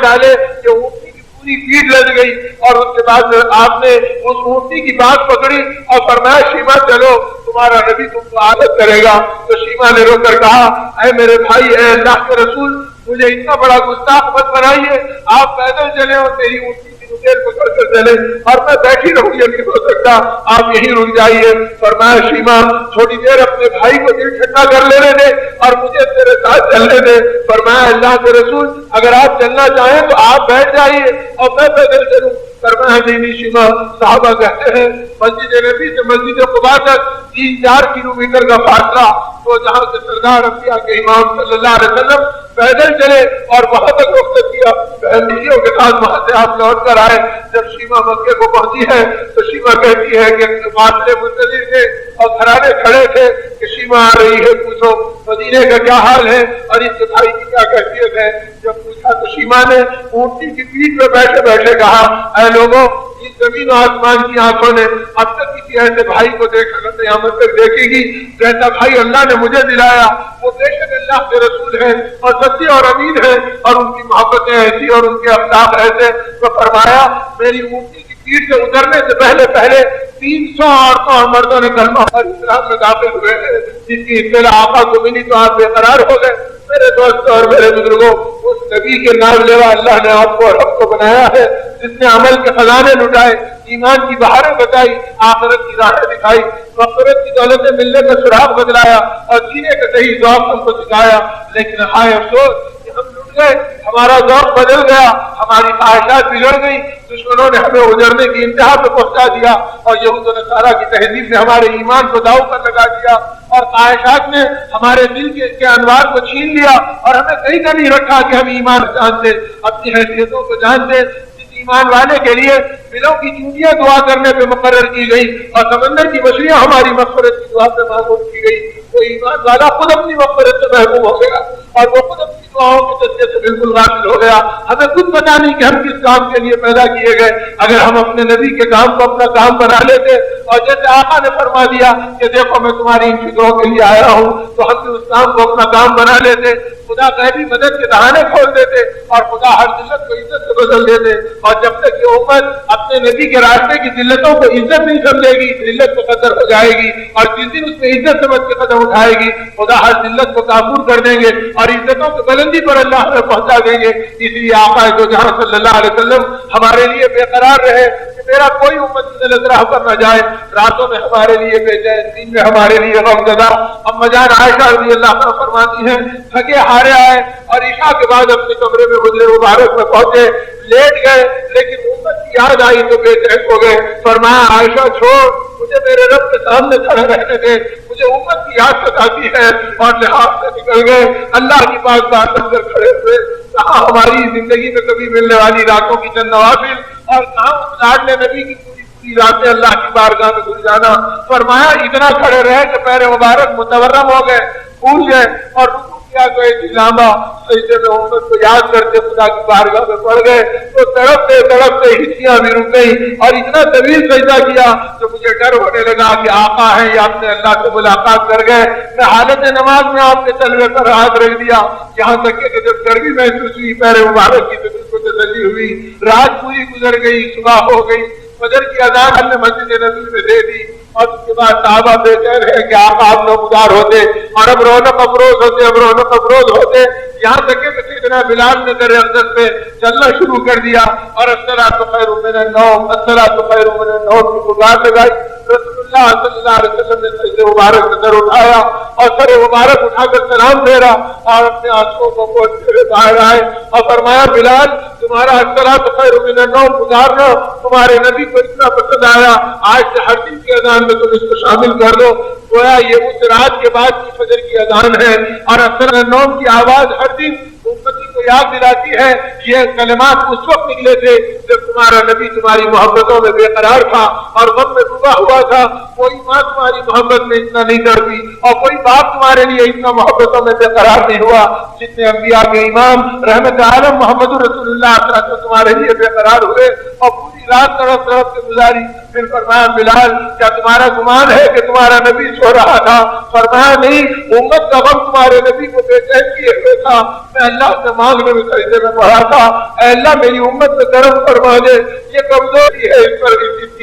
ڈالے کہ اونٹی کی پوری پیٹ لگ گئی، اور اس کے بعد آپ نے اس اونٹی کی بات پکڑی اور فرمایا شیما چلو، تمہارا نبی تم کو عادت کرے گا۔ تو شیما نے رو کر کہا، اے میرے بھائی، اے اللہ کے رسول، مجھے اتنا بڑا گستاخ مت بنائیے، آپ پیدل چلے اور میری اونٹی کی نکیل پکڑ کر چلے، اور میں بیٹھی رہوں، یہ نہیں ہو سکتا، آپ یہیں رک جائیے۔ فرمایا شیما تھوڑی دیر اپنے بھائی کو دل ٹھنڈا کر لینے دے اور مجھے تیرے ساتھ چلنے دے۔ فرمایا اللہ کے رسول اگر آپ چلنا چاہیں تو آپ بیٹھ جائیے اور میں پیدل چلوں۔ فرمایا نہیں شیما، صحابہ کہتے ہیں مسجد نبی سے مسجد قباء تک 3-4 کلومیٹر کا فاصلہ، تو جہاں سے سردار انبیاء کے امام صلی اللہ علیہ وسلم پیدل چلے اور وہاں تک رخصت کیا، بہنیوں کے ساتھ وہاں سے آپ لوٹ کر آئے۔ جب شیما مکے کو پہنچی ہے تو شیما کہتی ہے کہ قافلے منتظر تھے اور گھرانے کھڑے تھے کہ شیما آ رہی ہے، پوچھو مدینے کا کیا حال ہے اور اس کے بھائی کی کیا کیفیت ہے۔ جب پوچھا تو شیما نے اونٹی کی پیٹھ پہ بیٹھے بیٹھے کہا، اے لوگوں، اس زمین و آسمان کی آنکھوں نے اب تک کسی ایسے بھائی کو دیکھا نہ قیامت تک دیکھے گی جیسا بھائی اللہ نے مجھے دلایا۔ وہ بے شک اللہ کے رسول ہیں اور سچے اور امین ہیں، اور ان کی محبتیں ایسی اور ان کے اخلاق ایسے۔ تو فرمایا میری اونٹی کی پیٹھ سے اترنے سے پہلے 300 عورتوں اور مردوں نے کلمہ اور اسلام میں داخل ہوئے ہیں، جس کی اطلاع آقا کو ملی تو آپ بے قرار ہو گئے۔ میرے دوستوں اور میرے بزرگوں، اس نبی کے نام لیوا اللہ نے آپ کو اور ہم کو بنایا ہے جس نے عمل کے خزانے لٹائے، ایمان کی بہاریں بتائی، آخرت کی راہیں دکھائی، مغفرت کی دولتیں ملنے کا سراغ بدلایا اور جینے کا صحیح ذوق ہم کو سکھایا۔ لیکن ہائے افسوس کہ ہم لٹ گئے، ہمارا ذوق بدل گیا، ہماری خواہشات بگڑ گئی، دشمنوں نے ہمیں اجڑنے کی انتہا پہ پہنچا دیا، اور یہود و نصارہ کی تہذیب نے ہمارے ایمان کو داؤ پر لگا دیا، اور خواہشات نے ہمارے دل کے انوار کو چھین لیا، اور ہمیں کہیں کا نہیں رکھا کہ ہم ایمان جانتے، اپنی حیثیتوں کو جانتے۔ ایمان والے کے لیے بلوں کی چونٹیاں دعا کرنے پہ مقرر کی گئی اور سمندر کی مچھلیاں ہماری مغفرت کی دعا پہ معمول کی گئی۔ وہ ایمان والا خود اپنی مغفرت سے محروم ہو گیا اور وہ خود اپنی دعاؤں کے ذریعے سے بالکل غافل ہو گیا۔ ہمیں خود پتا نہیں کہ ہم کس کام کے لیے پیدا کیے گئے۔ اگر ہم اپنے نبی کے کام کو اپنا کام بنا لیتے اور جیسے آقا نے فرما دیا کہ دیکھو میں تمہاری ان فکروں کے لیے آیا ہوں، تو ہم بھی اس کام کو اپنا کام بنا لیتے، خدا غیبی مدد کے دہانے کھول دیتے اور خدا ہر ذلت کو عزت سے بدل دیتے۔ اور جب تک یہ امت اپنے نبی کے راستے کی ذلتوں کو عزت نہیں سمجھے گی، ذلت کو قدر ہو جائے گی، اور جس دن اس میں عزت سمجھ کے قدم اٹھائے گی، خدا ہر ذلت کو کافور کر دیں گے اور عزتوں کی بلندی پر اللہ ہمیں پہنچا دیں گے۔ اس لیے آقا دو جہاں صلی اللہ علیہ وسلم ہمارے لیے بے قرار رہے کہ میرا کوئی امت ذلت راہ پر نہ جائے، راتوں میں ہمارے لیے بے چین، دن میں ہمارے لیے غمزدہ۔ اما جان عائشہ رضی اللہ عنہا فرماتی ہیں تھکے ہارے آئے اور عشاء کے بعد اپنے کمرے میں حجرے مبارک میں پہنچے، لیٹ گئے، لیکن امت کی یاد آئی تو بے چین ہو گئے۔ فرمایا عائشہ چھوڑ، مجھے میرے رب کے سامنے کھڑے رہنے دے، مجھے امت کی یاد ستاتی ہے، اور لحاظ سے نکل گئے۔ اللہ کی بات بات کر کھڑے ہوئے، کہاں ہماری زندگی میں کبھی ملنے والی راتوں کی چند نوافل اور کہاں لاڈلے نبی کی پوری راتیں اللہ کی بارگاہ میں گزرانا۔ فرمایا اتنا کھڑے رہے کہ پیر مبارک متورم ہو گئے، پھول گئے، اور کیا تو ایک لامہ سجدے میں امت کو یاد کرتے خدا کی بارگاہ میں پڑ گئے، تو تڑپتے تڑپتے ہچیاں بھی رک گئی اور اتنا طویل سجدہ کیا تو مجھے ڈر ہونے لگا کہ آقا ہیں یا اپنے اللہ سے ملاقات کر گئے۔ میں حالت نماز میں آپ کے تلوے پر ہاتھ رکھ دیا، یہاں تک کہ جب گرمی محسوس ہوئی پیر مبارک کی تو بالکل تسلی ہوئی۔ رات پوری گزر گئی، صبح ہو گئی، فجر کی اذان نے مسجد نبی میں دے دی اور اس کے بعد صحابہ بےچین ہے کہ آپ نمودار ہوتے اور اب رونق افروز ہوتے، اب رونق افروز ہوتے، یہاں تک کہ سیدنا بلال نے در اقدس پہ چلنا شروع کر دیا اور الصلاۃ خیر من النوم، الصلاۃ خیر من النوم کی پکار لگائی۔ رسول اللہ صلی اللہ علیہ وسلم نے سجدہ مبارک سے سر اٹھایا اور سر مبارک اٹھا کر سلام پھیرا اور اپنے آنسوؤں کو پوچھتے ہوئے باہر آئے اور فرمایا بلال تمہارا الصلاۃ خیر من النوم گزارنا تمہارے نبی کو اتنا پسند آیا، آج سے ہر دن کی اذان میں تم اس کو شامل کر دو۔ گویا یہ اس رات کے بعد کی فجر کی اذان ہے اور اثر النوم کی آواز ہر دن امتی کو یاد دلاتی ہے۔ یہ کلمات اس وقت نکلے تھے جب تمہارا نبی تمہاری محبتوں میں بے قرار تھا اور غم میں ڈوبا ہوا تھا۔ کوئی ماں تمہاری محبت میں اتنا نہیں ڈرتی اور کوئی باپ تمہارے لیے اتنا محبتوں میں بے قرار نہیں ہوا جتنے انبیاء کے امام رحمت عالم محمد رسول اللہ صلی اللہ علیہ وسلم تمہارے لیے بے قرار ہوئے اور پوری رات تڑپ تڑپ کے گزاری۔ پھر فرمایا بلال کیا تمہارا گمان ہے کہ تمہارا نبی سو رہا تھا؟ فرمایا نہیں، امت کا غم تمہارے نبی کو بے چین کیے ہوئے تھا۔ میں اللہ سے مانگنے میں سجدے میں پڑھا تھا، اے اللہ میری امت میں کرم فرما دے، یہ کمزوری ہے اس پر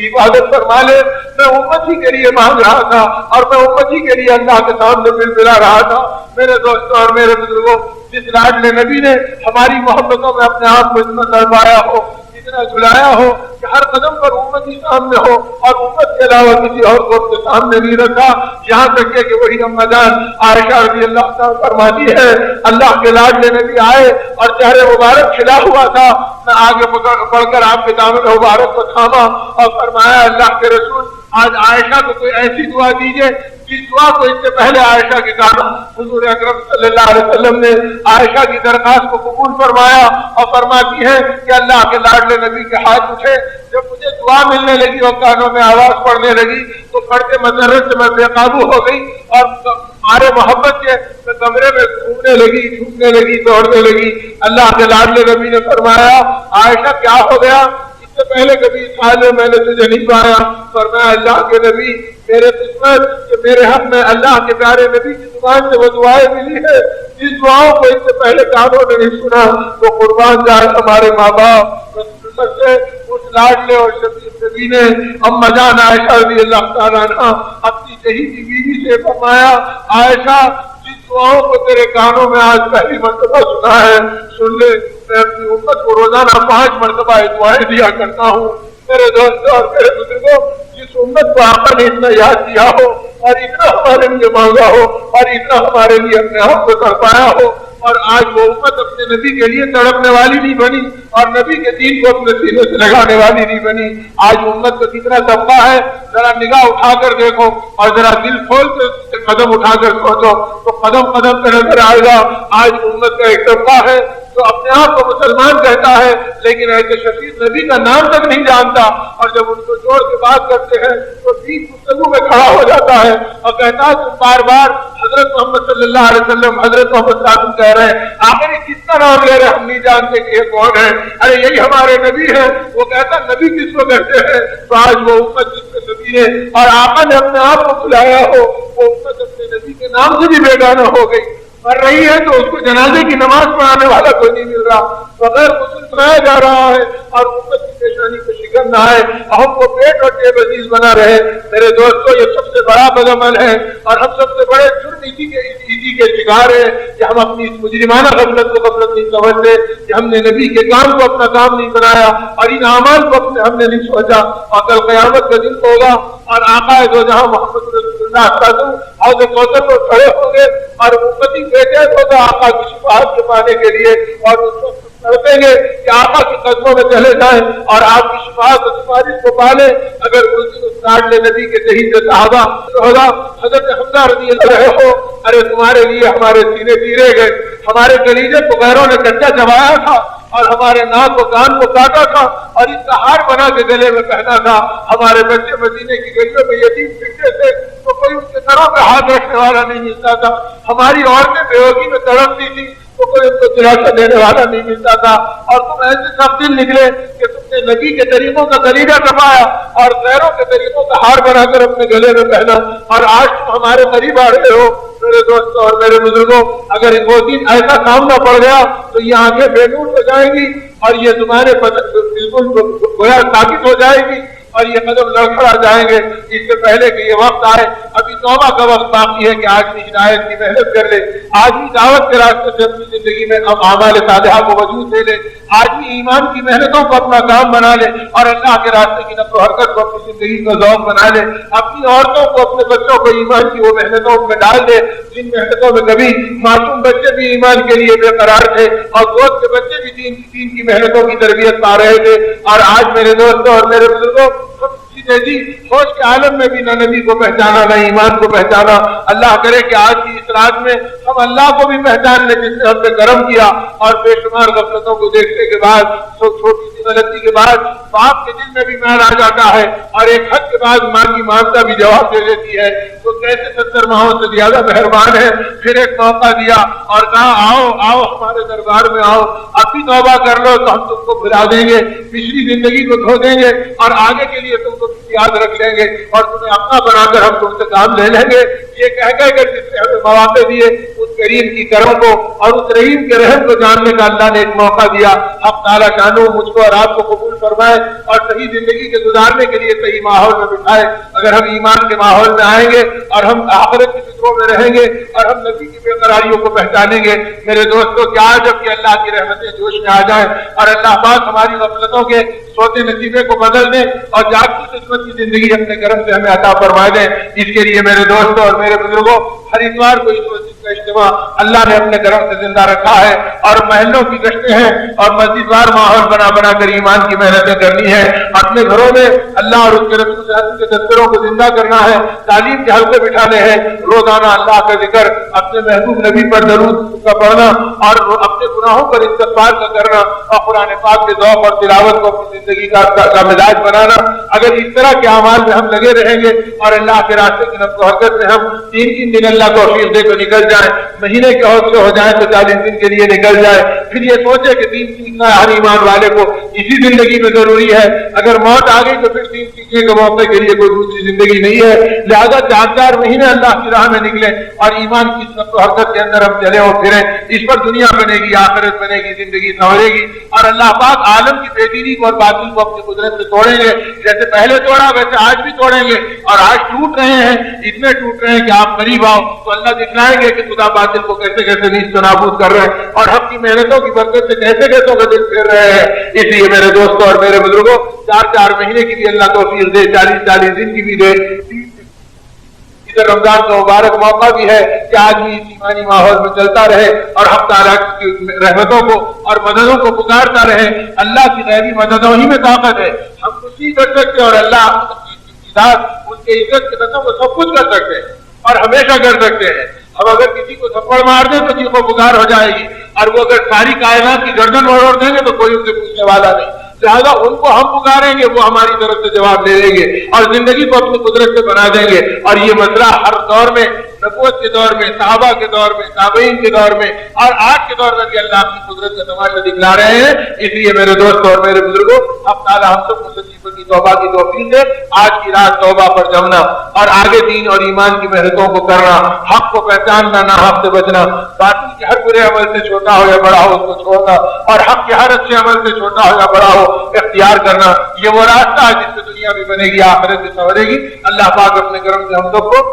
عبادت فرما لے۔ میں امت ہی کے لیے مانگ رہا تھا اور میں امت ہی کے لیے اللہ کے سامنے بلبلا رہا تھا۔ میرے دوستوں اور میرے بزرگوں، جس لاڈلے نبی نے ہماری محبتوں میں اپنے آپ کو اتنا تڑپایا ہو، اتنا جھلایا ہو کہ ہر قدم پر امت ہی سامنے ہو اور امت کے علاوہ کسی اور کو اپنے سامنے نہیں رکھا، یہاں تک کہ وہی اما جان عائشہ رضی اللہ تعالیٰ فرماتی ہے اللہ کے لاڈلے نبی آئے اور چہرے مبارک کھلا ہوا تھا، میں آگے بڑھ کر آپ کے دامن مبارک کو تھاما اور فرمایا اللہ کے رسول آج عائشہ کو کوئی ایسی دعا دیجئے جس دعا کو اس سے پہلے عائشہ کے کہا۔ حضور اکرم صلی اللہ علیہ وسلم نے عائشہ کی درخواست کو قبول فرمایا اور فرماتی ہے کہ اللہ کے لاڈلے نبی کے ہاتھ اٹھے، جب مجھے دعا ملنے لگی اور کانوں میں آواز پڑنے لگی تو پڑھتے مسرت سے میں بے قابو ہو گئی اور ہمارے محبت سے میں کمرے میں گھومنے لگی، جھومنے لگی، دوڑنے لگی۔ اللہ کے لاڈلے نبی نے فرمایا عائشہ کیا ہو گیا؟ اس سے پہلے کبھی اس حال میں میں نے تجھے نہیں پایا۔ فرمایا اللہ کے نبی میرے قسمت کہ میرے حق میں اللہ کے پیارے نبی کی زبان سے وہ دعائیں ملی ہے جس دعاؤں کو اس سے پہلے کانوں نے نہیں سنا۔ تو قربان جائے ہمارے ماں باپ سے اس لاڈلے اور شفیع نبی نے اما جان عائشہ رضی اللہ تعالیٰ عنہ اپنی شہیدی بیوی سے فرمایا عائشہ جس دعاؤں کو تیرے کانوں میں آج پہلی مرتبہ سنا ہے سن لے، میں اپنی امت کو روزانہ 5 مرتبہ دعائیں دیا کرتا ہوں۔ میرے دوستوں اور میرے بزرگوں، جس امت کو آقا نے اتنا یاد کیا ہو اور اتنا ہمارے لیے مانگا ہو اور اتنا ہمارے لیے اپنے آپ کو تڑپایا ہو اور آج وہ امت اپنے نبی کے لیے تڑپنے والی نہیں بنی اور نبی کے دین کو اپنے سینے سے لگانے والی نہیں بنی، آج امت کا کتنا طبقہ ہے ذرا نگاہ اٹھا کر دیکھو اور ذرا دل کھول کے قدم اٹھا کر سوچو تو قدم قدم پہ نظر آئے گا۔ آج امت کا ایک طبقہ ہے جو اپنے آپ کو مسلمان کہتا ہے لیکن ایسے شفیع نبی کا نام تک نہیں جانتا اور جب ان کو جوڑ کے بات کرتے ہیں تو دین گفتگو میں کھڑا ہو جاتا ہے اور کہتا ہے تم بار بار حضرت محمد صلی اللہ علیہ وسلم حضرت محمد صلی اللہ علیہ وسلم کہہ رہے ہیں، آخر کس کا نام لے رہے ہم نہیں جانتے کہ یہ کون ہے؟ ارے یہی ہمارے نبی ہے۔ وہ کہتا نبی کس کو کہتے ہیں؟ تو آج وہ امت جس کے نبی ہے اور آقا نے اپنے آپ کو بلایا ہو وہ امت اپنے نبی کے نام سے بھی بیگانہ ہو گئی، مر رہی ہے تو اس کو جنازے کی نماز پڑھانے والا کوئی نہیں مل رہا، بغیر غسل سنایا جا رہا ہے اور امت کی پیشانی کو شکن نہ ہے اور ہم کو پیٹ اور ٹیب عزیز بنا رہے۔ میرے دوستو یہ سب سے بڑا بدعمل ہے اور ہم سب سے بڑے جرم اسی کے شکار ہیں کہ ہم اپنی اس مجرمانہ غفلت کو غفلت نہیں سمجھتے کہ ہم نے نبی کے کام کو اپنا کام نہیں بنایا اور ان اعمال کو ہم نے نہیں سوچا اور کل قیامت کا دن ہوگا اور آقا دو جہاں محمد رسول اللہ صلی اللہ علیہ وسلم حوض کوثر پر کھڑے ہوں گے اور امتی بیٹھے ہوگا آقا کی شفاعت کے پانے کے لیے اور اس وقت کرتے گے کہ آقا کے قدموں میں چلے جائیں اور آپ کی شفاعت و سفارش کو پالیں۔ اگر اس دن اس لاڈلے نبی کے شہید صحابہ ہوگا حضرت حمزہ رضی اللہ عنہ ہو، ارے تمہارے لیے ہمارے سینے چیرے گئے، ہمارے کلیجے کو غیروں نے کچا چبایا تھا اور ہمارے ناک و کان کو کاٹا تھا اور اس کا ہار بنا کے گلے میں پہنا تھا۔ ہمارے بچے مدینے کی گلیوں میں یتیم پھرتے تھے تو کوئی ان کے سروں پہ ہاتھ رکھنے والا نہیں ملتا تھا، ہماری عورتیں بیوگی میں تڑپتی تھی تو کوئی ان کو دلاسا دینے والا نہیں ملتا تھا اور تم ایسے سب دل نکلے کہ تم نے نبی کے طریقوں کا کلیجہ دبایا اور غیروں کے طریقوں کا ہار بنا کر اپنے گلے میں پہنا اور آج تم ہمارے قریب آ رہے ہو۔ میرے دوستوں اور میرے بزرگوں، اگر وہ دن ایسا سامنا پڑ گیا تو یہ آنکھیں بے نور ہو جائیں گی اور یہ تمہارے بالکل گویا ثابت ہو جائے گی اور یہ قدم لڑکھڑا جائیں گے اس سے پہلے کہ یہ وقت آئے. ابھی توبہ کا وقت باقی ہے کہ آج بھی ہدایت کی محنت کر لے, آج بھی دعوت کے راستے سے اپنی زندگی میں اعمال صالحہ کو وجود دے لے, آج بھی ایمان کی محنتوں کو اپنا کام بنا لے اور اللہ کے راستے کی نقل و حرکت کو اپنی زندگی کا ذوق بنا لے. اپنی عورتوں کو, اپنے بچوں کو ایمان کی وہ محنتوں میں ڈال دے جن محنتوں میں کبھی معصوم بچے بھی ایمان کے لیے بے قرار تھے اور گود کے بچے بھی دین کی محنتوں کی تربیت پا رہے تھے. اور آج میرے دوستوں اور میرے بزرگوں جی فوج کے عالم میں بھی نہ نبی کو پہچانا نہ ایمان کو پہچانا. اللہ کرے کہ آج کی اس رات میں ہم اللہ کو بھی پہچان لیں جس نے ہم پہ کرم کیا اور بے شمار غفلتوں کو دیکھنے کے بعد, چھوٹی سی غلطی کے بعد باپ کے دل میں بھی میل آ جاتا ہے اور ایک حد کے بعد ماں کی مانتا بھی جواب دے دیتی ہے. تو کیسے 70 ماہوں سے زیادہ مہربان ہے, پھر ایک موقع دیا اور کہا آؤ آؤ ہمارے دربار میں آؤ, اب بھی توبہ کر لو تو ہم تم کو بھلا دیں گے, پچھلی زندگی کو دھو دیں گے اور آگے کے لیے تم کو یاد رکھ لیں گے اور تمہیں اپنا بنا کر ہم تم سے کام لے لیں گے. یہ کہہ کر جس نے ہمیں مواقع دیے اس کریم کی کرم کو اور اس رحیم کے رحم کو جاننے کا اللہ نے ایک موقع دیا. اب تعالیٰ جانو مجھ کو اور آپ کو قبول فرمائے اور صحیح زندگی کے گزارنے کے لیے صحیح ماحول میں بٹھائے. اگر ہم ایمان کے ماحول میں آئیں گے اور ہم آخرت کی فکروں میں رہیں گے اور ہم نبی کی بے قراریوں کو پہچانیں گے, میرے دوستوں کیا جب کہ اللہ کی رحمتیں جوش میں آ جائیں اور اللہ پاک ہماری غفلتوں کے سوتے نصیبے کو بدل دیں اور جاگتی قسمت کی زندگی اپنے کرم سے ہمیں عطا فرما دیں. اس کے لیے میرے دوستوں اور میرے بزرگوں ہر اتوار کو اس مسجد کا اجتماع اللہ نے اپنے کرم سے زندہ رکھا ہے اور محلوں کی گشتیں ہیں اور مسجد وار ماحول بنا بنا کر ایمان کی محنتیں کرنی ہے. اپنے گھروں میں اللہ اور اس کے رسول کے تذکروں کو زندہ کرنا ہے, تعلیم کے حلقے بٹھانے ہیں, روزانہ اللہ کا ذکر, اپنے محبوب نبی پر درود کا پڑھنا اور اپنے گناہوں پر استغفار کا کرنا اور قرآن پاک کے ذوق اور تلاوت کو اپنی زندگی کا مزاج بنانا. اگر اس طرح کے اعمال میں ہم لگے رہیں گے اور اللہ کے راستے کی نقل و حرکت میں ہم 3 دن اللہ کو توفیق دے تو نکل جائیں, مہینے کے حوصلے ہو جائیں تو 40 دن کے لیے نکل جائے, پھر یہ سوچے کہ 3 سیکھنا ہر ایمان والے کو اسی زندگی میں ضروری ہے. اگر موت آ گئی تو پھر 3 سیکھنے کے موقع کے لیے کوئی دوسری زندگی نہیں ہے. لہذا 4 مہینے اللہ کی راہ میں نکلیں اور ایمان کی نقل و حرکت کے اندر ہم چلے اور پھریں. اس پر دنیا بنے گی, آخرت بنے گی, زندگی سنورے گی اور اللہ پاک عالم کی بے دینی کو اور باطل کو اپنی قدرت سے توڑیں گے. جیسے پہلے توڑا ویسے آج بھی توڑیں گے اور آج ٹوٹ رہے ہیں, اتنے ٹوٹ رہے ہیں کہ آپ قریب آؤ تو اللہ دکھلائیں گے کہ خدا باطل کو کیسے کیسے نیست و نابود کر رہے ہیں اور ہم کی محنتوں کی برکت سے کیسے کیسوں کا دل پھیر رہے ہیں. اس لیے میرے دوستوں اور میرے بزرگوں 4 مہینے کی بھی اللہ توفیق دے, 40 دن کی بھی دے. ادھر رمضان کا مبارک موقع بھی ہے کہ آج بھی اس ایمانی ماحول میں چلتا رہے اور ہم تعالیٰ کی رحمتوں کو اور مددوں کو پکارتا رہے. اللہ کی غیبی مددوں ہی میں طاقت ہے, ہم کچھ نہیں کر سکتے اور اللہ ان کے عزت کے قسم کو سب کچھ کر سکتے ہیں اور ہمیشہ کر سکتے ہیں. اب اگر کسی کو تھپڑ مار دیں تو چیخ و پکار ہو جائے گی اور وہ اگر ساری کائنات کی گردن موڑ دیں گے تو کوئی ان سے پوچھنے والا نہیں. لہٰذا ان کو ہم پکاریں گے, وہ ہماری طرف سے جواب دے دیں گے اور زندگی کو اپنی قدرت سے بنا دیں گے. اور یہ مسئلہ ہر دور میں, نبوت کے دور میں, صحابہ کے دور میں, تابعین کے دور میں اور آج کے دور میں بھی اللہ اپنی قدرت کا تماشا دکھلا رہے ہیں. اس لیے میرے دوستوں اور میرے بزرگوں اب تعالیٰ ہم سب کو سچی کی توبہ کی توفیق دے. آج کی رات توبہ پر جمنا اور آگے دین اور ایمان کی محنتوں کو کرنا, حق کو پہچاننا, نہ حق سے بچنا, باطل کے ہر برے عمل سے چھوٹا ہو یا بڑا ہو اس کو چھوڑنا اور حق کے ہر اچھے عمل سے چھوٹا ہو یا بڑا ہو اختیار کرنا. یہ وہ راستہ ہے جس سے دنیا بھی بنے گی, آخرت بھی سنورے گی. اللہ پاک اپنے کرم سے ہم سب کو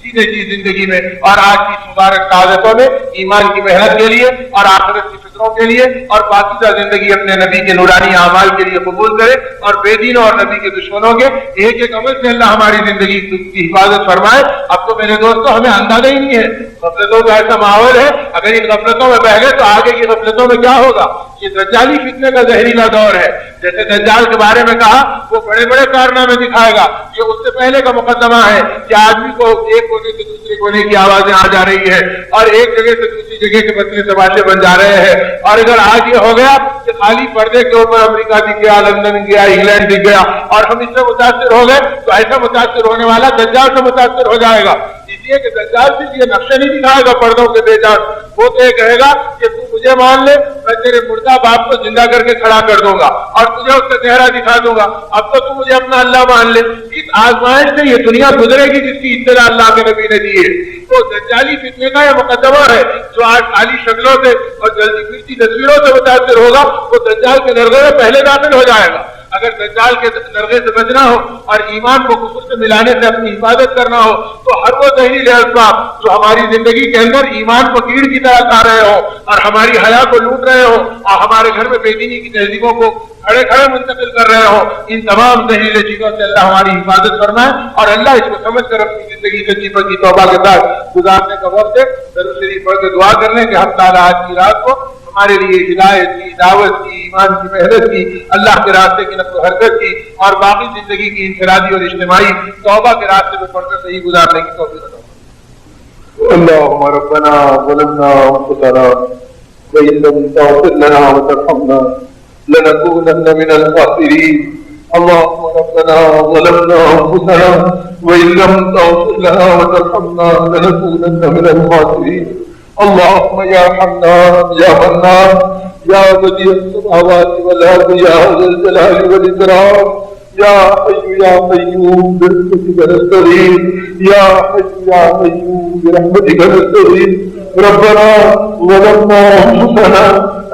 سیدھے کی زندگی میں اور آج کی مبارک سعادتوں میں ایمان کی محنت کے لیے اور آخرت کی فکروں کے لیے اور پاکیزہ زندگی اپنے نبی کے نورانی اعمال کے لیے قبول کرے اور بے دینوں اور نبی کے دشمنوں کے ایک عمل سے اللہ ہماری زندگی کی حفاظت فرمائے. اب تو میرے دوستوں ہمیں اندازہ ہی نہیں ہے, غفلتوں کا ایسا ماحول ہے, اگر ان غفلتوں میں بہ گئے تو آگے کی غفلتوں میں کیا ہوگا. یہ دجالی فتنے کا زہریلا دور ہے. جیسے دجال کے بارے میں کہا وہ بڑے بڑے کارنامے دکھائے گا, یہ اس سے پہلے کا مقدمہ ہے کہ آدمی کو ایک کونے سے دوسرے کونے کی آوازیں آ جا رہی ہے اور ایک جگہ سے دوسری جگہ کے مسئلے تماشے بن جا رہے ہیں. اور اگر آج یہ ہو گیا کہ خالی پردے کے اوپر امریکہ دکھ گیا, لندن گیا, انگلینڈ دکھ گیا اور ہم اس سے متاثر ہو گئے تو ایسا متاثر ہونے والا دجال سے متاثر ہو جائے گا. اس لیے کہ دجال صرف یہ نقشے نہیں دکھائے گا پردوں کے بے جان, وہ تو یہ کہے گا کہ تو مجھے مان لے, میں تیرے مردہ باپ کو زندہ کر کے کھڑا کر دوں گا اور تجھے اس کا چہرہ دکھا دوں گا, اب تو مجھے اپنا اللہ مان لے. اس آزمائش سے یہ دنیا گزرے گی جس کی اطلاع اللہ کے نبی نے دی ہے. تو دجالی فتنے کا یہ مقدمہ ہے جو آج خالی شکلوں سے اور جلدی پھرتی تصویروں سے متاثر ہوگا, وہ دجال کے نرغے میں پہلے داخل ہو جائے گا. اگر دجال کے درغے سے بچنا ہو اور ایمان کو کفر سے ملانے سے اپنی حفاظت کرنا ہو تو ہر وہ زہریلے اسباب جو ہماری زندگی کے اندر ایمان کو کیڑ کی طرح کھا رہے ہو اور ہماری حیا کو لوٹ رہے ہو اور ہمارے گھر میں بے دینی کی تہذیبوں کو کھڑے کھڑے منتقل کر رہے ہو، ان تمام زہریلے چیزوں سے اللہ ہماری حفاظت فرمائے اور اللہ اس کو سمجھ کر اپنی زندگی سچی پکی توبہ کے ساتھ گزارنے کا وقت ہے۔ درود شریف پڑھ کے دعا کر لیں کہ ہم تعالیٰ آج کی رات کو ہمارے لیے ہدایت کی، دعوت کی، ایمان کی محنت کی، اللہ کے راستے کی نقل و حرکت کی اور باقی زندگی کی انفرادی اور اجتماعی توبہ کے راستے میں پڑھ کر صحیح گزارنے کی توفیق عطا فرمائے۔ اللهم ربنا ظلمنا انفسنا وان لم تغفر لنا وترحمنا لنكونن من الخاسرين۔ اللهم ربنا ظلمنا انفسنا وان لم تغفر لنا وترحمنا لنكونن من الخاسرين۔ اللهم يا حنان يا منان يا بديع السماوات والارض يا ذا الجلال والاكرام يا حي يا قيوم برحمتك نستغيث يا حي يا قيوم برحمتك نستغيث۔ ربنا ظلمنا انفسنا،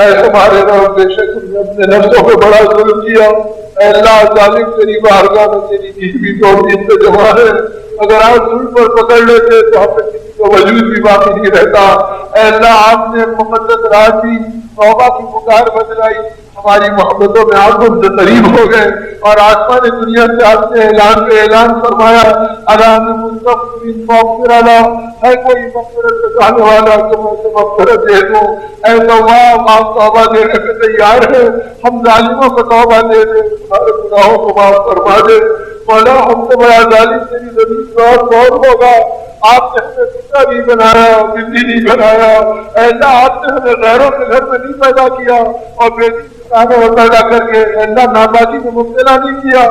اے ہمارے رب بے شک ہم نے اپنے نفسوں کو بڑا ظلم کیا، اے اللہ ظالم تیری بارگاہ میں تیری نیکی توحید سے جمع ہے، اگر آج ظلم پر پکڑ لیتے تو ہم نے کسی کو وجود بھی باقی نہیں رہتا۔ اے اللہ آپ نے مقدس رات کی توبہ کی پکار بدلائی، ہماری محبتوں میں آپ ہم سے قریب ہو گئے اور آسمان دنیا سے آپ نے اعلان پہ اعلان فرمایا اعلان مستقبل مغفر اللہ، ہے کوئی مغفرت چاہنے والا تو میں اسے مغفرت دے دوں۔ اے تواب آپ توبہ دینے پہ تیار ہیں، ہم ظالموں کو توبہ دے دیں، ہمارے گناہوں کو معاف فرما دے۔ مولا ہم سے بڑا ظالم تیری زمین پر کون ہوگا؟ آپ نے ہمیں پتا نہیں بنایا، بندی نہیں بنایا، اے اللہ آپ نے ہمیں غیروں کے گھر میں نہیں پیدا کیا اور بیٹی پیدا کر کے اللہ ناپاکی میں مبتلا نہیں کیا۔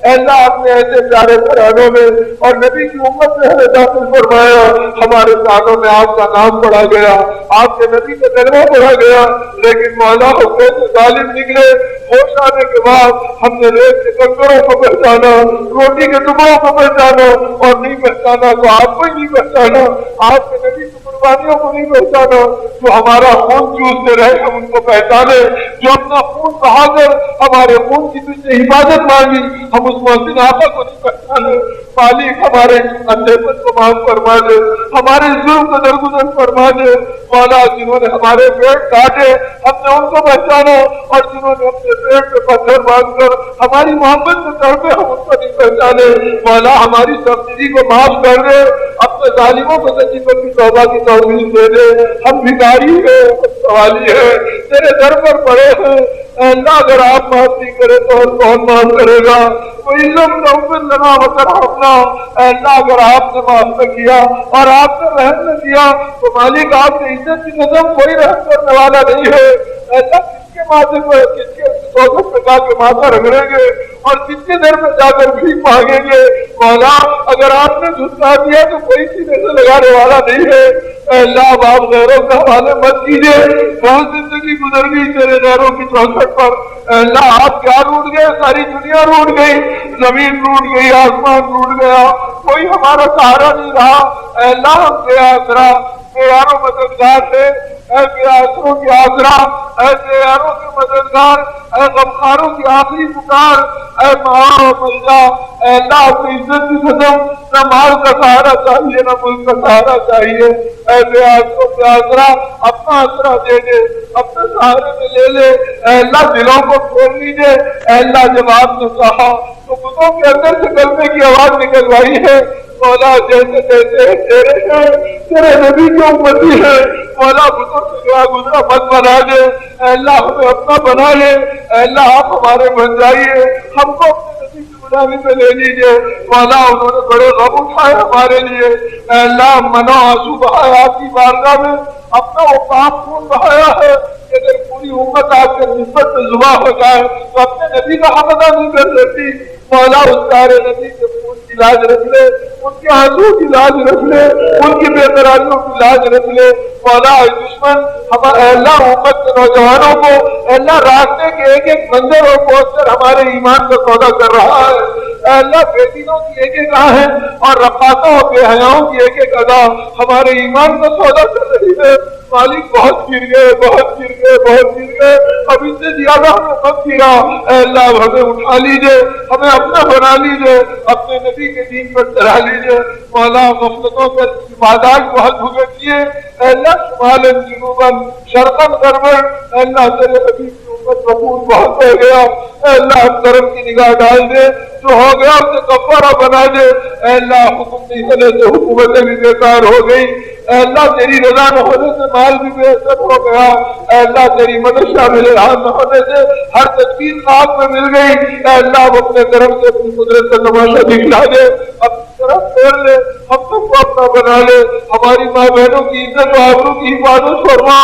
اے اللہ آپ نے ایسے پیارے گھرانوں میں اور نبی کی امت میں ہمیں داخل فرمایا، ہمارے کانوں میں آپ کا نام پڑا گیا، آپ کے نبی کا کلمہ پڑا گیا، لیکن مولا ہم سے ظالم نکلے۔ ہوش آنے کے بعد ہم نے ریت کے کنکروں کو پہچانا، روٹی کے ٹکڑوں کو پہچانا اور نہیں پہچانا تو آپ کو ہی نہیں پہچانا، آپ کے نبی کی قربانیوں کو نہیں پہچانا، جو ہمارا خون چوستے رہے ہم ان کو پہچانے، جو اپنا خون بہا کر ہمارے خون کی تجھ سے حفاظت مانگی ہم اس محسن آقا کو نہیں پہچانے۔ مالک ہمارے اندھیپن کو معاف فرما دے، ہمارے ظلم کو درگزر فرما دے۔ مولا جنہوں نے ہمارے پیٹ کاٹے ہم نے ان کو پہچانا اور جنہوں نے اپنے پیٹ پہ پتھر باندھ کر ہماری محبت میں تڑپے ہم ان کو نہیں پہچانے۔ مولا ہماری سبزی کو معاف کر دے، اپنے ظالموں کو سچی پکی توبہ کی توفیق دے دے۔ ہم بھکاری ہیں، ہم سوالی ہیں، تیرے در پر پڑے ہیں، اے اللہ اگر آپ معاف نہیں کرے تو ہم کون معاف کرے گا؟ کوئی لم تغفر لنا وترحمنا، اے اللہ اگر آپ نے معاف نہ کیا اور آپ نے رحم نہ کیا تو مالک آپ کے عزت کی قسم کوئی رحم کرنے والا نہیں ہے۔ اے اللہ کس کے ماتھے پر کس کے دوست پہ جا کے ماتھا رگڑیں گے اور کس کے در میں جا کر بھیک مانگیں گے؟ مولا اگر آپ نے جھٹلا دیا تو کوئی سینے سے لگانے والا نہیں ہے۔ اے اللہ اب آپ غیروں کا حوالے مت کیجیے، بہت زندگی گزر گئی تیرے غیروں کی چوکھٹ پر۔ اے اللہ آپ کیا روٹ گئے؟ ساری دنیا روٹ گئی، زمین روٹ گئی، آسمان روٹ گیا، کوئی ہمارا سہارا نہیں رہا۔ اے اللہ ہم بے آسرا، بے یاروں مددگار تھے، اے بے آسروں کی آسرا، اے بے یاروں کے مددگار، اے غمخاروں کی آخری پکار، اے ماں ملکہ، اے اللہ اپنی عزت کی قسم نہ مال کا سہارا چاہیے نہ ملک کا سہارا چاہیے۔ اے بے آسروں کے آسرا اپنا آسرا دے دے، اپنے سہارے میں لے لے۔ اے اللہ دلوں کو کھول لیجیے۔ اے اللہ جب آپ نے کہا تو بتوں کے اندر سے کلمے کی آواز نکلوائی ہے۔ مولا جیسے جیسے تیرے ہیں، تیرے نبی کی امتی ہے، مولا بتوں سے گیا گزرا مت بنا دے۔ اے اللہ ہمیں اپنا بنا لے، اے اللہ آپ ہمارے بن جائیے، ہم کو اپنے نبی کی غلامی میں لے لیجیے۔ مولا انہوں نے بڑے غم اٹھائے ہمارے لیے، اے اللہ منو آنسو بہایا آپ کی بارگاہ میں، اپنا وہ پاک خون بہایا ہے کہ اگر پوری امت آپ کے نسبت میں ذبح ہو جائے تو اپنے نبی کا حق ادا نہیں کر سکتی۔ مولا اس پیارے نبی کے خون کی لاج رکھ لے، ان کے آنسو کی لاج رکھ لے، ان کی بے قراریوں کی لاج رکھ لے۔ مولا دشمن ہمارے اللہ امت کے نوجوانوں کو اللہ راستے کے ایک ایک منظر اور پہنچ کر ہمارے ایمان کا سودا کر رہا ہے۔ اے اللہ بے دینوں کی ایک ایک آہیں اور رقاصوں اور بے حیاؤں کی ایک ایک ادا ہمارے ایمان کا سودا کر رہی ہے۔ مالک بہت گر گئے، بہت گر گئے، بہت گر گئے، اب اس سے زیادہ ہمیں مت گرا۔ اے اللہ ہمیں اٹھا لیجئے، ہمیں اپنا بنا لیجئے، اپنے نبی کے دین پر چڑھا لیجئے۔ مولا غفلتوں کے عبادات بہت بھگت دیے، اے اللہ شمالن جنوباً شرقاً غرباً، اے اللہ تیرے نبی کی امت رسول بہت ہو گیا، اے اللہ ہم کرم کی نگاہ ڈال دے، جو ہو گیا اسے کفارہ بنا دے۔ اے اللہ حکم نہیں ہونے سے حکومتیں بھی بیکار ہو گئی، اے اللہ تیری رضا نہ ہونے سے مال بھی بے اثر ہو گیا، اے اللہ تیری مدد شامل حال نہ ہونے سے ہر تدبیر خاک میں مل گئی۔ اے اللہ اب اپنے کرم سے اپنی قدرت کا تماشا دکھلا دے، اپنی طرف پھیر لے، ہم سب کو اپنا بنا لے، ہماری ماں بہنوں کی عزت و آبرو کی حفاظت فرما،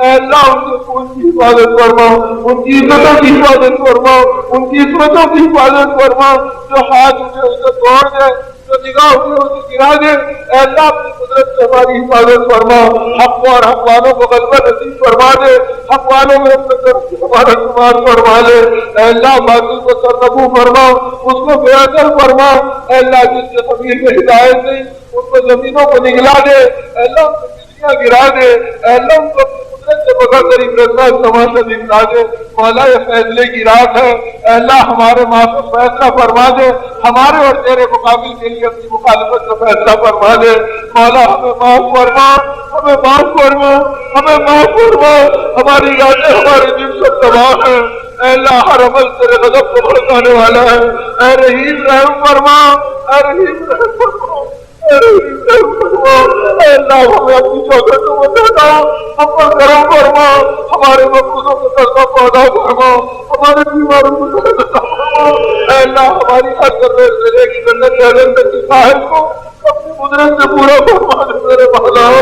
اے اللہ ان کے خون کی حفاظت فرما، ان کی عزتوں کی حفاظت فرما، ان کی عصمتوں کی حفاظت فرما، جو ہاتھ اٹھے اسے توڑ دے، جو نگاہ ہوئے اسے گرا دے، اے اللہ اپنی قدرت سے ہماری حفاظت فرما، حق اور حق والوں کو غلبہ نصیب فرما دے، حق والوں میں اپنے طرف سے ہمارا شمار فرما لے، اے اللہ باطل کو سرنگو فرما، اس کو بے اثر فرما، اے اللہ جس کے ضمیر میں ہدایت نہیں ان کو زمینوں کو نگلا دے، اے اللہ ان کو بجلیاں گرا دے، اے اللہ ان کو سے بغیر تیری رضا تماشا دکھلا دے۔ مولا یہ فیصلے کی رات ہے، اے اللہ ہمارے معاف فیصلہ فرما دے، ہمارے اور تیرے مقابل کے لیے اپنی مخالفت کا فیصلہ فرما دے۔ مولا ہمیں معاف فرما، ہمیں معاف فرما، ہمیں معاف فرما، ہماری یادیں ہمارے دل سے تباہ ہیں، اے اللہ ہر عمل تیرے غضب کو بھڑکانے والا ہے، اے رحیم رحم فرما، اے رحیم رحم فرما، اے اللہ ہمیں اپنی شوقتوں میں بتاؤ، ہم پر کرم فرما، ہمارے مقصودوں کو سردا پودا فرما، ہمارے بیماروں کو سردا فرما، اے اللہ ہماری ہر ضرورت سے کی جنت کی صاحب کو اپنی قدرت سے پورا فرما دے میرے بہلاؤ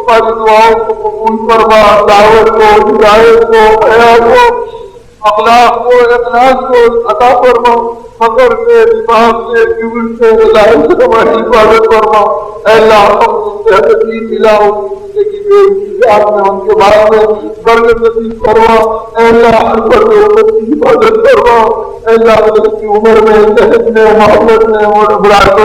ہماری دعاؤں کو قبول فرما، دعوت کو، ہدایت کو، حیات کو، اخلاق کو، اخلاص کو عطا فرما، فقر سے، نفاق سے، کبر سے، رضائل سے ہماری حفاظت فرما۔ اے اللہ ہم صحت نصیب ملاؤ، زندگی میں آپ نے ان کے بارے میں برکت نصیب فرما۔ اے اللہ ہر پر امت کی حفاظت فرما۔ اے اللہ حضرت کی عمر میں، صحت میں، محبت میں، مرادت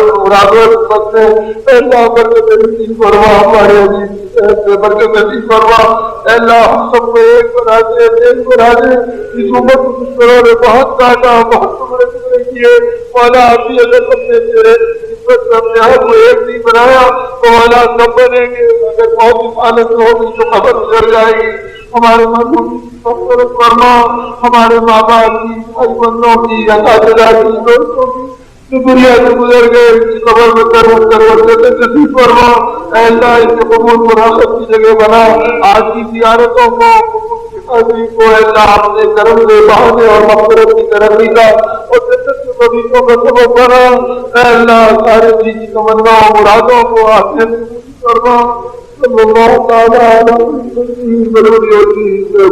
میں، اے اللہ برکت نصیب فرما، ہمارے عزیز کی صحت میں برکت نصیب فرما۔ اے اللہ ہم سب کو ایک بنا دے، ایک بنا دے۔ اس امت کو دشمنوں نے بہت کاٹا، بہت ٹکڑے ٹکڑے کیے، مولا ابھی اگر ہم نے تیرے نسبت سے اپنے آپ کو ایک نہیں بنایا تو مولا سب بنیں گے، اگر بہت حفاظت ہوگی تو خبر گزر جائے گی۔ ہمارے مذہب کی مغفرت فرما، ہمارے ماں باپ کی، بھائی بندوں کی، اساتذہ کی، دوستوں کی جو دنیا سے گزر گئے ان کی قبر میں کروٹ نصیب فرما۔ اے اللہ اس کے قبول مراقب کی جگہ بنا، آج کی زیارتوں کو حاضری کو اے اللہ اپنے کرم سے بہانے اور مغفرت کی ترقی کا اور جنت کے بغیچوں کا سبب بنا۔ اے اللہ سارے جی کی تمنا مرادوں کو آخر میں پوری فرما۔ صلی اللہ تعالی علیہ وسلم ضروری ہوتی ہے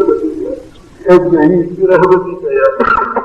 ایک نہیں رحمتی کا